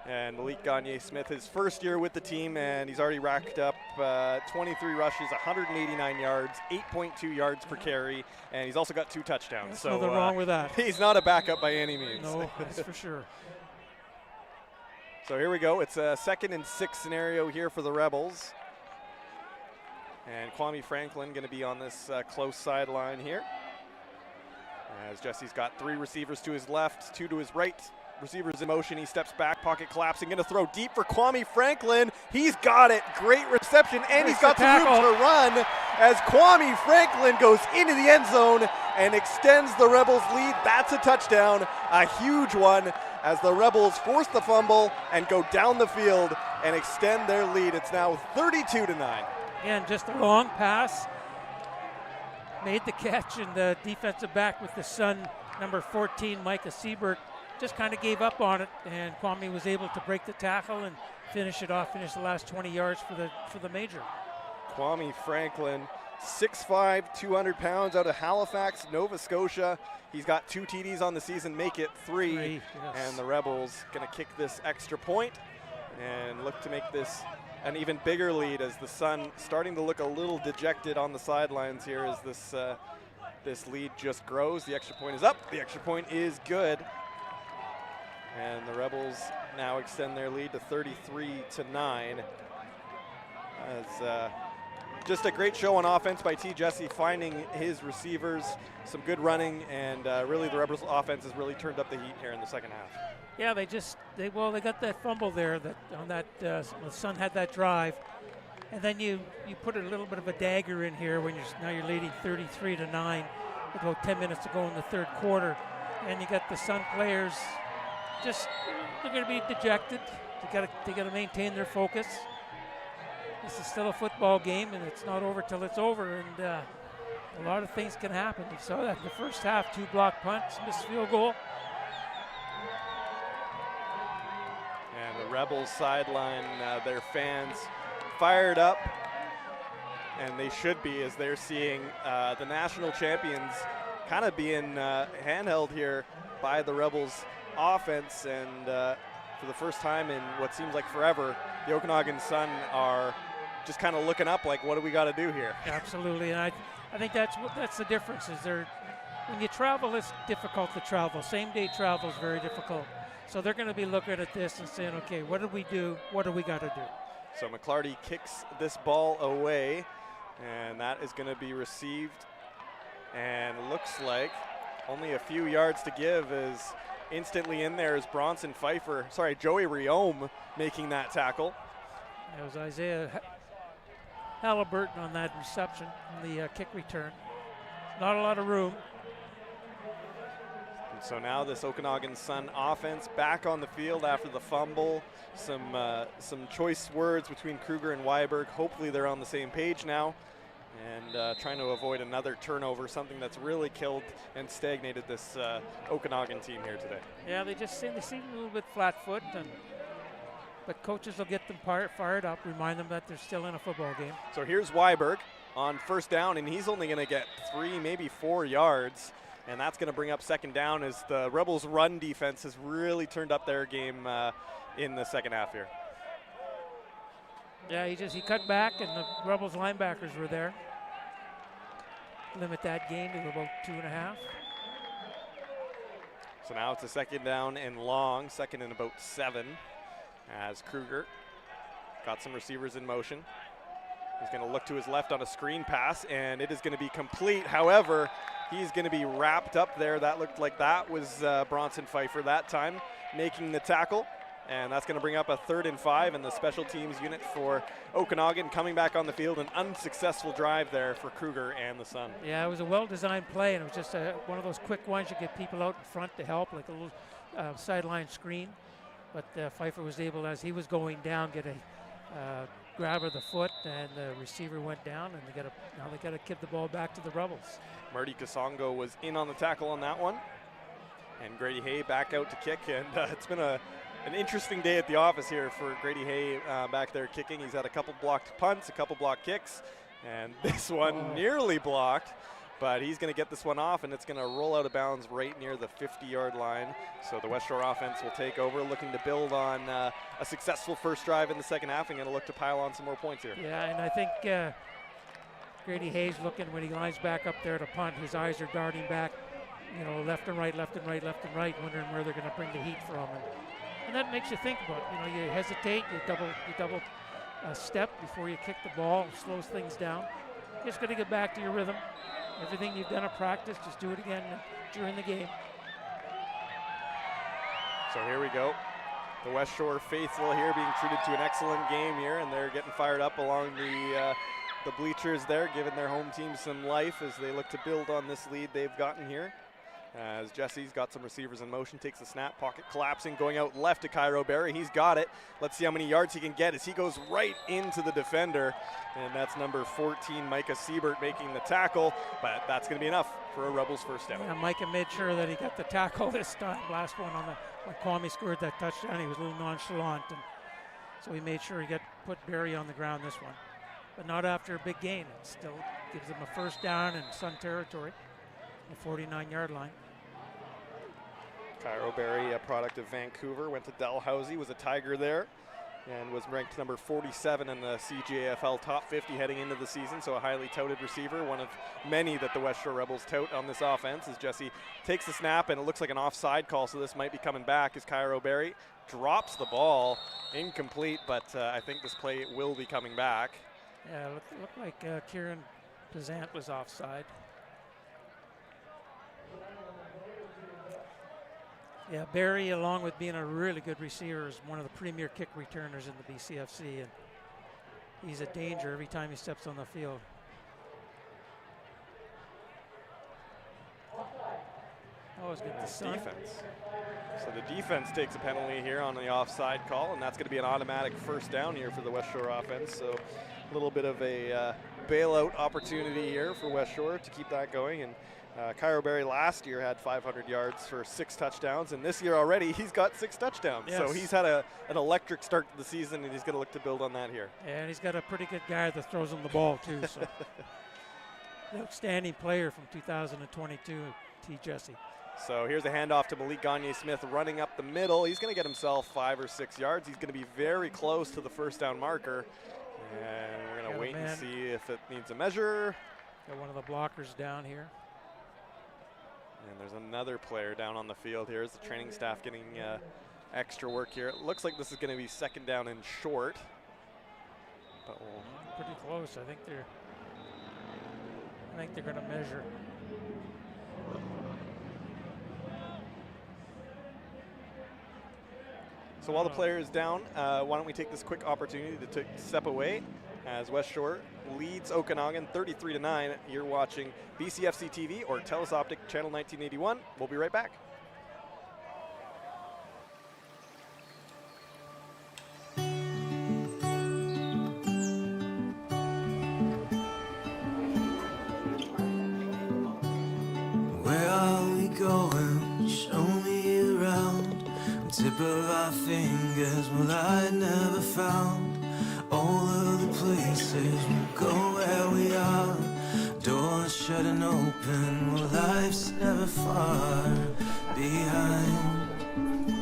And Malik Gagne-Smith, his first year with the team, and he's already racked up 23 rushes, 189 yards, 8.2 yards per carry, and he's also got 2 touchdowns. There's nothing wrong with that. He's not a backup by any means. No, that's for sure. So here we go. It's a 2nd and 6 scenario here for the Rebels. And Kwame Franklin going to be on this close sideline here. As Jesse's got 3 receivers to his left, 2 to his right. Receivers in motion. He steps back, pocket collapsing, going to throw deep for Kwame Franklin. He's got it. Great reception, and he's got some room to run as Kwame Franklin goes into the end zone and extends the Rebels' lead. That's a touchdown, a huge one, as the Rebels force the fumble and go down the field and extend their lead. It's now 32-9. Again, just a long pass. Made the catch, and the defensive back with the son, number 14, Micah Siebert, just kind of gave up on it, and Kwame was able to break the tackle and finish it off, finish the last 20 yards for the major. Kwame Franklin, 6'5", 200 pounds, out of Halifax, Nova Scotia. He's got 2 TDs on the season, make it 3. Yes. And the Rebels going to kick this extra point and look to make this an even bigger lead, as the Sun starting to look a little dejected on the sidelines here as this lead just grows. The extra point is up. The extra point is good. And the Rebels now extend their lead to 33-9 as just a great show on offense by T. Jesse, finding his receivers, some good running, and really the Rebels offense has really turned up the heat here in the second half. Yeah, they got that fumble there that on that the Sun had that drive, and then you put a little bit of a dagger in here when now you're leading 33-9 with about 10 minutes to go in the third quarter, and you got the Sun players they're going to be dejected. They got to maintain their focus. This is still a football game, and it's not over till it's over, and a lot of things can happen. You saw that in the first half, 2 block punts, missed field goal. And the Rebels sideline, their fans fired up, and they should be, as they're seeing the national champions kind of being handheld here by the Rebels offense, and for the first time in what seems like forever, the Okanagan Sun are just kind of looking up like, what do we got to do here? Absolutely, and I think that's the difference. Is when you travel, it's difficult to travel. Same-day travel is very difficult. So they're going to be looking at this and saying, okay, what did we do? What do we got to do? So McClarty kicks this ball away, and that is going to be received. And looks like only a few yards to give. Is instantly in there is Joey Riome making that tackle. It was Isaiah Halliburton on that reception, on the kick return. Not a lot of room. And so now this Okanagan Sun offense back on the field after the fumble. Some choice words between Kruger and Weiberg. Hopefully they're on the same page now, and trying to avoid another turnover, something that's really killed and stagnated this Okanagan team here today. Yeah, they seem a little bit flat-foot, but coaches will get them fired up, remind them that they're still in a football game. So here's Weiberg on first down, and he's only going to get 3, maybe 4 yards, and that's going to bring up second down as the Rebels' run defense has really turned up their game in the second half here. Yeah, he cut back, and the Rebels linebackers were there. Limit that gain to about 2.5. So now it's a second down and long, second and about 7, as Kruger got some receivers in motion. He's going to look to his left on a screen pass, and it is going to be complete. However, he's going to be wrapped up there. That looked like that was Bronson Pfeiffer that time making the tackle. And that's going to bring up a 3rd and 5, and the special teams unit for Okanagan coming back on the field. An unsuccessful drive there for Kruger and the Sun. Yeah, it was a well-designed play, and it was just one of those quick ones you get people out in front to help, like a little sideline screen. But Pfeiffer was able, as he was going down, get a grab of the foot, and the receiver went down, and now they got to give the ball back to the Rebels. Marty Kasongo was in on the tackle on that one, and Grady Hay back out to kick, and it's been an interesting day at the office here for Grady Hay back there kicking. He's had a couple blocked punts, a couple blocked kicks, and this one nearly blocked, but he's going to get this one off, and it's going to roll out of bounds right near the 50-yard line. So the Westshore offense will take over, looking to build on a successful first drive in the second half and going to look to pile on some more points here. Yeah, and I think Grady Hay's looking when he lines back up there to punt. His eyes are darting back, left and right, left and right, left and right, wondering where they're going to bring the heat from. And that makes you think about it. You hesitate, you double step before you kick the ball, slows things down. You just got to get back to your rhythm. Everything you've done at practice, just do it again during the game. So here we go. The Westshore faithful here being treated to an excellent game here, and they're getting fired up along the bleachers there, giving their home team some life as they look to build on this lead they've gotten here. As Jesse's got some receivers in motion, takes the snap, pocket collapsing, going out left to Cairo Berry. He's got it. Let's see how many yards he can get as he goes right into the defender. And that's number 14, Micah Siebert, making the tackle. But that's going to be enough for a Rebels first down. Yeah, Micah made sure that he got the tackle this time. Last one when Kwame scored that touchdown, he was a little nonchalant. And so he made sure he put Berry on the ground this one. But not after a big gain. It still gives him a first down in Sun territory. The 49-yard line. Cairo Berry, a product of Vancouver, went to Dalhousie, was a Tiger there, and was ranked number 47 in the CJFL top 50 heading into the season, so a highly touted receiver, one of many that the Westshore Rebels tout on this offense as Jesse takes the snap, and it looks like an offside call, so this might be coming back as Cairo Berry drops the ball, incomplete, but I think this play will be coming back. Yeah, looked like Kieran Pezant was offside. Yeah, Barry, along with being a really good receiver, is one of the premier kick returners in the BCFC, and he's a danger every time he steps on the field. Always get the sun. Defense. So the defense takes a penalty here on the offside call, and that's going to be an automatic first down here for the Westshore offense. So a little bit of a bailout opportunity here for Westshore to keep that going. And Cairo Berry last year had 500 yards for 6 touchdowns, and this year already he's got 6 touchdowns. Yes. So he's had an electric start to the season, and he's going to look to build on that here. And he's got a pretty good guy that throws him the ball too. So outstanding player from 2022, T. Jesse. So here's a handoff to Malik Gagne-Smith running up the middle. He's going to get himself 5 or 6 yards. He's going to be very close to the first down marker. And we're going to wait and see if it needs a measure. Got one of the blockers down here. And there's another player down on the field here. Is the training staff getting extra work here? It looks like this is going to be second down and short. But pretty close. I think they're going to measure. So while the player is down, why don't we take this quick opportunity to step away as Westshore leads Okanagan 33-9. You're watching BCFC TV or Telus Optic Channel 1981. We'll be right back. Where are we going? Show me around. Tip of our fingers, well, I never found all of the places we'll go where we are. Doors shut and open, well, life's never far behind.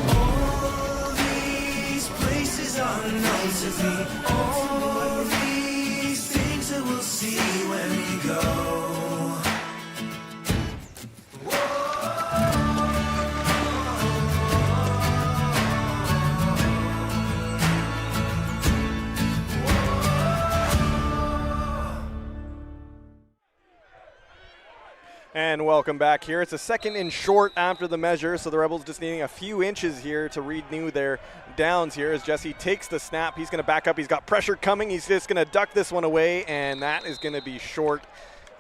All these places are known to me. All these things that we'll see when we go. And welcome back here. It's a second and short after the measure, so the Rebels just needing a few inches here to renew their downs here as Jesse takes the snap. He's going to back up. He's got pressure coming. He's just going to duck this one away, and that is going to be short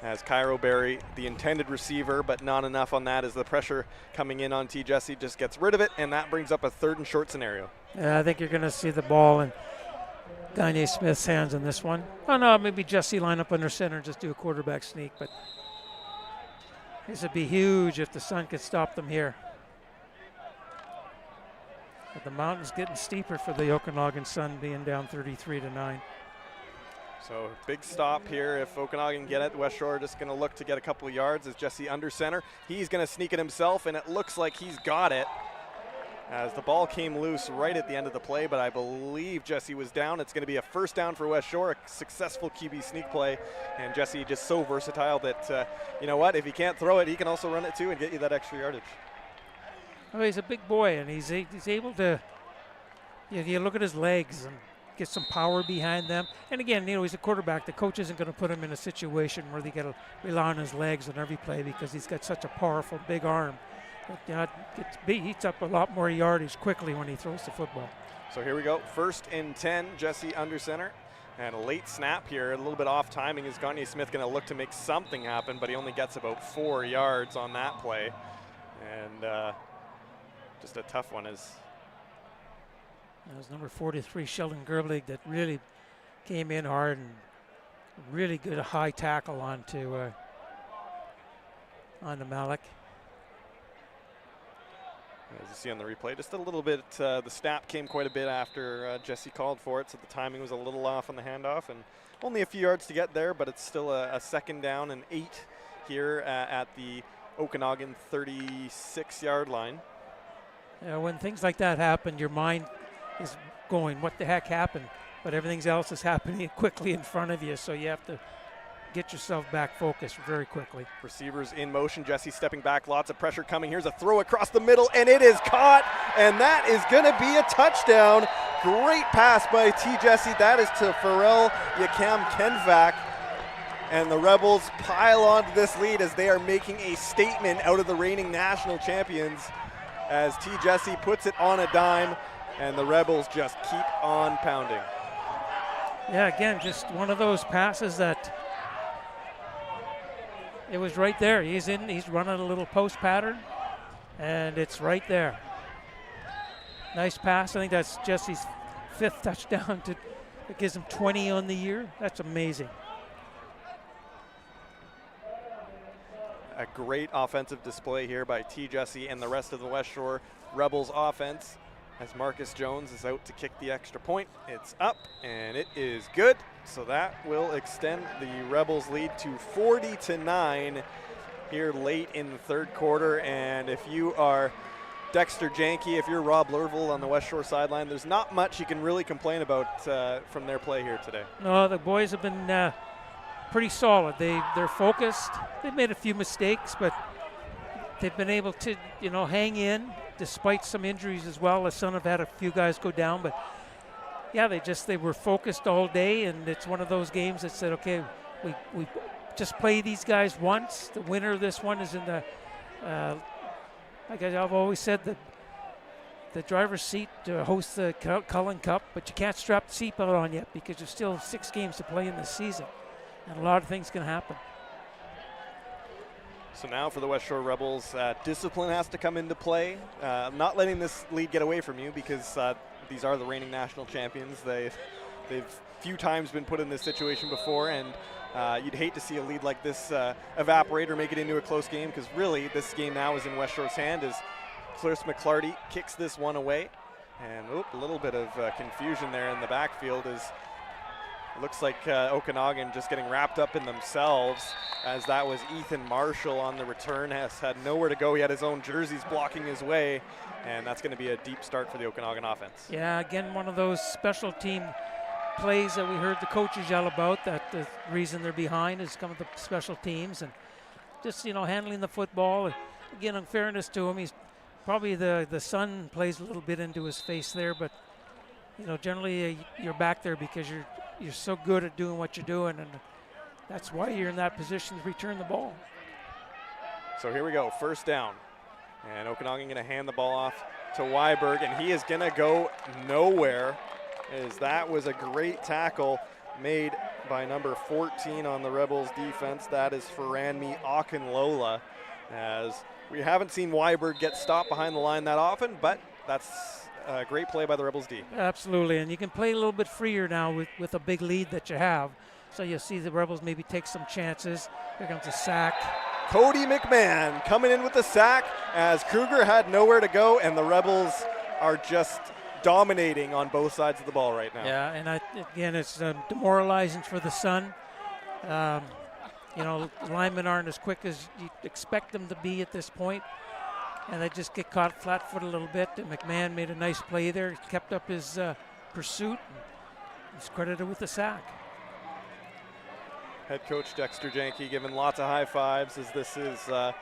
as Cairo Berry, the intended receiver, but not enough on that as the pressure coming in on T. Jesse just gets rid of it, and that brings up a third and short scenario. Yeah, I think you're going to see the ball in Gagne-Smith's hands in this one. Oh, no, maybe Jesse line up under center and just do a quarterback sneak, but this would be huge if the sun could stop them here. But the mountain's getting steeper for the Okanagan Sun, being down 33-9. So big stop here. If Okanagan get it, Westshore just going to look to get a couple of yards as Jesse under center. He's going to sneak it himself, and it looks like he's got it as the ball came loose right at the end of the play, but I believe Jesse was down. It's going to be a first down for Westshore, a successful QB sneak play, and Jesse just so versatile that, you know what, if he can't throw it, he can also run it too and get you that extra yardage. Oh, he's a big boy, and he's able to, you look at his legs and get some power behind them. And again, he's a quarterback. The coach isn't going to put him in a situation where they got to rely on his legs on every play because he's got such a powerful big arm. But, he eats up a lot more yardage quickly when he throws the football. So here we go, 1st and 10, Jesse under center. And a late snap here, a little bit off timing. Is Gagne-Smith going to look to make something happen, but he only gets about 4 yards on that play. And just a tough one. That was number 43, Sheldon Gerblig, that really came in hard and really good high tackle onto Malik. As you see on the replay, just a little bit, the snap came quite a bit after Jesse called for it, so the timing was a little off on the handoff, and only a few yards to get there, but it's still a second down and 8 here at the Okanagan 36-yard line. When things like that happen, your mind is going, what the heck happened? But everything else is happening quickly in front of you, so you have to get yourself back focused very quickly. Receivers in motion, Jesse stepping back, lots of pressure coming. Here's a throw across the middle, and it is caught, and that is going to be a touchdown. great pass by T. Jesse. That is to Pharrell Yakam Kenvac. And the Rebels pile onto this lead as they are making a statement out of the reigning national champions as T. Jesse puts it on a dime and the Rebels just keep on pounding. Yeah, again, just one of those passes that it was right there. He's running a little post pattern, and it's right there. Nice pass. I think that's Jesse's 5th touchdown. It gives him 20 on the year. That's amazing. A great offensive display here by T. Jesse and the rest of the Westshore Rebels offense as Marcus Jones is out to kick the extra point. It's up and it is good. So that will extend the Rebels lead to 40-9 here late in the third quarter. And if you are Dexter Janke, if you're Rob Lerville on the Westshore sideline, there's not much you can really complain about from their play here today. No, the boys have been pretty solid. They're focused. They've made a few mistakes, but they've been able to, hang in despite some injuries as well. The Sun have had a few guys go down, but yeah, they were focused all day, and it's one of those games that said, okay, we just play these guys once. The winner of this one is in the, like I've always said, the driver's seat to host the Cullen Cup, but you can't strap the seatbelt on yet because there's still 6 games to play in this season, and a lot of things can happen. So now for the Westshore Rebels, discipline has to come into play. Not letting this lead get away from you because these are the reigning national champions. They've few times been put in this situation before, and you'd hate to see a lead like this evaporate or make it into a close game, because really this game now is in Westshore's hand as Clarence McClarty kicks this one away. And a little bit of confusion there in the backfield as it looks like Okanagan just getting wrapped up in themselves, as that was Ethan Marshall on the return, has had nowhere to go. He had his own jerseys blocking his way, and that's going to be a deep start for the Okanagan offense. Yeah, again, one of those special team plays that we heard the coaches yell about, that the reason they're behind is coming to special teams and just, handling the football. Again, in fairness to him, he's probably the sun plays a little bit into his face there, but, generally you're back there because you're so good at doing what you're doing, and that's why you're in that position to return the ball. So here we go, first down. And Okanagan going to hand the ball off to Weiberg, and he is going to go nowhere, as that was a great tackle made by number 14 on the Rebels defense. That is Faranmi Akinlola, as we haven't seen Weiberg get stopped behind the line that often, but that's a great play by the Rebels D. Absolutely, and you can play a little bit freer now with a big lead that you have. So you'll see the Rebels maybe take some chances. Here comes a sack. Cody McMahon coming in with the sack as Kruger had nowhere to go, and the Rebels are just dominating on both sides of the ball right now. Yeah, and again, it's demoralizing for the Sun. Linemen aren't as quick as you expect them to be at this point, and they just get caught flat-footed a little bit. And McMahon made a nice play there, kept up his pursuit, and he's credited with the sack. Head coach Dexter Janke giving lots of high fives, as this is a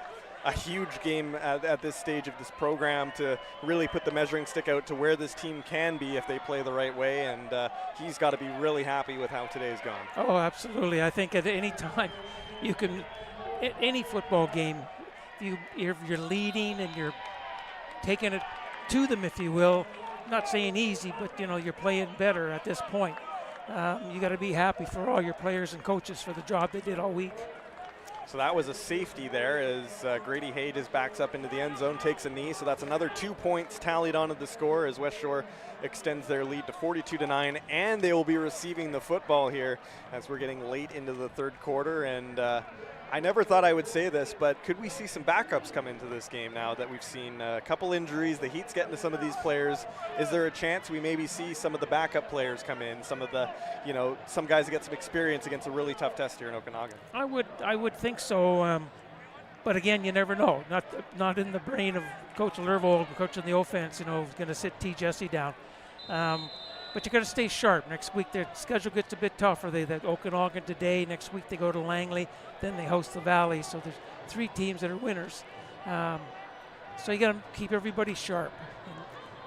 huge game at this stage of this program to really put the measuring stick out to where this team can be if they play the right way, and he's got to be really happy with how today's gone. Oh, absolutely. I think at any time you can, any football game, if you're leading and you're taking it to them, if you will, not saying easy, but you're playing better at this point. You got to be happy for all your players and coaches for the job they did all week. So that was a safety there as Grady Hayes backs up into the end zone, takes a knee. So that's another 2 points tallied onto the score as Westshore extends their lead to 42-9, and they will be receiving the football here as we're getting late into the third quarter. And I never thought I would say this, but could we see some backups come into this game now that we've seen a couple injuries? The heat's getting to some of these players. Is there a chance we maybe see some of the backup players come in, some of the, some guys that get some experience against a really tough test here in Okanagan? I would think so, but again, you never know. Not in the brain of Coach Lerville, coach of the offense, going to sit T. Jesse down. But you got to stay sharp. Next week their schedule gets a bit tougher. They Okanagan today. Next week they go to Langley. Then they host the Valley. So there's 3 teams that are winners. So you got to keep everybody sharp.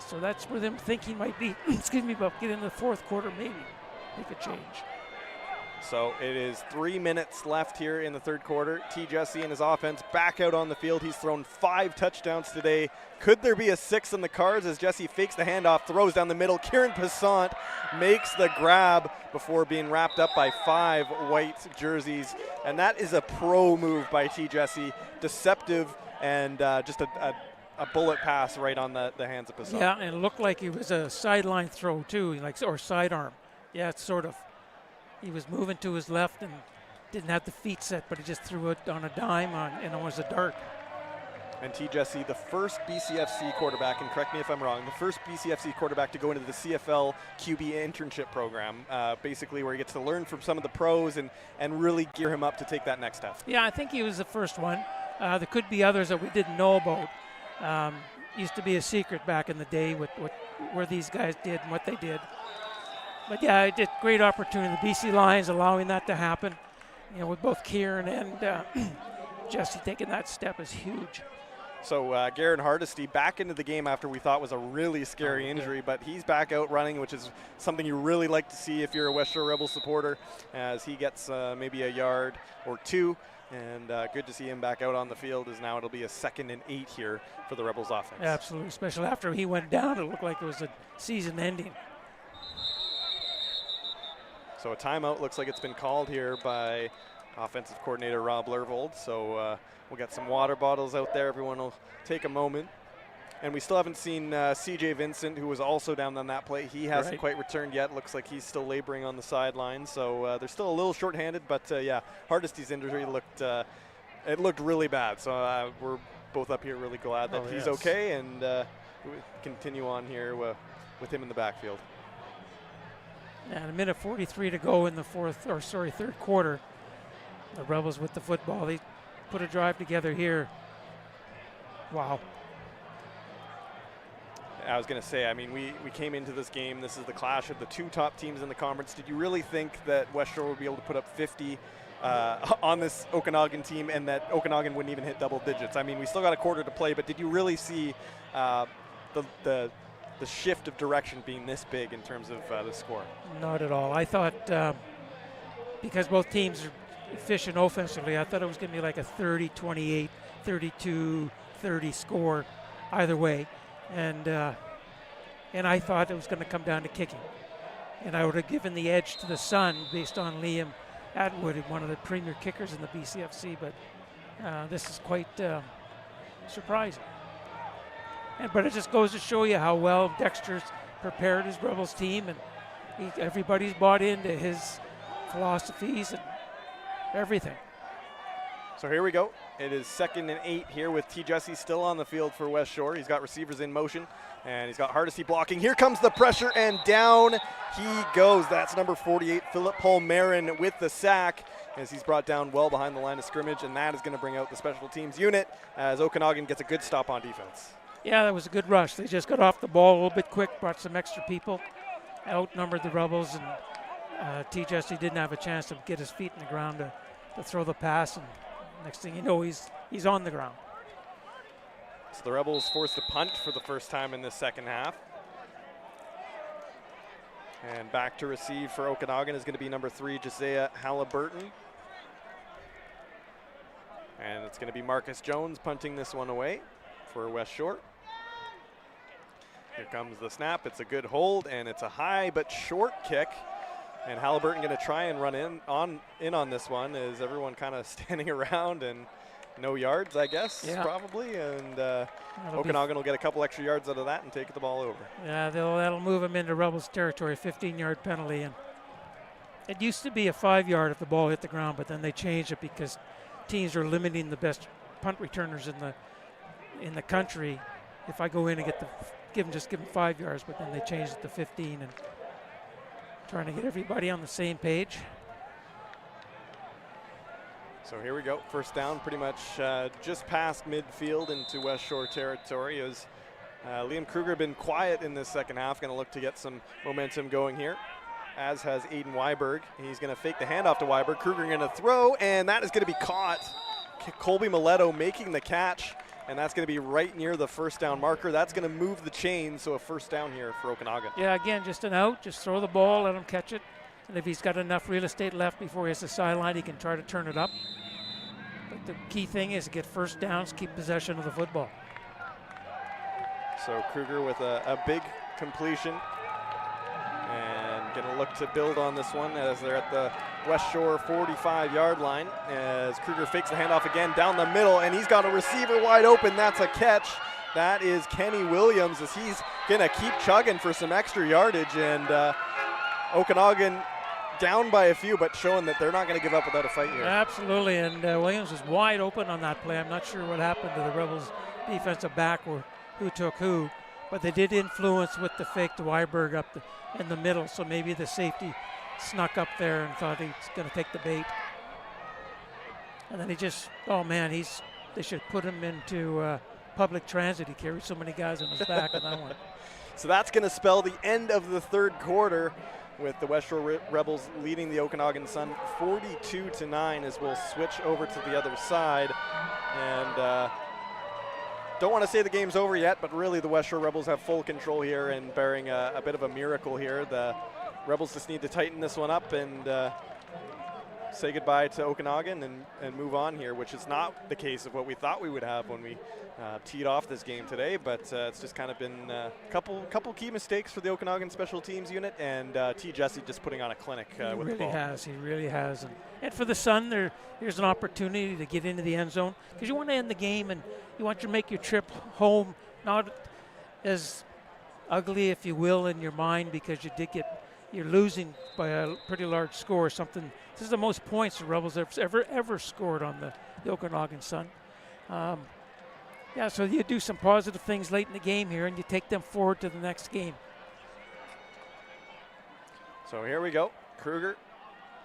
So that's where them thinking might be, excuse me, about getting in the fourth quarter, maybe make a change. So it is 3 minutes left here in the third quarter. T. Jesse and his offense back out on the field. He's thrown 5 touchdowns today. Could there be a 6th in the cards as Jesse fakes the handoff, throws down the middle. Kieran Passant makes the grab before being wrapped up by 5 white jerseys. And that is a pro move by T. Jesse. Deceptive and just a bullet pass right on the hands of Passant. Yeah, and it looked like it was a sideline throw too, like, or sidearm. Yeah, it's sort of. He was moving to his left and didn't have the feet set, but he just threw it on a dime and it was a dart. And T. Jesse, the first BCFC quarterback, and correct me if I'm wrong, the first BCFC quarterback to go into the CFL QB internship program, basically where he gets to learn from some of the pros and really gear him up to take that next step. Yeah, I think he was the first one. There could be others that we didn't know about. Used to be a secret back in the day with where these guys did and what they did. But yeah, it did great opportunity. The BC Lions allowing that to happen, you know, with both Kieran and Jesse taking that step is huge. So Garrett Hardesty back into the game after we thought was a really scary injury, but he's back out running, which is something you really like to see if you're a Westshore Rebels supporter, as he gets maybe a yard or 2. And good to see him back out on the field, as now it'll be a 2nd and 8 here for the Rebels offense. Absolutely, especially after he went down, it looked like it was a season ending. So a timeout looks like it's been called here by offensive coordinator Rob Lervold. So we'll get some water bottles out there. Everyone will take a moment. And we still haven't seen CJ Vincent, who was also down on that play. He hasn't quite returned yet. Looks like he's still laboring on the sideline. So they're still a little shorthanded, but yeah, Hardesty's injury looked really bad. So we're both up here really glad that he's okay, and we continue on here with him in the backfield. And a minute 43 to go in the third quarter. The Rebels with the football. They put a drive together here. Wow. I was going to say, I mean, we came into this game. This is the clash of the 2 top teams in the conference. Did you really think that Westshore would be able to put up 50 on this Okanagan team, and that Okanagan wouldn't even hit double digits? I mean, we still got a quarter to play, but did you really see the shift of direction being this big in terms of the score? Not at all. I thought because both teams are efficient offensively, I thought it was going to be like a 30-28, 32-30 score either way. And I thought it was going to come down to kicking. And I would have given the edge to the Sun based on Liam Atwood, one of the premier kickers in the BCFC, but this is quite surprising. But it just goes to show you how well Dexter's prepared his Rebels team, and everybody's bought into his philosophies and everything. So here we go. It is 2nd and 8 here with T. Jesse still on the field for Westshore. He's got receivers in motion, and he's got Hardesty blocking. Here comes the pressure, and down he goes. That's number 48, Philip Paul-Marin, with the sack, as he's brought down well behind the line of scrimmage, and that is going to bring out the special teams unit as Okanagan gets a good stop on defense. Yeah, that was a good rush. They just got off the ball a little bit quick, brought some extra people, outnumbered the Rebels, and T. Jesse didn't have a chance to get his feet in the ground to throw the pass, and next thing you know, he's on the ground. So the Rebels forced to punt for the first time in this second half. And back to receive for Okanagan is going to be number 3, Josiah Halliburton. And it's going to be Marcus Jones punting this one away for Westshore. Here comes the snap. It's a good hold, and it's a high but short kick. And Halliburton going to try and run in on this one. Is everyone kind of standing around, and no yards, I guess, probably. And Okanagan will get a couple extra yards out of that and take the ball over. Yeah, that'll move them into Rebels territory, 15-yard penalty. And it used to be a 5-yard if the ball hit the ground, but then they changed it because teams are limiting the best punt returners in the country. If I go in and give them 5 yards, but then they changed it to 15, and trying to get everybody on the same page. So here we go. First down, pretty much just past midfield into Westshore territory. As Liam Kruger been quiet in this second half, going to look to get some momentum going here, as has Aiden Weiberg. He's going to fake the handoff to Weiberg. Kruger going to throw, and that is going to be caught. Colby Mileto making the catch and that's going to be right near the first down marker. That's going to move the chain, so a first down here for Okanagan. Yeah, again, just an out. Just throw the ball, let him catch it. And if he's got enough real estate left before he has the sideline, he can try to turn it up. But the key thing is to get first downs, keep possession of the football. So Kruger with a big completion, and going to look to build on this one as they're at the Westshore 45-yard line, as Kruger fakes the handoff again down the middle, and he's got a receiver wide open. That's a catch. That is Kenny Williams, as he's going to keep chugging for some extra yardage, and Okanagan down by a few, but showing that they're not going to give up without a fight here. Absolutely, and Williams was wide open on that play. I'm not sure what happened to the Rebels defensive back or who took who, but they did influence with the fake to Weiberg up in the middle, so maybe the safety snuck up there and thought he's going to take the bait. And then he just, oh man, they should put him into public transit. He carried so many guys on his back on that one. So that's going to spell the end of the third quarter, with the Westshore Rebels leading the Okanagan Sun 42-9, as we'll switch over to the other side. And don't want to say the game's over yet, but really the Westshore Rebels have full control here and bearing a bit of a miracle here. The Rebels just need to tighten this one up and say goodbye to Okanagan and move on here, which is not the case of what we thought we would have when we teed off this game today, but it's just kind of been a couple key mistakes for the Okanagan special teams unit, and T. Jesse just putting on a clinic with the ball. He really has. And for the Sun, here's an opportunity to get into the end zone, because you want to end the game and you want to make your trip home not as ugly, if you will, in your mind, because you're losing by a pretty large score or something. This is the most points the Rebels have ever scored on the Okanagan Sun. So you do some positive things late in the game here, and you take them forward to the next game. So here we go. Kruger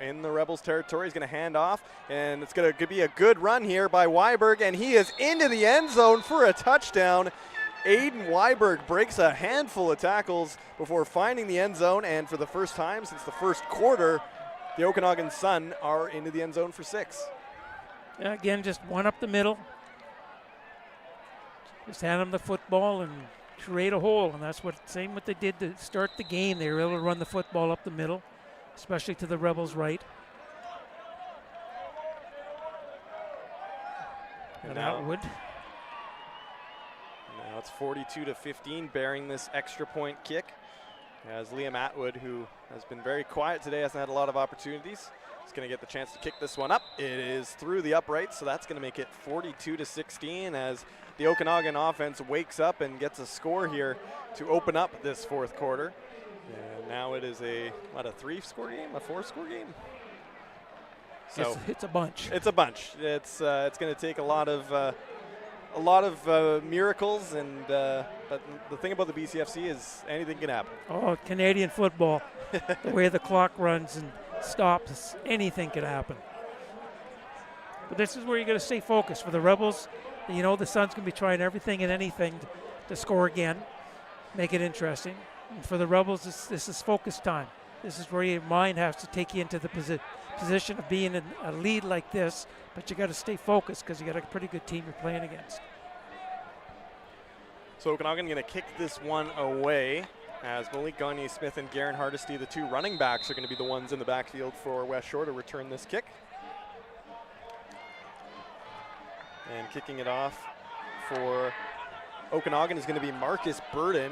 in the Rebels territory. He's going to hand off, and it's going to be a good run here by Weiberg, and he is into the end zone for a touchdown. Aiden Weiberg breaks a handful of tackles before finding the end zone, and for the first time since the first quarter, the Okanagan Sun are into the end zone for 6. Yeah, again, just one up the middle. Just hand them the football and create a hole, and that's what they did to start the game. They were able to run the football up the middle, especially to the Rebels' right. And Atwood. Now it's 42-15, bearing this extra point kick, as Liam Atwood, who has been very quiet today, hasn't had a lot of opportunities. He's going to get the chance to kick this one up. It is through the upright, so that's going to make it 42-16 as the Okanagan offense wakes up and gets a score here to open up this fourth quarter. And now it is a 3-score game, a 4-score game? So it's a bunch. It's a bunch. It's going to take a lot of miracles, and but the thing about the BCFC is anything can happen. Oh, Canadian football, the way the clock runs and stops, anything can happen. But this is where you got to stay focused. For the Rebels, the Suns can be trying everything and anything to score again, make it interesting. And for the Rebels, this is focus time. This is where your mind has to take you into the position of being in a lead like this, but you got to stay focused because you got a pretty good team you're playing against. So Okanagan going to kick this one away, as Malik Gagne-Smith and Garen Hardesty, the two running backs, are going to be the ones in the backfield for Westshore to return this kick. And kicking it off for Okanagan is going to be Marcus Burden,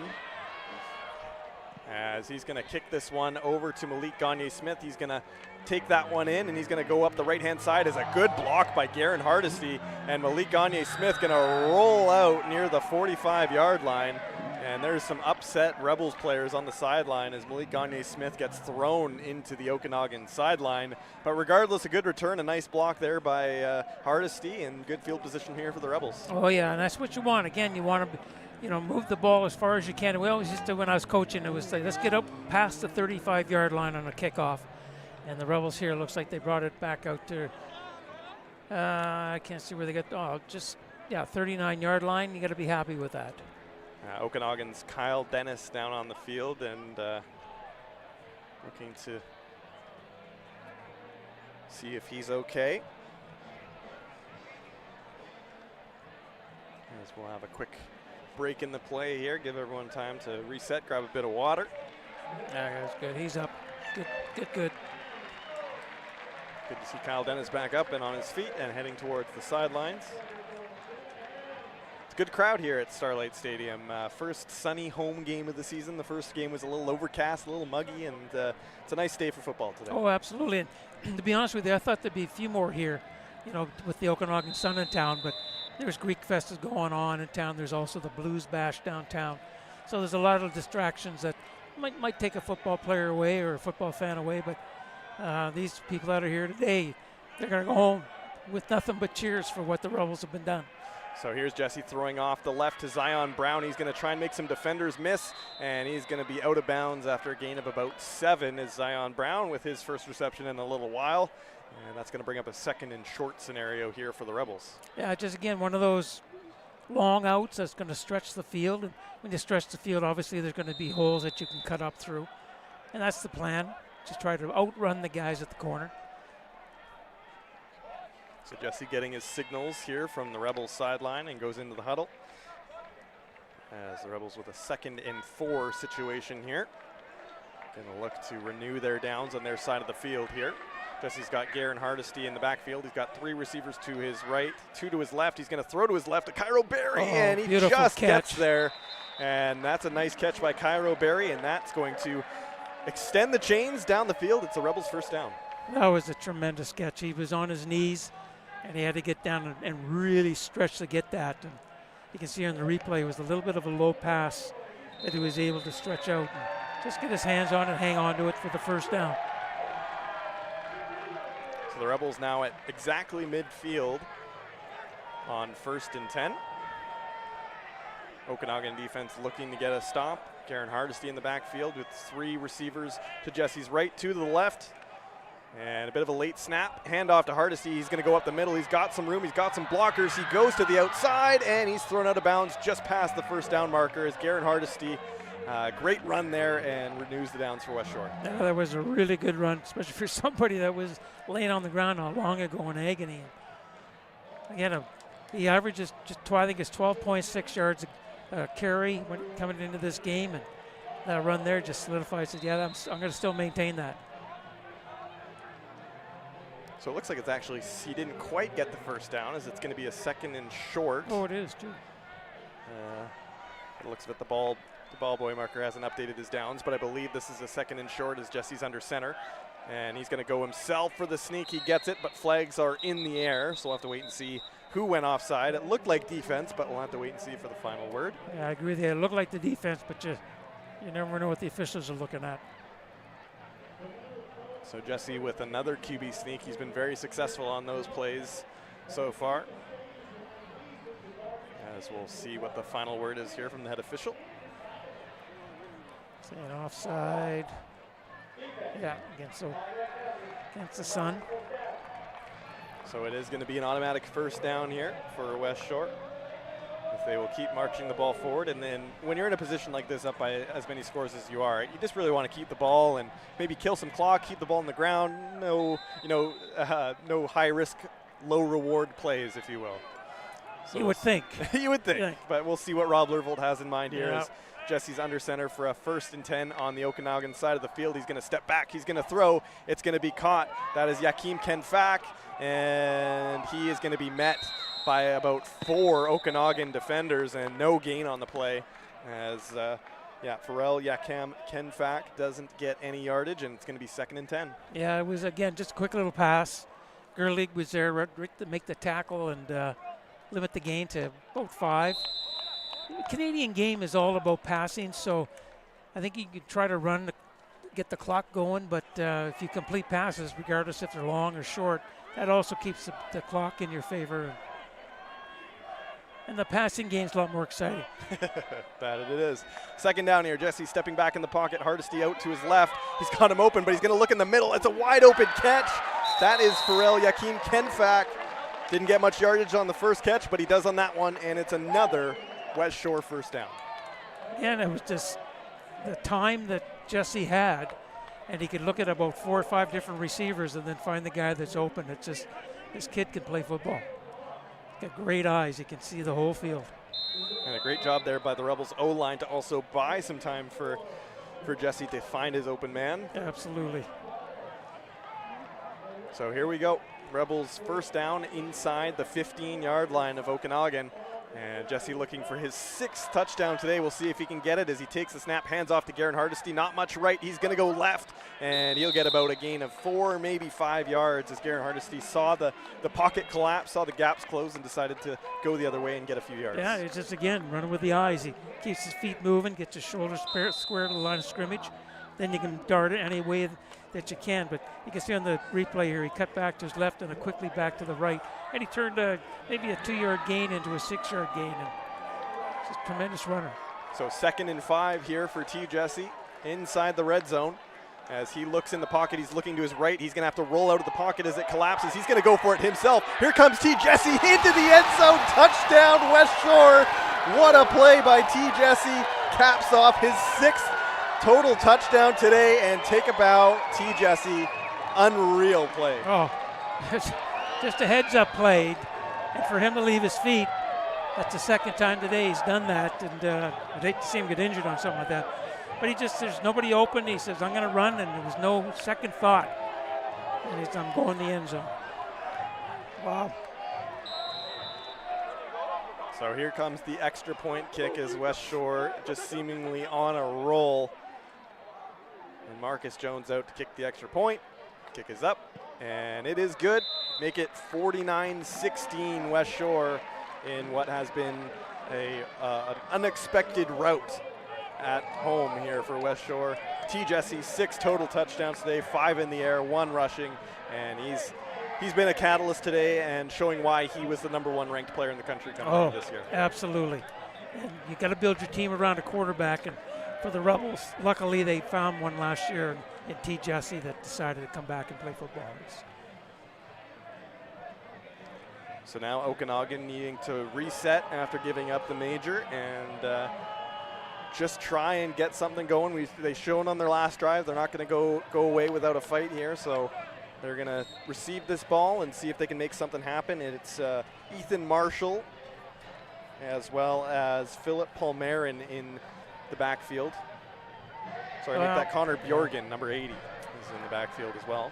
as he's going to kick this one over to Malik Gagne-Smith. He's going to take that one in, and he's going to go up the right-hand side as a good block by Garen Hardesty, and Malik Gagne-Smith going to roll out near the 45-yard line. And there's some upset Rebels players on the sideline as Malik Gagne-Smith gets thrown into the Okanagan sideline. But regardless, a good return, a nice block there by Hardesty, and good field position here for the Rebels. Oh yeah, and that's what you want. Again, you want to move the ball as far as you can. We always used to, when I was coaching, it was like, let's get up past the 35-yard line on a kickoff. And the Rebels here, looks like they brought it back out to, I can't see where they got, 39-yard line. You got to be happy with that. Okanagan's Kyle Dennis down on the field and looking to see if he's okay. As we'll have a quick break in the play here, give everyone time to reset, grab a bit of water. Yeah, that's good. He's up. Good. Good to see Kyle Dennis back up and on his feet and heading towards the sidelines. It's a good crowd here at Starlight Stadium. First sunny home game of the season. The first game was a little overcast, a little muggy, and it's a nice day for football today. Oh, absolutely. And to be honest with you, I thought there'd be a few more here, you know, with the Okanagan Sun in town, but there's Greek Fest is going on in town. There's also the Blues Bash downtown. So there's a lot of distractions that might take a football player away or a football fan away, but these people that are here today, they're going to go home with nothing but cheers for what the Rebels have been done. So here's Jesse throwing off the left to Zion Brown. He's going to try and make some defenders miss, and he's going to be out of bounds after a gain of about 7 is Zion Brown with his first reception in a little while. And that's going to bring up a second and short scenario here for the Rebels. Yeah, just again, one of those long outs that's going to stretch the field. And when you stretch the field, obviously there's going to be holes that you can cut up through. And that's the plan, just try to outrun the guys at the corner. So Jesse getting his signals here from the Rebels sideline and goes into the huddle. As the Rebels with a 2nd and 4 situation here. Going to look to renew their downs on their side of the field here. Jesse's got Garen Hardesty in the backfield. He's got 3 receivers to his right, 2 to his left. He's going to throw to his left to Cairo Berry, and he just gets there. And that's a nice catch by Cairo Berry, and that's going to extend the chains down the field. It's the Rebels' first down. That was a tremendous catch. He was on his knees, and he had to get down and really stretch to get that. And you can see on the replay it was a little bit of a low pass that he was able to stretch out and just get his hands on it and hang on to it for the first down. So the Rebels now at exactly midfield on 1st and 10. Okanagan defense looking to get a stop. Garen Hardesty in the backfield with 3 receivers to Jesse's right, 2 to the left. And a bit of a late snap. Handoff to Hardesty. He's going to go up the middle. He's got some room. He's got some blockers. He goes to the outside, and he's thrown out of bounds just past the first down marker as Garen Hardesty. Great run there and renews the downs for Westshore. Yeah, that was a really good run, especially for somebody that was laying on the ground not long ago in agony. Again, he averages I think it's 12.6 yards a carry when coming into this game, and that run there just solidifies it. Yeah, I'm going to still maintain that. So it looks like it's actually, he didn't quite get the first down as it's going to be a 2nd and short. Oh, it is too. It looks like the ball boy marker hasn't updated his downs, but I believe this is a 2nd and short as Jesse's under center. And he's going to go himself for the sneak. He gets it, but flags are in the air, so we'll have to wait and see who went offside. It looked like defense, but we'll have to wait and see for the final word. Yeah, I agree with you. It looked like the defense, but you never know what the officials are looking at. So Jesse with another QB sneak. He's been very successful on those plays so far. As we'll see what the final word is here from the head official. Saying offside. Yeah, against the Sun. So it is going to be an automatic first down here for Westshore. If they will keep marching the ball forward, and then when you're in a position like this, up by as many scores as you are, you just really want to keep the ball and maybe kill some clock, keep the ball on the ground. No high risk, low reward plays, if you will. So you would think. You would think, Yeah. but we'll see what Rob Lervold has in mind here. Yeah. As Jesse's under center for a 1st and 10 on the Okanagan side of the field. He's going to step back. He's going to throw. It's going to be caught. That is Yakim Kenfak, and he is going to be met by about 4 Okanagan defenders and no gain on the play as, Pharrell Yakim Kenfak doesn't get any yardage, and it's going to be 2nd and 10. Yeah, it was, again, just a quick little pass. Gerlig was there right to make the tackle and limit the gain to about 5. The Canadian game is all about passing, so I think you could try to run to get the clock going, but if you complete passes, regardless if they're long or short, that also keeps the clock in your favor. And the passing game's a lot more exciting. That it is. 2nd down here. Jesse stepping back in the pocket. Hardesty out to his left. He's got him open, but he's going to look in the middle. It's a wide open catch. That is Pharrell Yakim Kenfak. Didn't get much yardage on the first catch, but he does on that one, and it's another Westshore first down. Again, it was just the time that Jesse had, and he could look at about 4 or 5 different receivers and then find the guy that's open. It's just, this kid can play football. Got great eyes. He can see the whole field. And a great job there by the Rebels O-line to also buy some time for Jesse to find his open man. Absolutely. So here we go. Rebels first down inside the 15-yard line of Okanagan. And Jesse looking for his 6th touchdown today. We'll see if he can get it as he takes the snap, hands off to Garen Hardesty. Not much right. He's going to go left, and he'll get about a gain of 4, maybe 5 yards as Garen Hardesty saw the pocket collapse, saw the gaps close, and decided to go the other way and get a few yards. Yeah, it's just, again, running with the eyes. He keeps his feet moving, gets his shoulders square to the line of scrimmage. Then you can dart it any way that you can. But you can see on the replay here, he cut back to his left and quickly back to the right. And he turned maybe a 2-yard gain into a 6-yard gain. And just a tremendous runner. So 2nd and 5 here for T. Jesse inside the red zone. As he looks in the pocket, he's looking to his right. He's going to have to roll out of the pocket as it collapses. He's going to go for it himself. Here comes T. Jesse into the end zone. Touchdown, Westshore. What a play by T. Jesse. Caps off his 6th total touchdown today, and take a bow, T. Jesse. Unreal play. Oh, just a heads-up play. And for him to leave his feet, that's the 2nd time today he's done that. And I'd hate to see him get injured on something like that. But there's nobody open. He says, I'm going to run, and there was no second thought. And I'm going the end zone. Wow. So here comes the extra point kick as Westshore just seemingly on a roll. And Marcus Jones out to kick the extra point. Kick is up, and it is good. Make it 49-16 Westshore in what has been an unexpected route at home here for Westshore. T. Jesse, 6 total touchdowns today, 5 in the air, 1 rushing, and he's been a catalyst today and showing why he was the #1 ranked player in the country coming into this year. Absolutely. And you got to build your team around a quarterback, and for the Rebels, luckily they found one last year in T. Jesse that decided to come back and play football. So now Okanagan needing to reset after giving up the major and just try and get something going. They shown on their last drive they're not going to go away without a fight here, so they're going to receive this ball and see if they can make something happen. And it's Ethan Marshall as well as Philip Palmerin in the backfield. Sorry, make that Connor Bjorgen, number 80, is in the backfield as well.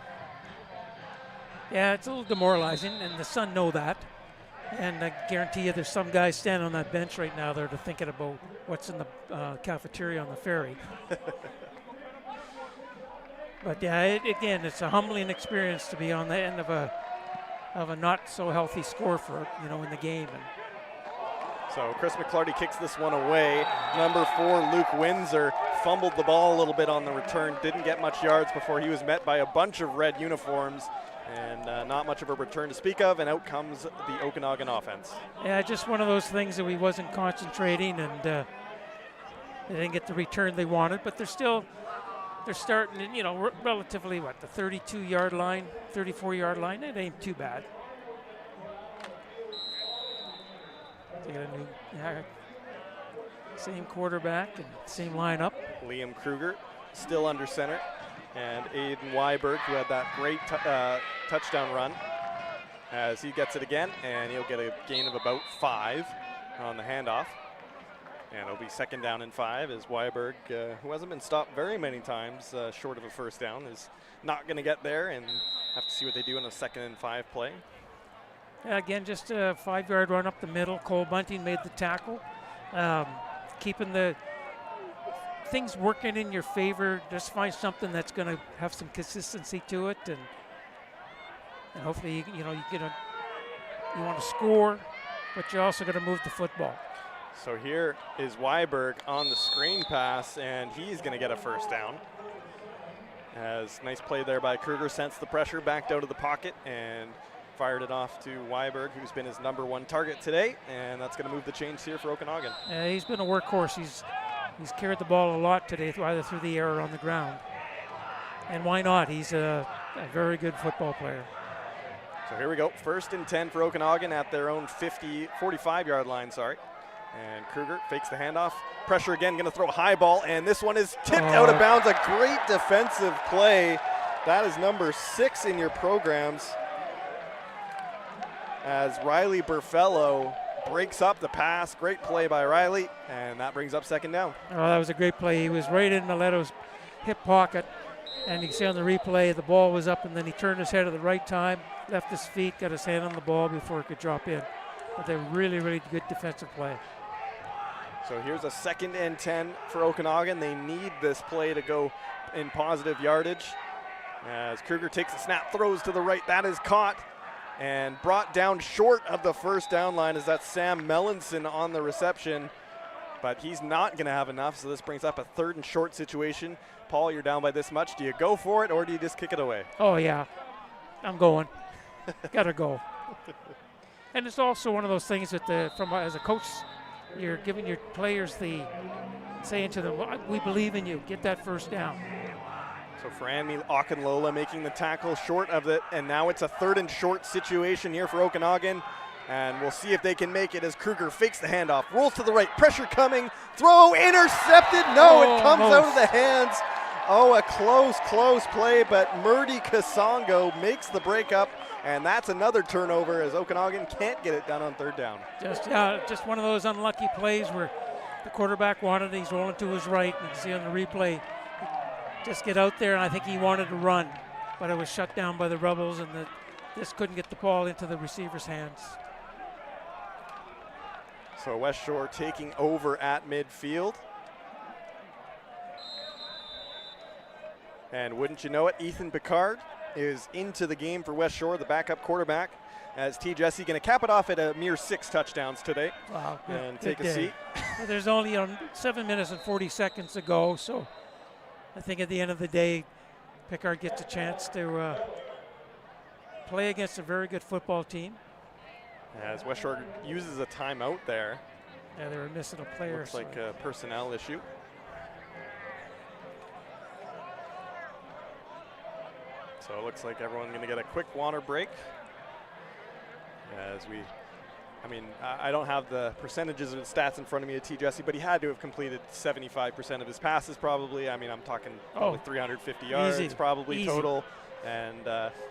Yeah, it's a little demoralizing, and the Sun know that. And I guarantee you there's some guys standing on that bench right now that are thinking about what's in the cafeteria on the ferry. But yeah, again, it's a humbling experience to be on the end of a not so healthy score for in the game. And so Chris McClarty kicks this one away. Number 4, Luke Windsor, fumbled the ball a little bit on the return, didn't get much yards before he was met by a bunch of red uniforms. And not much of a return to speak of, and out comes the Okanagan offense. Yeah, just one of those things that we wasn't concentrating, and they didn't get the return they wanted, but they're starting, relatively, the 32-yard line, 34-yard line. It ain't too bad. They got a new, same quarterback and same lineup. Liam Kruger still under center. And Aiden Weiberg, who had that great touchdown run, as he gets it again, and he'll get a gain of about 5 on the handoff. And it'll be 2nd down and 5 as Weiberg, who hasn't been stopped very many times short of a first down, is not going to get there, and have to see what they do in a 2nd and 5 play. Yeah, again, just a 5-yard run up the middle. Cole Bunting made the tackle, keeping the things working in your favor. Just find something that's going to have some consistency to it, and hopefully you want to score, but you're also going to move the football. So here is Weiberg on the screen pass, and he's going to get a first down. As nice play there by Kruger, sensed the pressure, backed out of the pocket, and fired it off to Weiberg, who's been his #1 target today, and that's going to move the chains here for Okanagan. He's been a workhorse. He's carried the ball a lot today, either through the air or on the ground. And why not? He's a very good football player. So here we go. 1st and 10 for Okanagan at their own 45-yard line, And Kruger fakes the handoff. Pressure again, going to throw a high ball, and this one is tipped out of bounds. A great defensive play. That is number 6 in your programs. as Riley Burfello breaks up the pass. Great play by Riley, and that brings up second down. Oh, that was a great play. He was right in Miletto's hip pocket, and you can see on the replay the ball was up, and then he turned his head at the right time, left his feet, got his hand on the ball before it could drop in. But a really, really good defensive play. So here's a 2nd and 10 for Okanagan. They need this play to go in positive yardage. As Kruger takes the snap, throws to the right, that is caught and brought down short of the first down line, as that's Sam Mellinson on the reception. But he's not going to have enough, so this brings up a 3rd and short situation. Paul, you're down by this much. Do you go for it, or do you just kick it away? Oh, yeah. I'm going. Gotta go. And it's also one of those things that as a coach, you're giving your players saying to them, we believe in you, get that first down. So Franmi Akinlola making the tackle short of it, and now it's a 3rd and short situation here for Okanagan. And we'll see if they can make it as Kruger fakes the handoff, rolls to the right, pressure coming, throw intercepted. No, it comes out of the hands. Oh, a close play, but Murdy Kasongo makes the breakup, and that's another turnover as Okanagan can't get it done on 3rd down. Just one of those unlucky plays where the quarterback wanted it, he's rolling to his right, and you can see on the replay, just get out there, and I think he wanted to run, but it was shut down by the Rebels, and just couldn't get the ball into the receiver's hands. So Westshore taking over at midfield. And wouldn't you know it, Ethan Picard is into the game for Westshore, the backup quarterback, as T. Jesse going to cap it off at a mere 6 touchdowns today. Wow, and good take a day. seat. Well, there's only 7 minutes and 40 seconds to go, so I think at the end of the day, Picard gets a chance to play against a very good football team. As Westshore uses a timeout there. Yeah, they were missing a player. Looks like a personnel issue. So it looks like everyone's going to get a quick water break. I don't have the percentages of stats in front of me at T. Jesse, but he had to have completed 75% of his passes probably. I'm talking probably 350 yards easy. probably total. And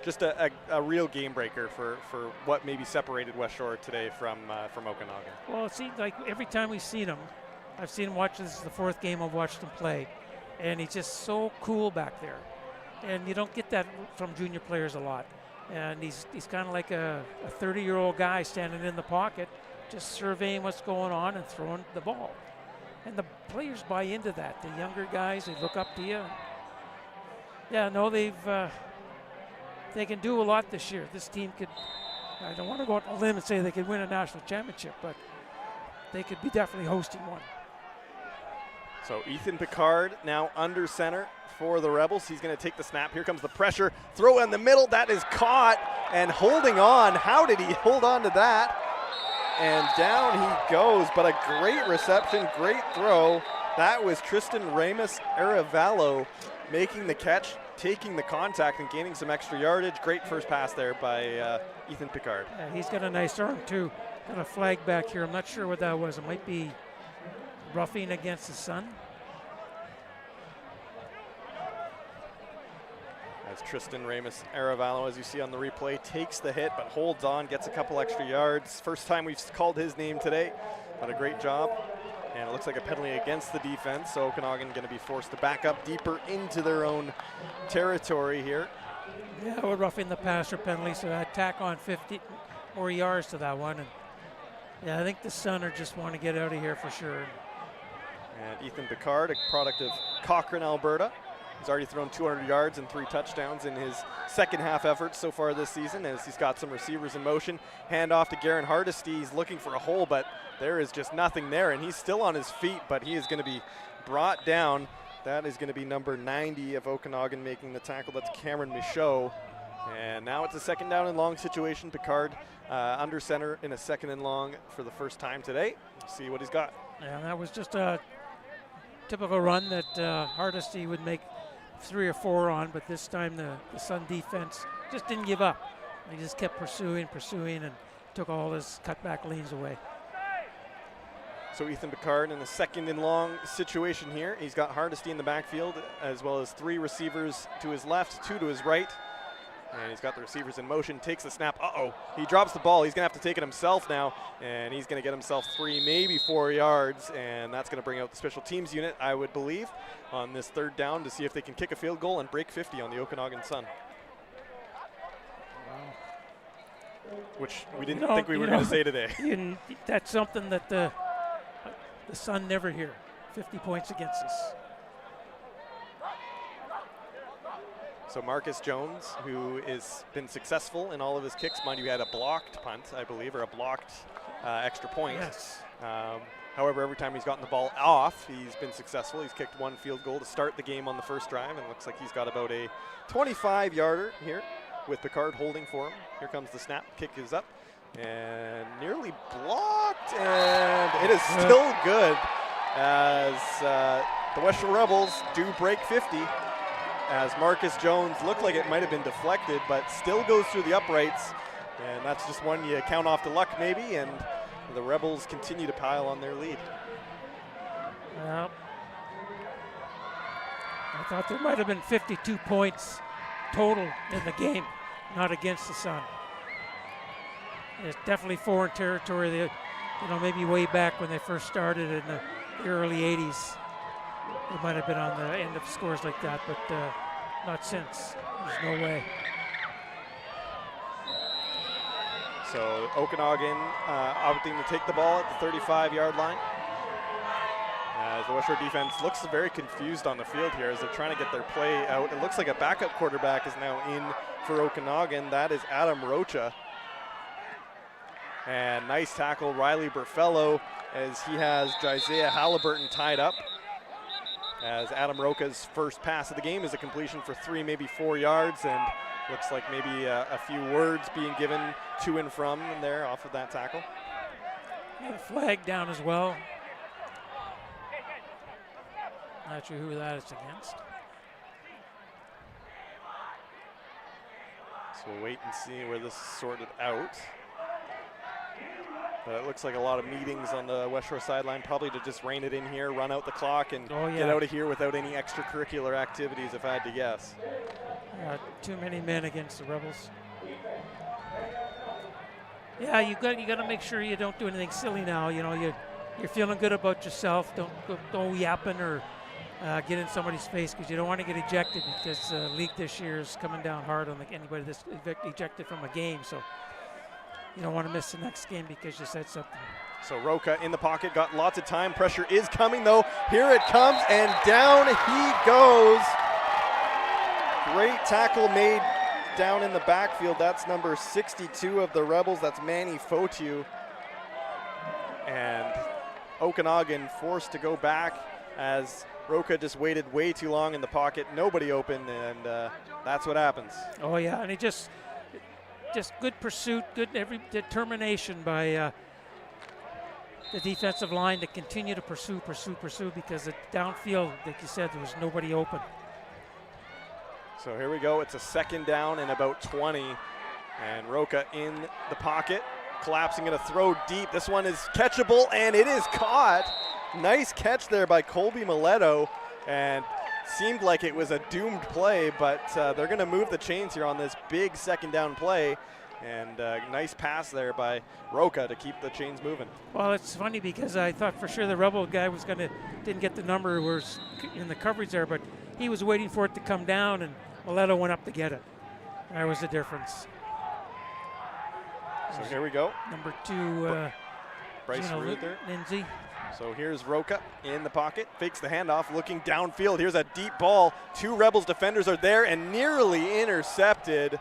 just a real game breaker for what maybe separated Westshore today from Okanagan. Well, it seems like every time we've seen him, I've seen him watch, this is the 4th game I've watched him play, and he's just so cool back there. And you don't get that from junior players a lot. And he's kind of like a 30-year-old guy standing in the pocket, just surveying what's going on and throwing the ball. And the players buy into that. The younger guys, they look up to you. Yeah, no, they can do a lot this year. This team could, I don't want to go out on a limb and say they could win a national championship, but they could be definitely hosting one. So Ethan Picard now under center for the Rebels. He's going to take the snap. Here comes the pressure. Throw in the middle. That is caught and holding on. How did he hold on to that? And down he goes, but a great reception, great throw. That was Tristan Ramos Arevalo making the catch, taking the contact and gaining some extra yardage. Great first pass there by Ethan Picard. Yeah, he's got a nice arm too. Got a flag back here. I'm not sure what that was. It might be roughing against the sun. As Tristan Ramos Arevalo, as you see on the replay, takes the hit but holds on, gets a couple extra yards. First time we've called his name today, but a great job. And it looks like a penalty against the defense, so Okanagan going to be forced to back up deeper into their own territory here. Yeah, we're roughing the passer penalty, so I tack on 50 more yards to that one. And yeah, I think the Sun just want to get out of here for sure. And Ethan Picard, a product of Cochrane, Alberta. He's already thrown 200 yards and 3 touchdowns in his second half efforts so far this season, as he's got some receivers in motion. Hand off to Garen Hardesty. He's looking for a hole, but there is just nothing there, and he's still on his feet, but he is going to be brought down. That is going to be number 90 of Okanagan making the tackle. That's Cameron Michaud. And now it's a 2nd down and long situation. Picard under center in a 2nd and long for the first time today. See what he's got. Yeah, that was just a typical run that Hardesty would make 3 or 4 on, but this time the Sun defense just didn't give up. They just kept pursuing, and took all his cutback lanes away. So Ethan Picard in a 2nd and long situation here. He's got Hardesty in the backfield, as well as 3 receivers to his left, 2 to his right. And he's got the receivers in motion, takes the snap. Uh-oh, he drops the ball. He's going to have to take it himself now, and he's going to get himself 3, maybe 4 yards, and that's going to bring out the special teams unit, I would believe, on this 3rd down to see if they can kick a field goal and break 50 on the Okanagan Sun. Which we didn't think we were going to say today. That's something that the Sun never hear. 50 points against us. So Marcus Jones, who has been successful in all of his kicks, mind you, he had a blocked punt, I believe, or a blocked extra point. Yes. However, every time he's gotten the ball off, he's been successful. He's kicked 1 field goal to start the game on the first drive, and looks like he's got about a 25-yarder here with Picard holding for him. Here comes the snap. Kick is up and nearly blocked, and it is still good as the Westshore Rebels do break 50. As Marcus Jones looked like it might have been deflected, but still goes through the uprights. And that's just one you count off to luck maybe, and the Rebels continue to pile on their lead. Well, I thought there might have been 52 points total in the game, not against the Sun. It's definitely foreign territory. They, maybe way back when they first started in the early 80s. It might have been on the end of scores like that, but not since. There's no way. So Okanagan opting to take the ball at the 35-yard line. As the Westshore defense looks very confused on the field here as they're trying to get their play out. It looks like a backup quarterback is now in for Okanagan. That is Adam Rocha. And nice tackle, Riley Burfello, as he has Isaiah Halliburton tied up. As Adam Rocha's first pass of the game is a completion for 3, maybe 4 yards, and looks like maybe a few words being given to and from there off of that tackle. Yeah, flag down as well. Not sure who that is against. So we'll wait and see where this is sorted out. But it looks like a lot of meetings on the Westshore sideline, probably to just rein it in here, run out the clock, and get out of here without any extracurricular activities, if I had to guess. Too many men against the Rebels. Yeah, you got to make sure you don't do anything silly now. You're feeling good about yourself. Don't yapping or get in somebody's face, because you don't want to get ejected, because the league this year is coming down hard on anybody that's ejected from a game. So you don't want to miss the next game because you said something. So Rocha in the pocket, got lots of time. Pressure is coming though. Here it comes, and down he goes. Great tackle made down in the backfield. That's number 62 of the Rebels. That's Manny Fotiu. And Okanagan forced to go back as Rocha just waited way too long in the pocket. Nobody open, and that's what happens. Oh yeah, and he just good pursuit, good every determination by the defensive line to continue to pursue, because the downfield, like you said, there was nobody open. So here we go. It's a 2nd down and about 20, and Rocha in the pocket, collapsing, going to throw deep. This one is catchable, and it is caught. Nice catch there by Colby Mileto, and seemed like it was a doomed play, but they're going to move the chains here on this big 2nd down play, and nice pass there by Rocha to keep the chains moving. Well, it's funny because I thought for sure the Rebel guy didn't get the number, was in the coverage there, but he was waiting for it to come down, and Mileto went up to get it. That was the difference. So here we go. Number 2, Bryce Ruther. Lindsay. So here's Rocha in the pocket, fakes the handoff, looking downfield. Here's a deep ball. 2 Rebels defenders are there and nearly intercepted,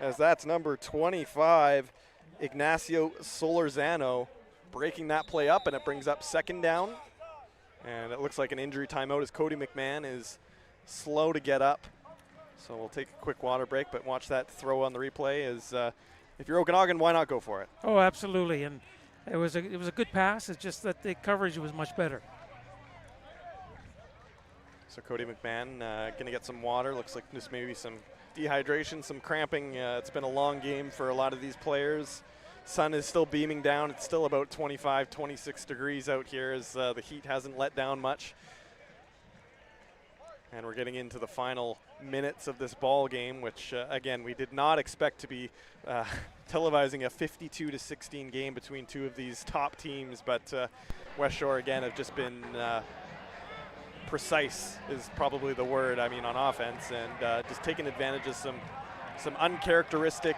as that's number 25, Ignacio Solorzano, breaking that play up, and it brings up 2nd down. And it looks like an injury timeout as Cody McMahon is slow to get up. So we'll take a quick water break, but watch that throw on the replay. If you're Okanagan, why not go for it? Oh, absolutely. And it was a good pass. It's just that the coverage was much better. So Cody McMahon going to get some water. Looks like just maybe some dehydration, some cramping. It's been a long game for a lot of these players. Sun is still beaming down. It's still about 25, 26 degrees out here as the heat hasn't let down much. And we're getting into the final minutes of this ball game, which, again, we did not expect to be televising a 52-16 game between two of these top teams. But Westshore, again, have just been precise is probably the word, I mean, on offense, and just taking advantage of some uncharacteristic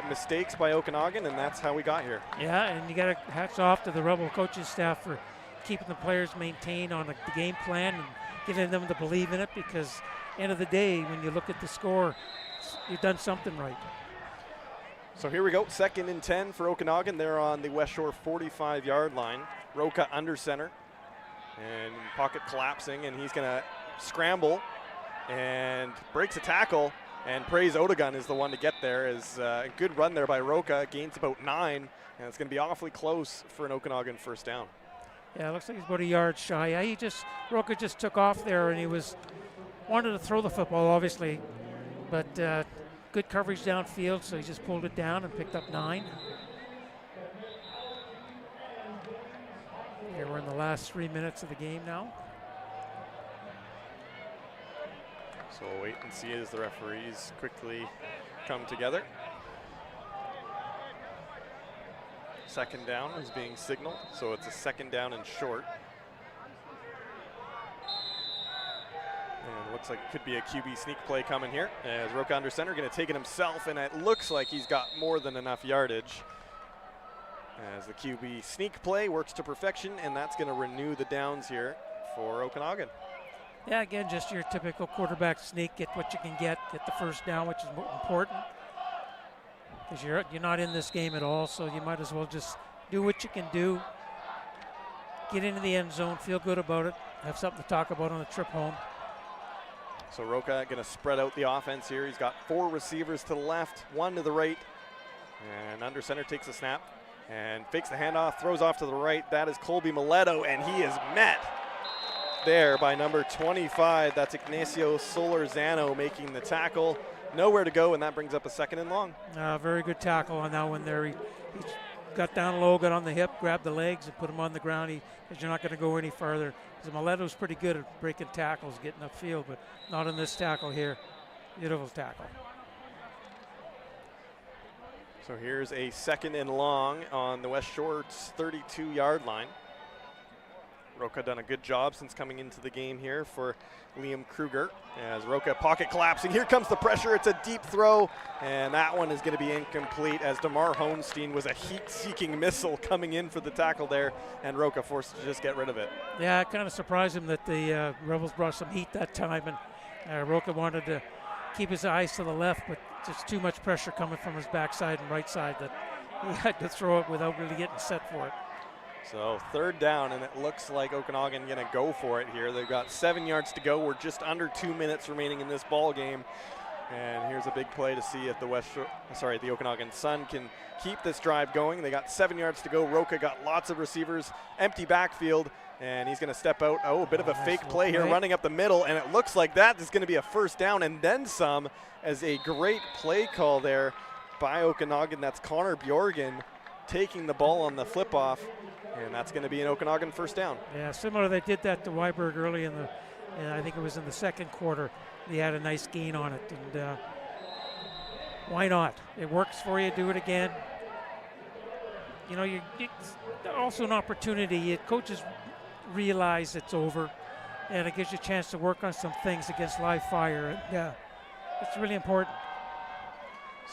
mistakes by Okanagan, and that's how we got here. Yeah, and you got to hats off to the Rebel coaching staff for keeping the players maintained on the game plan and getting them to believe in it, because end of the day, when you look at the score, you've done something right. So here we go, 2nd and 10 for Okanagan. They're on the Westshore 45-yard line. Roca under center, and pocket collapsing, and he's gonna scramble and breaks a tackle, and Praise Odegun is the one to get there. Is a good run there by Roca, gains about 9, and it's gonna be awfully close for an Okanagan first down. Yeah, it looks like he's about a yard shy. Yeah, Roca just took off there, and wanted to throw the football, obviously, but good coverage downfield, so he just pulled it down and picked up 9. Here we're in the last 3 minutes of the game now. So we'll wait and see as the referees quickly come together. 2nd down is being signaled, so it's a 2nd down and short. And it looks like it could be a QB sneak play coming here, as Roca under center going to take it himself, and it looks like he's got more than enough yardage. As the QB sneak play works to perfection, and that's going to renew the downs here for Okanagan. Yeah, again, just your typical quarterback sneak, get what you can get the first down, which is important. Because you're not in this game at all, so you might as well just do what you can do. Get into the end zone, feel good about it, have something to talk about on the trip home. So Roca going to spread out the offense here. He's got 4 receivers to the left, 1 to the right, and under center takes a snap and fakes the handoff, throws off to the right. That is Colby Mileto, and he is met there by number 25. That's Ignacio Solorzano making the tackle. Nowhere to go, and that brings up a 2nd and long. Very good tackle on that one there. He got down low, got on the hip, grabbed the legs, and put him on the ground. Because you're not going to go any farther. Because Mileto's pretty good at breaking tackles, getting upfield, but not in this tackle here. Beautiful tackle. So here's a 2nd and long on the Westshore's 32-yard line. Roca done a good job since coming into the game here for Liam Kruger. As Roca pocket collapsing, here comes the pressure. It's a deep throw, and that one is going to be incomplete, as DeMar Honstein was a heat-seeking missile coming in for the tackle there, and Roca forced to just get rid of it. Yeah, it kind of surprised him that the Rebels brought some heat that time, and Roca wanted to keep his eyes to the left, but just too much pressure coming from his backside and right side that he had to throw it without really getting set for it. So 3rd down, and it looks like Okanagan going to go for it here. They've got 7 yards to go. We're just under 2 minutes remaining in this ball game. And here's a big play to see if the Okanagan Sun can keep this drive going. They got 7 yards to go. Roca got lots of receivers, empty backfield, and he's going to step out. Oh, a bit of a fake play here, running up the middle, and it looks like that is going to be a 1st down and then some, as a great play call there by Okanagan. That's Connor Bjorgen taking the ball on the flip off, and that's going to be an Okanagan 1st down. Yeah, similar. They did that to Weiberg early and I think it was in the 2nd quarter. They had a nice gain on it, and why not? It works for you. Do it again. You know, it's also an opportunity. Coaches realize it's over, and it gives you a chance to work on some things against live fire. And it's really important.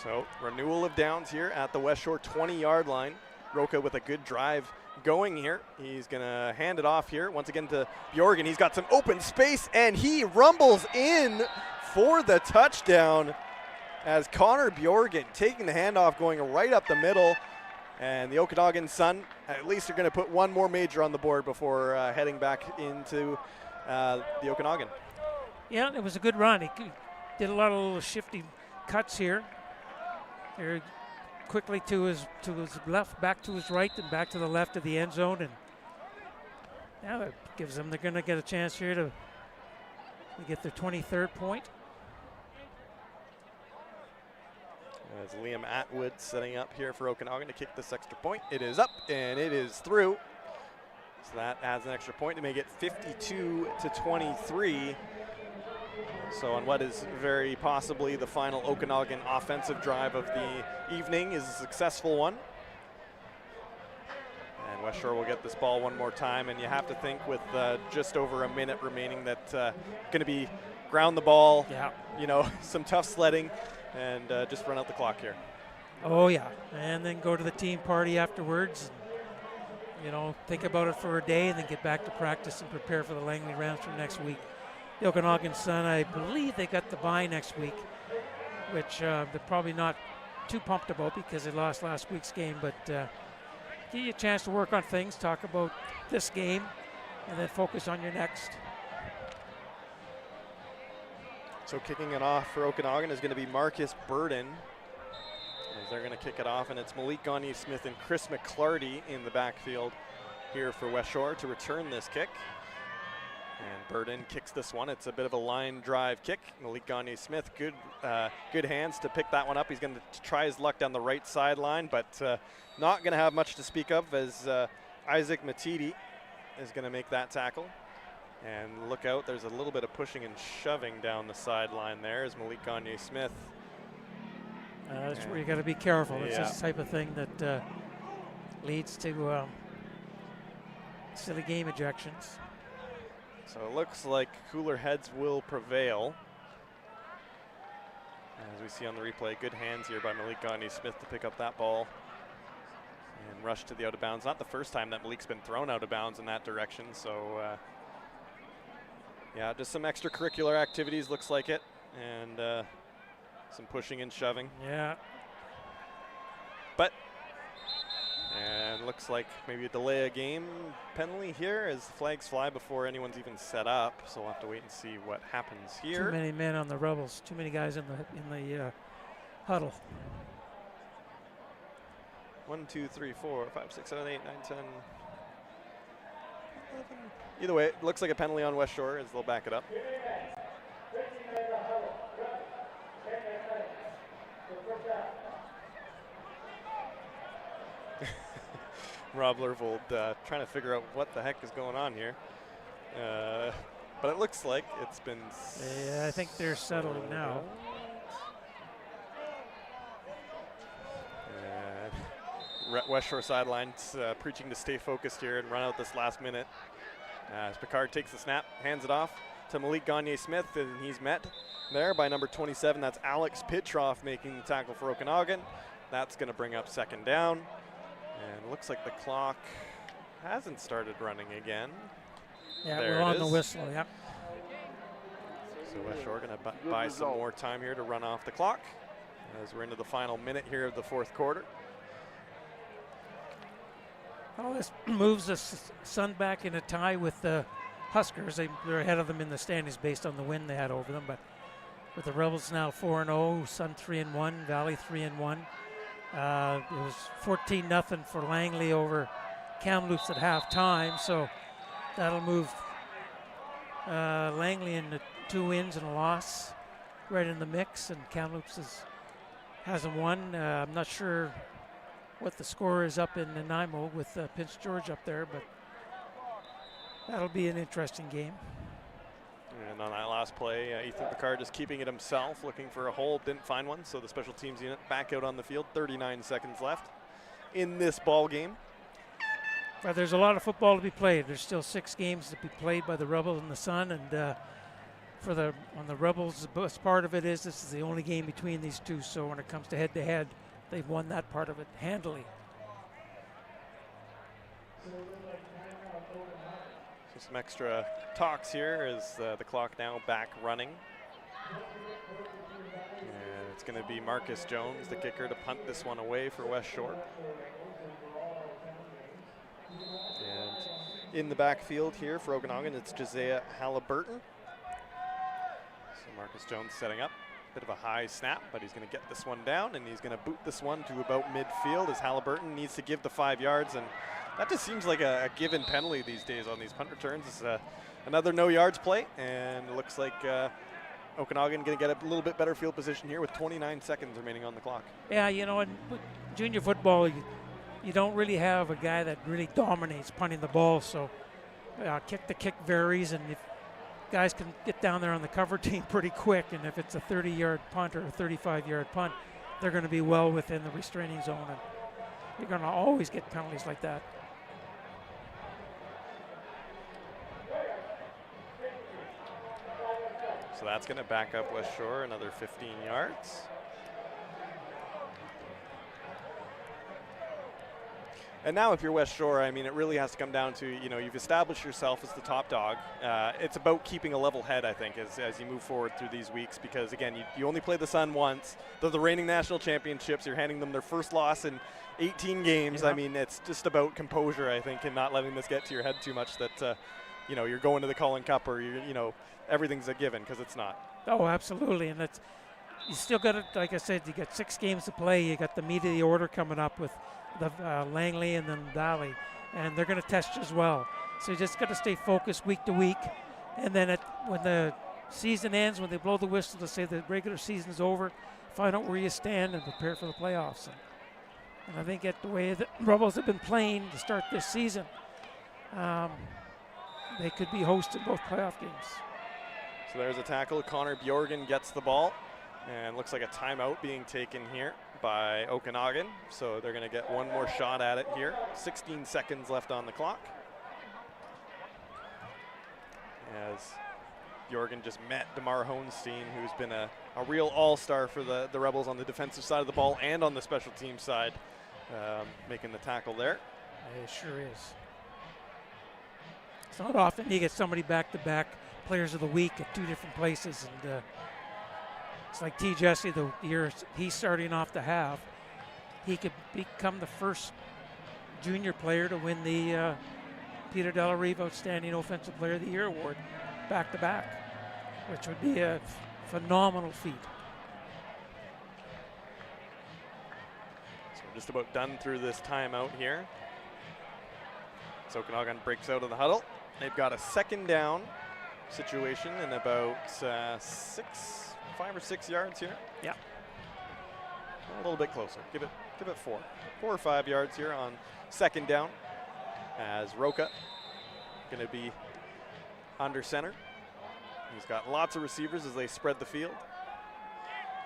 So renewal of downs here at the Westshore 20-yard line. Roca with a good drive going here. He's going to hand it off here once again to Bjorgen. He's got some open space, and he rumbles in for the touchdown, as Connor Bjorgen taking the handoff, going right up the middle. And the Okanagan Sun at least are going to put 1 more major on the board before heading back into the Okanagan. Yeah, it was a good run. He did a lot of little shifty cuts here. Very quickly to his left, back to his right, and back to the left of the end zone. And now it gives them, they're going to get a chance here to get their 23rd point. As Liam Atwood setting up here for Okanagan to kick this extra point. It is up, and it is through. So that adds an extra point to make it 52-23. So on what is very possibly the final Okanagan offensive drive of the evening is a successful one. And Westshore will get this ball one more time, and you have to think with just over a minute remaining that going to be ground the ball, you know, some tough sledding, and just run out the clock here. Oh yeah, and then go to the team party afterwards. And, you know, think about it for a day, and then get back to practice and prepare for the Langley Rams for next week. The Okanagan Sun, I believe they got the bye next week, which they're probably not too pumped about because they lost last week's game, but give you a chance to work on things, talk about this game, and then focus on your next. So kicking it off for Okanagan is going to be Marcus Burden, as they're going to kick it off, and it's Malik Gagne-Smith and Chris McClarty in the backfield here for Westshore to return this kick. And Burden kicks this one. It's a bit of a line drive kick. Malik Gagne-Smith, good hands to pick that one up. He's going to try his luck down the right sideline, but not going to have much to speak of as Isaac Matidi is going to make that tackle. And look out, there's a little bit of pushing and shoving down the sideline there as Malik Gagne-Smith. That's where you got to be careful. It's this type of thing that leads to silly game ejections. So it looks like cooler heads will prevail. As we see on the replay, good hands here by Malik Gagne-Smith to pick up that ball and rush to the out of bounds. Not the first time that Malik's been thrown out of bounds in that direction. So yeah, just some extracurricular activities, looks like it, and some pushing and shoving. Yeah. But, and looks like maybe a delay a game penalty here as flags fly before anyone's even set up. So we'll have to wait and see what happens here. Too many men on the Rebels. Too many guys in the huddle. 1, 2, 3, 4, 5, 6, 7, 8, 9, 10. 11. Either way, it looks like a penalty on Westshore as they'll back it up. Rob Lervold trying to figure out what the heck is going on here. But it looks like it's been... Yeah, I think they're settled now. Westshore sidelines preaching to stay focused here and run out this last minute. As Picard takes the snap, hands it off to Malik Gagne-Smith, and he's met there by number 27. That's Alex Pitroff making the tackle for Okanagan. That's going to bring up second down. And it looks like the clock hasn't started running again. Yeah, there we're on the whistle, yep. So Westshore going to buy some more time here to run off the clock as we're into the final minute here of the fourth quarter. Well, this moves the Sun back in a tie with the Huskers. They're ahead of them in the standings based on the win they had over them. But with the Rebels now 4-0, Sun 3-1, Valley 3-1. It was 14-0 for Langley over Kamloops at halftime. So that'll move Langley into 2 wins and a loss right in the mix. And Kamloops hasn't won. I'm not sure what the score is up in Nanaimo with Prince George up there, but that'll be an interesting game. And on that last play, Ethan Picard just keeping it himself, looking for a hole, didn't find one, so the special teams unit back out on the field. 39 seconds left in this ball game. But there's a lot of football to be played. There's still 6 games to be played by the Rebels and the Sun, and on the Rebels, the best part of it is this is the only game between these two, so when it comes to head-to-head, they've won that part of it handily. So some extra talks here as the clock now back running. And it's going to be Marcus Jones, the kicker, to punt this one away for Westshore. And in the backfield here for Okanagan, it's Josiah Halliburton. So Marcus Jones setting up. Bit of a high snap, but he's going to get this one down, and he's going to boot this one to about midfield as Halliburton needs to give the 5 yards, and that just seems like a given penalty these days on these punt returns. It's another no yards play, and it looks like Okanagan going to get a little bit better field position here with 29 seconds remaining on the clock. Yeah, you know, in junior football, you don't really have a guy that really dominates punting the ball, so kick varies, and if guys can get down there on the cover team pretty quick, and if it's a 30-yard punt or a 35-yard punt, they're going to be well within the restraining zone, and you're going to always get penalties like that. So that's going to back up Westshore another 15 yards. And now if you're Westshore, I mean, it really has to come down to, you know, you've established yourself as the top dog. It's about keeping a level head, I think, as you move forward through these weeks, because, again, you only play the Sun once. They're the reigning national championships. You're handing them their first loss in 18 games. Yeah. I mean, it's just about composure, I think, and not letting this get to your head too much that, you know, you're going to the Cullen Cup or, you know, everything's a given, because it's not. Oh, absolutely, and that's, you still got it, like I said, you got 6 games to play. You got the meat of the order coming up with the Langley and then Dali, and they're going to test you as well. So you just got to stay focused week to week, and then when the season ends, when they blow the whistle to say the regular season's over, find out where you stand and prepare for the playoffs. And I think that the way the Rebels have been playing to start this season, they could be hosting both playoff games. So there's a tackle. Connor Bjorgen gets the ball, and looks like a timeout being taken here by Okanagan. So they're going to get one more shot at it here. 16 seconds left on the clock. As Bjorgen just met DeMar Hohenstein, who's been a real all-star for the Rebels on the defensive side of the ball and on the special team side, making the tackle there. It sure is. It's not often you get somebody back-to-back players of the week at 2 different places, and it's like T. Jesse, the year he's starting off to have, he could become the first junior player to win the Peter Della Riva Outstanding Offensive Player of the Year award back-to-back, which would be a phenomenal feat. So we're just about done through this timeout here. So Okanagan breaks out of the huddle. They've got a second down situation in about 5 or 6 yards here. Yeah. A little bit closer. Give it 4 or 5 yards here on second down, as Roca going to be under center. He's got lots of receivers as they spread the field.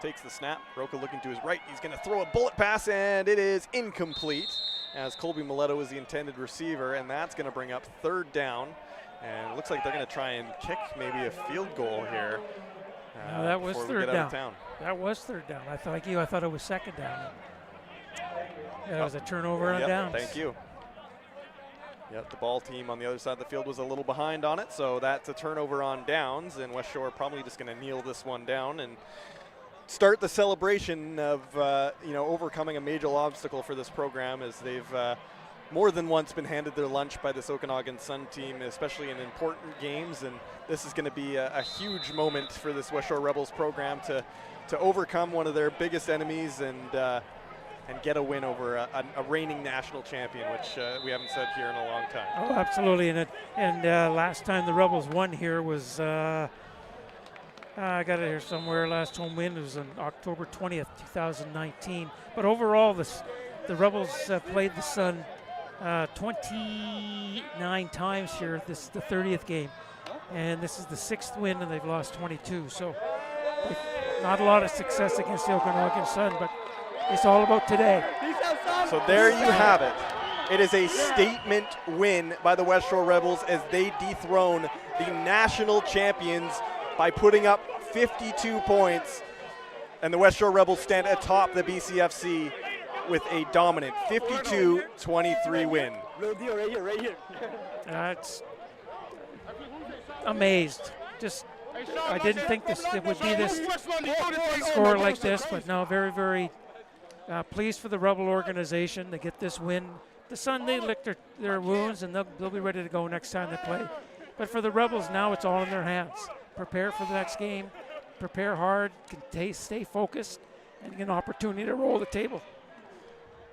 Takes the snap. Roca looking to his right. He's going to throw a bullet pass, and it is incomplete, as Colby Mileto is the intended receiver, and that's going to bring up third down. And it looks like they're going to try and kick maybe a field goal here. No, that was third down. That was third down. I thought it was second down. That was a turnover on downs. Thank you. Yep, the ball team on the other side of the field was a little behind on it, so that's a turnover on downs, and Westshore probably just going to kneel this one down and start the celebration of overcoming a major obstacle for this program, as they've more than once been handed their lunch by this Okanagan Sun team, especially in important games, and this is going to be a huge moment for this Westshore Rebels program to overcome one of their biggest enemies and get a win over a reigning national champion, which we haven't said here in a long time. Oh, absolutely, and last time the Rebels won here was I got it here somewhere. Last home win was on October 20th, 2019. But overall, the Rebels played the Sun 29 times here. This is the 30th game, and this is the 6th win, and they've lost 22. So not a lot of success against the Okanagan Sun, but it's all about today. So there you have it. It is a statement win by the Westshore Rebels as they dethrone the national champions by putting up 52 points, and the Westshore Rebels stand atop the BCFC with a dominant 52-23 win. It's amazed. I didn't think it would be this score like this, but no, very, very pleased for the Rebel organization to get this win. The Sun, they licked their wounds, and they'll be ready to go next time they play. But for the Rebels, now it's all in their hands. Prepare for the next game, prepare hard, stay focused, and get an opportunity to roll the table.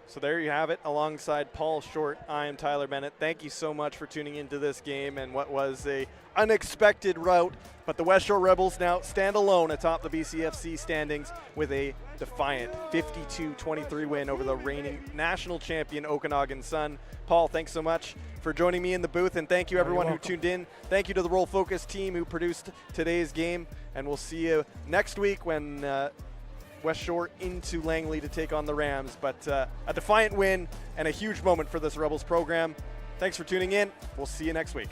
So there you have it. Alongside Paul Short, I am Tyler Bennett. Thank you so much for tuning into this game and what was a unexpected rout. But the Westshore Rebels now stand alone atop the BCFC standings with a defiant 52-23 win over the reigning national champion Okanagan Sun. Paul, thanks so much for joining me in the booth, and thank you everyone who tuned in. Thank you to the Roll Focus team who produced today's game, and we'll see you next week when Westshore into Langley to take on the Rams. But a defiant win and a huge moment for this Rebels program. Thanks for tuning in. We'll see you next week.